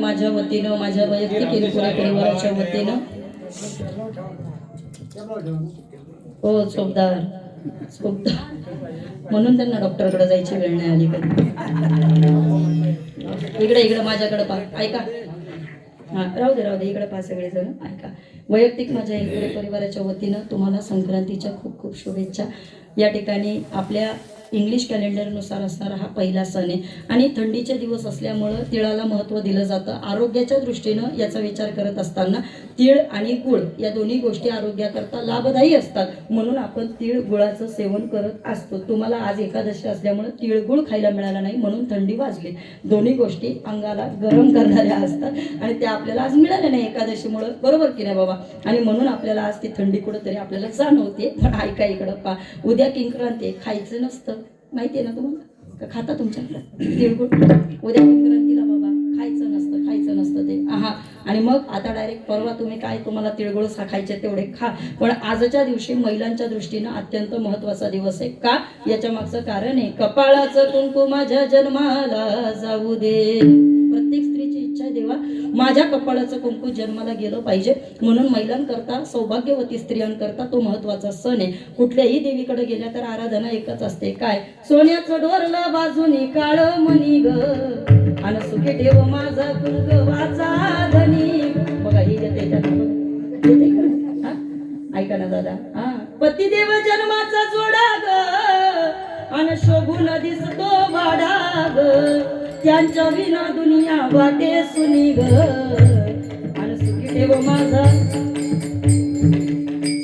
माझ्या वतीनं, माझ्या वैयक्तिक इनपुरे परिवाराच्या वतीनं हो चोपदार म्हणून त्यांना डॉक्टरकडे जायची वेळ नाही आली कधी. इकडे माझ्याकडे पहा, ऐका. हा राहू दे इकडे पहा सगळेजण ऐका. वैयक्तिक माझ्या इकडे परिवाराच्या वतीनं तुम्हाला संक्रांतीच्या खूप खूप शुभेच्छा. या ठिकाणी आपल्या इंग्लिश कॅलेंडरनुसार असणारा हा पहिला सण आहे आणि थंडीचे दिवस असल्यामुळं तिळाला महत्त्व दिलं जातं. आरोग्याच्या दृष्टीनं याचा विचार करत असताना तीळ आणि गुळ या दोन्ही गोष्टी आरोग्याकरता लाभदायी असतात, म्हणून आपण तीळ गुळाचं सेवन करत असतो. तुम्हाला आज एकादशी असल्यामुळे तिळगुळ खायला मिळाला नाही म्हणून थंडी वाजली. दोन्ही गोष्टी अंगाला गरम करणाऱ्या असतात आणि त्या आपल्याला आज मिळाल्या नाही एकादशीमुळं, बरोबर की नाही बाबा? आणि म्हणून आपल्याला आज ती थंडी कुठंतरी आपल्याला जाणवते. पण ऐका इकडं पा, उद्या किंक्रांती आहे, खायचं नसतं, माहिती आहे ना तुम्हाला? का खाता तुमच्याकडं तिळगुळ? उद्या किंक्रांतीला बाबा खायचं नसतं ते. आणि मग आता डायरेक्ट परवा तुम्ही काय, तुम्हाला तिळगुळ खायचे तेवढे खा. पण आजच्या दिवशी महिलांच्या दृष्टीनं अत्यंत महत्त्वाचा दिवस आहे. का? याच्या मागचं कारण आहे, कपाळाचं कुंकू माझ्या जन्माला जाऊ दे. प्रत्येक स्त्रीची इच्छा आहे, देवा माझ्या कपाळाचं कुंकू जन्माला गेलं पाहिजे. म्हणून महिलांकरता, सौभाग्यवती स्त्रियांकरता तो महत्त्वाचा सण आहे. कुठल्याही देवीकडे गेल्या तर आराधना एकच असते, काय? सोन्याचं डोरलं बाजूनी काळ मणी ग, आणि सुखी ठेव माझा कुंकवाचा धनी. बघा ही येते त्याला, ऐका ना दादा. पतिदेव जन्माचा जोडा ग, आणि शोभून दिसतो वाडा ग, त्यांच्या विना दुनिया वाटे सुनी ग, आणि सुखी ठेव माझा.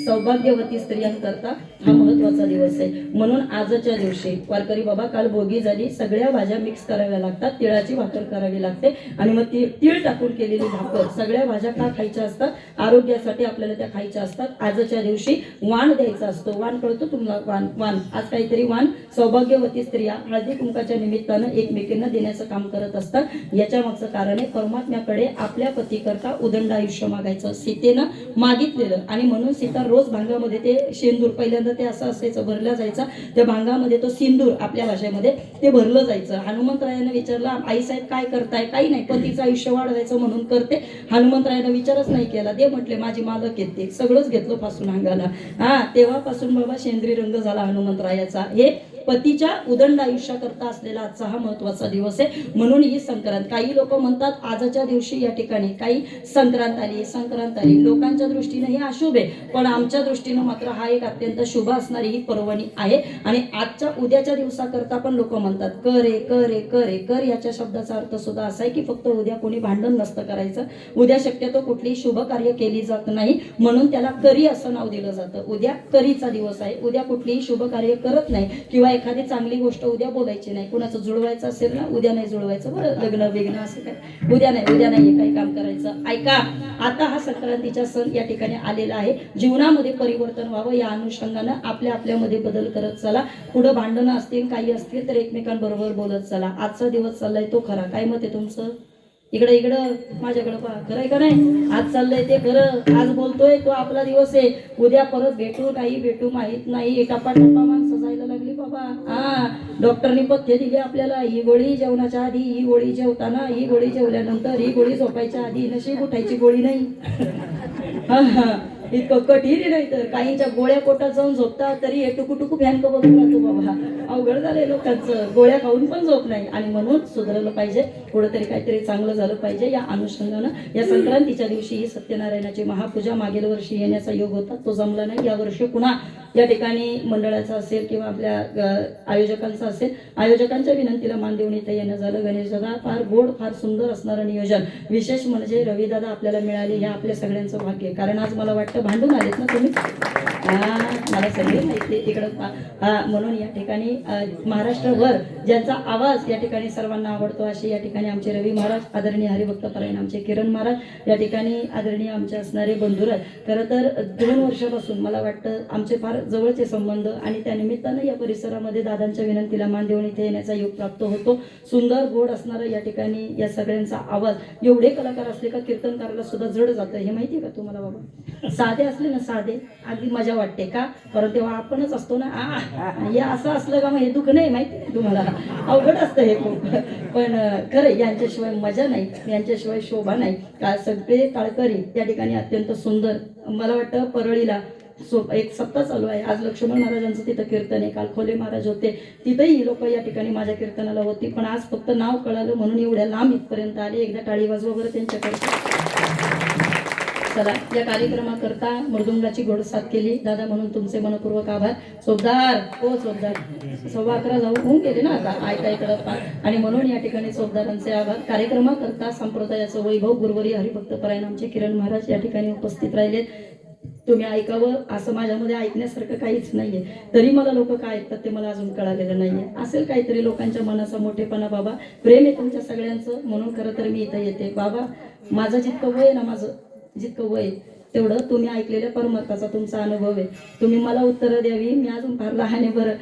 सौभाग्यवती स्त्रियांकरता हा महत्त्वाचा दिवस आहे. म्हणून आजच्या दिवशी वारकरी बाबा, काल भोगी झाली, सगळ्या भाज्या मिक्स कराव्या लागतात, तिळाची भाकर करावी लागते आणि मग तीळ टाकून केलेली भाकर. सगळ्या भाज्या का खायच्या असतात? आरोग्यासाठी आपल्याला त्या खायच्या असतात. आजच्या दिवशी वाण द्यायचा असतो. वाण कळतो तुम्हाला? वाण आज काहीतरी वाण सौभाग्यवती स्त्रिया हळदी कुंकाच्या निमित्तानं एकमेकींना देण्याचं काम करत असतात. याच्या मागचं कारण आहे, परमात्म्याकडे आपल्या पतीकरता उदंड आयुष्य मागायचं सीतेनं मागितलेलं. आणि म्हणून सीता रोज भांगामध्ये ते शेंदूर, पहिल्यांदा ते असं असायचं, भरला जायचा, त्या भांगामध्ये तो सिंदूर आपल्या भाषेमध्ये ते भरलं जायचं. हनुमंतरायानं विचारला, आई साहेब काय करताय? काही नाही, पतीचं आयुष्य वाढवायचं म्हणून करते. हनुमंतरायानं विचारच नाही केला, दे म्हटले माझी मालक येते, सगळंच घेतलं फासून अंगाला. तेव्हापासून बाबा शेंद्री रंग झाला हनुमंतरायाचा. हे पतीच्या उदंड आयुष्याकरता असलेला आजचा हा महत्त्वाचा दिवस आहे. म्हणून ही संक्रांत, काही लोक म्हणतात आजच्या दिवशी या ठिकाणी काही संक्रांत आली, लोकांच्या दृष्टीने हे अशुभ आहे, पण आमच्या दृष्टीनं मात्र हा एक अत्यंत शुभ असणारी ही पर्वणी आहे. आणि आजच्या उद्याच्या दिवसाकरता पण लोक म्हणतात कर. याच्या शब्दाचा अर्थ सुद्धा असा आहे की फक्त उद्या कोणी भांडण नसतं करायचं. उद्या शक्यतो कुठलीही शुभ कार्य केली जात नाही, म्हणून त्याला करी असं नाव दिलं जातं. उद्या करीचा दिवस आहे. उद्या कुठलीही शुभ कार्य करत नाही किंवा एखादी चांगली गोष्ट उद्या बोलायची नाही. कुणाचं जुळवायचं असेल ना, उद्या नाही जुळवायचं, बरं, लग्न वेगळं असं काय, उद्या नाही काही काम करायचं. ऐका, आता हा संक्रांतीचा सण या ठिकाणी आलेला आहे. जीवनामध्ये परिवर्तन व्हावं या अनुषंगानं आपल्यामध्ये बदल करत चला. पुढं भांडणं असतील, काही असतील तर एकमेकांबरोबर बोलत चला. आजचा दिवस चाललाय तो खरा. काय मत आहे तुमचं? इकडं माझ्याकडं पहा, खरंय का नाही? आज चाललंय ते खरं, आज बोलतोय तो आपला दिवस आहे. उद्या परत भेटू नाही भेटू माहित नाही. टप्पा माणसं जायला लागली बाबा. डॉक्टरनी पथ्य दिली आपल्याला, ही गोळी जेवणाच्या आधी, ही गोळी जेवताना, ही गोळी जेवल्यानंतर, ही गोळी झोपायच्या आधी. नशीब उठायची गोळी नाही. इतकं कठीण नाही तर काहींच्या गोळ्या पोटात जाऊन झोपतात तरी हे टुकू फॅन बघत राहतो बाबा. अवघड झालंय लोकांचं, गोळ्या खाऊन पण झोप नाही. आणि म्हणून सुधारलं पाहिजे, कुठेतरी काहीतरी चांगलं झालं पाहिजे. या अनुषंगानं या संक्रांतीच्या दिवशी ही सत्यनारायणाची महापूजा मागील वर्षी येण्याचा योग होता, तो जमला नाही. या वर्षी पुन्हा या ठिकाणी मंडळाचा असेल किंवा आपल्या आयोजकांचा असेल, आयोजकांच्या विनंतीला मान देऊन इथं येणं झालं. गणेशदादा फार गोड, फार सुंदर असणारं नियोजन. विशेष म्हणजे रविदादा आपल्याला मिळाले, हे आपल्या सगळ्यांचं भाग्य. कारण आज मला वाटतं भांडून आलेत ना तुम्ही, मला सगळे माहिती तिकडं. म्हणून या ठिकाणी महाराष्ट्रभर ज्यांचा आवाज या ठिकाणी सर्वांना आवडतो असे या ठिकाणी आमचे रवी महाराज, आदरणीय हरिभक्तपरायण आमचे किरण महाराज, या ठिकाणी आदरणीय आमचे असणारे बंधुराज. खरं तर 2 वर्षापासून मला वाटतं आमचे फार जवळचे संबंध आणि त्या निमित्तानं या परिसरामध्ये दादांच्या विनंतीला मान देऊन इथे येण्याचा योग प्राप्त होतो. सुंदर गोड असणारं या ठिकाणी या सगळ्यांचा आवाज. एवढे कलाकार असले का कीर्तनकाराला सुद्धा जड जातं, हे माहिती आहे का तुम्हाला बाबा? साधे असले ना, साधे, अगदी मजा वाटते का? परत तेव्हा आपणच असतो ना, हे असं असलं का मग हे दुःख नाही, माहिती आहे तुम्हाला? अवघड असतं हे खूप. पण खरं यांच्याशिवाय मजा नाही, यांच्याशिवाय शोभा नाही. का सगळे काळकरी या ठिकाणी अत्यंत सुंदर. मला वाटतं परळीला एक सप्ताह चालू आहे. आज लक्ष्मण महाराजांचं तिथं कीर्तन आहे, काल खोले महाराज होते, तिथंही लोक या ठिकाणी माझ्या कीर्तनाला होती. पण आज फक्त नाव कळालं म्हणून एवढ्या लांब इथपर्यंत आले. एकदा टाळी वाजवा बरं त्यांच्याकडे. चला या कार्यक्रमाकरता मृदुंगाची गोड साथ केली दादा, म्हणून तुमचे मनपूर्वक आभार. चोपदार हो चोपदार, 11:15 जाऊ होऊन गेले ना आता, ऐका इकडं पा. आणि म्हणून या ठिकाणी चोपदारांचे आभार. कार्यक्रमाकरता संप्रदायाचं वैभव गुरुवारी हरिभक्त परायण आमचे किरण महाराज या ठिकाणी उपस्थित राहिलेत. तुम्ही ऐकावं असं माझ्यामध्ये ऐकण्यासारखं काहीच नाहीये, तरी मला लोक काय ऐकतात ते मला अजून कळालेलं नाहीये. असेल काहीतरी लोकांच्या मनाचा मोठेपणा बाबा, प्रेम आहे तुमच्या सगळ्यांचं, म्हणून खरं तर मी इथं येते बाबा. माझं जितकं वय आहे ना, माझं जितकं वय तेवढं तुम्ही ऐकलेल्या परमार्थाचा तुमचा अनुभव आहे. तुम्ही मला उत्तरं द्यावी, मी अजून फार लहान आहे बरं.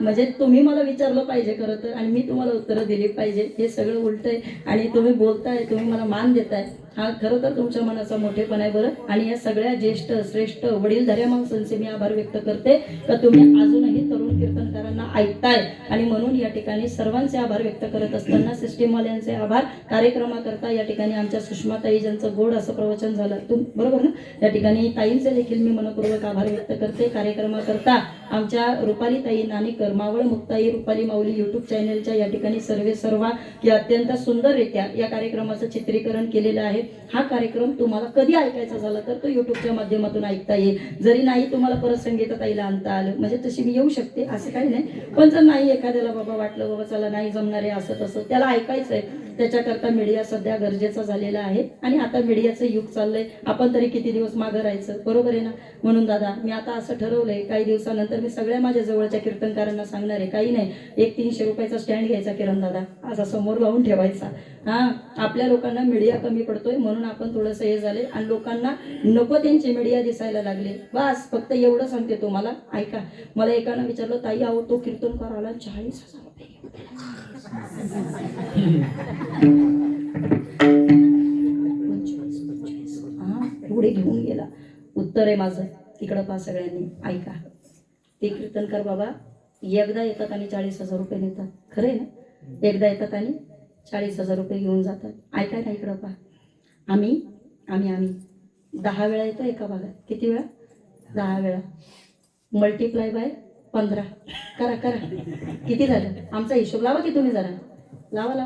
म्हणजे तुम्ही मला विचारलं पाहिजे खरं तर, आणि मी तुम्हाला उत्तरं दिली पाहिजे. हे सगळं उलट आहे आणि तुम्ही बोलताय, तुम्ही मला मान देताय, हा खरं तर तुमच्या मनाचा मोठेपणा आहे बरं. आणि या सगळ्या ज्येष्ठ श्रेष्ठ वडीलधाऱ्या माणसांचे मी आभार व्यक्त करते का तुम्ही अजूनही तरुण कीर्तनकारांना ऐकताय. आणि म्हणून या ठिकाणी सर्वांचे आभार व्यक्त करत असताना सिस्टीमवाल्यांचे आभार. कार्यक्रमाकरता या ठिकाणी आमच्या सुषमाताई ज्यांचं गोड असं प्रवचन झालं बरोबर ना, या ठिकाणी ताईंचे देखील मी मनपूर्वक आभार व्यक्त करते. कार्यक्रमाकरता आमच्या रुपाली ताई नाणेकर, मावळ मुक्ताई रुपाली माऊली यूट्यूब चॅनलच्या या ठिकाणी सर्वा या अत्यंत सुंदररित्या या कार्यक्रमाचं चित्रीकरण केलेलं आहे. हा कार्यक्रम तुम्हाला कधी ऐकायचा झाला तर तो युट्यूबच्या माध्यमातून ऐकता येईल. जरी नाही तुम्हाला परत संगीत ताईला आणता आलं, म्हणजे तशी मी येऊ शकते असं काही नाही, पण जर नाही एखाद्याला बाबा वाटलं बाबा चला नाही जमणार आहे असं तसं, त्याला ऐकायचं आहे, त्याच्याकरता मीडिया सध्या गरजेचा झालेला आहे. आणि आता मीडियाचं युग चाललंय, आपण तरी किती दिवस मागं राहायचं, बरोबर आहे ना. म्हणून दादा मी आता असं ठरवलंय, काही दिवसानंतर मी सगळ्या माझ्या जवळच्या कीर्तनकारांना सांगणार आहे, काही नाही, एक 300 रुपयाचा स्टँड घ्यायचा किरण दादा, असा समोर लावून ठेवायचा. आपल्या लोकांना मीडिया कमी पडतोय म्हणून आपण थोडंसं हे झाले आणि लोकांना नको त्यांची मीडिया दिसायला लागले. बस फक्त एवढं सांगते तुम्हाला, ऐका. मला एकानं विचारलं, ताई आहो तो कीर्तनकार आला 40,000 रुपये एवढे घेऊन गेला. उत्तर आहे माझं, इकडं पहा सगळ्यांनी ऐका. ते कीर्तनकार बाबा एकदा येतात आणि 40,000 रुपये नेतात, खरं आहे ना. एकदा येतात आणि 40,000 रुपये घेऊन जातात. ऐकाय ना, इकडं पहा. आम्ही 10 वेळा येतो एका भागात. किती वेळा? 10 वेळा. मल्टिप्लाय बाय 15 करा. किती झालं? आमचा हिशोब लावा की तुम्ही, जरा लावा.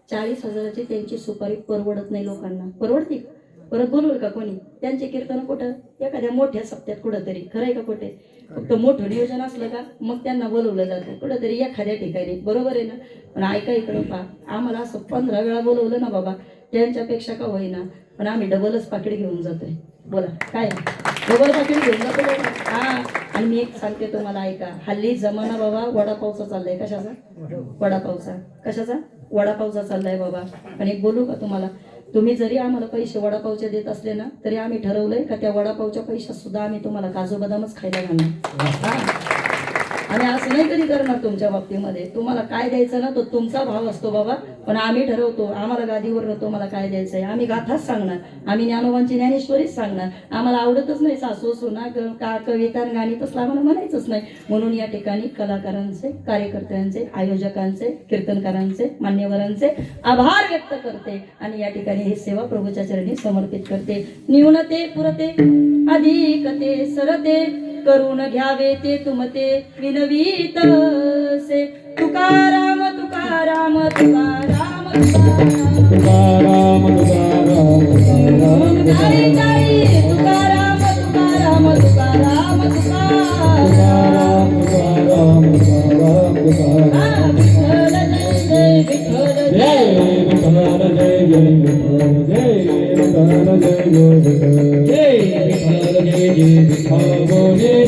40,000ची त्यांची सुपारी परवडत नाही लोकांना. परवडते? परत बोलवल का कोणी? त्यांचे कीर्तन कुठं? एखाद्या मोठ्या सप्त्यात कुठंतरी. खरं आहे का खोटे? फक्त मोठं नियोजन असलं का मग त्यांना बोलवलं जातं कुठंतरी एखाद्या ठिकाणी, बरोबर आहे ना. पण ऐका इकडं पहा, आम्हाला असं 15 वेळा बोलवलं ना बाबा, त्यांच्यापेक्षा का होईना पण आम्ही डबलच पाकिट घेऊन जातोय. बोला काय? डबल पाकिट घेऊन जातो. आणि मी एक सांगते तुम्हाला, ऐका. हल्ली जमाना बाबा वडापावचा चाललाय. कशाचा? वडापावचा. कशाचा? वडापावचा चाललाय बाबा. आणि एक बोलू का तुम्हाला, तुम्ही जरी आम्हाला पैसे वडापावचे देत असले ना, तरी आम्ही ठरवलंय का त्या वडापावच्या पैशात सुद्धा आम्ही तुम्हाला काजू बदामच खायला घालणार. आणि असं नाही कधी करणार तुमच्या बाबतीमध्ये. तुम्हाला काय द्यायचं ना तो तुमचा भाव असतो बाबा, पण आम्ही ठरवतो. आम्हाला गादीवर तुम्हाला काय द्यायचंय आम्ही गाथाच सांगणार, आम्ही ज्ञानोबांची ज्ञानेश्वरीच सांगणार. आम्हाला आवडतच नाही सासू सुना का कविता गाणी तसलं आम्हाला म्हणायचंच नाही. म्हणून या ठिकाणी कलाकारांचे, कार्यकर्त्यांचे, आयोजकांचे, कीर्तनकारांचे, मान्यवरांचे आभार व्यक्त करते. आणि या ठिकाणी ही सेवा प्रभूच्या चरणी समर्पित करते. न्यूनते पुरते अधिकते सरते, करून घ्यावे ते तुमते विनवीत से. तुकाराम तुकाराम तुकाराम तुकाराम तुकाराम तुकाराम जय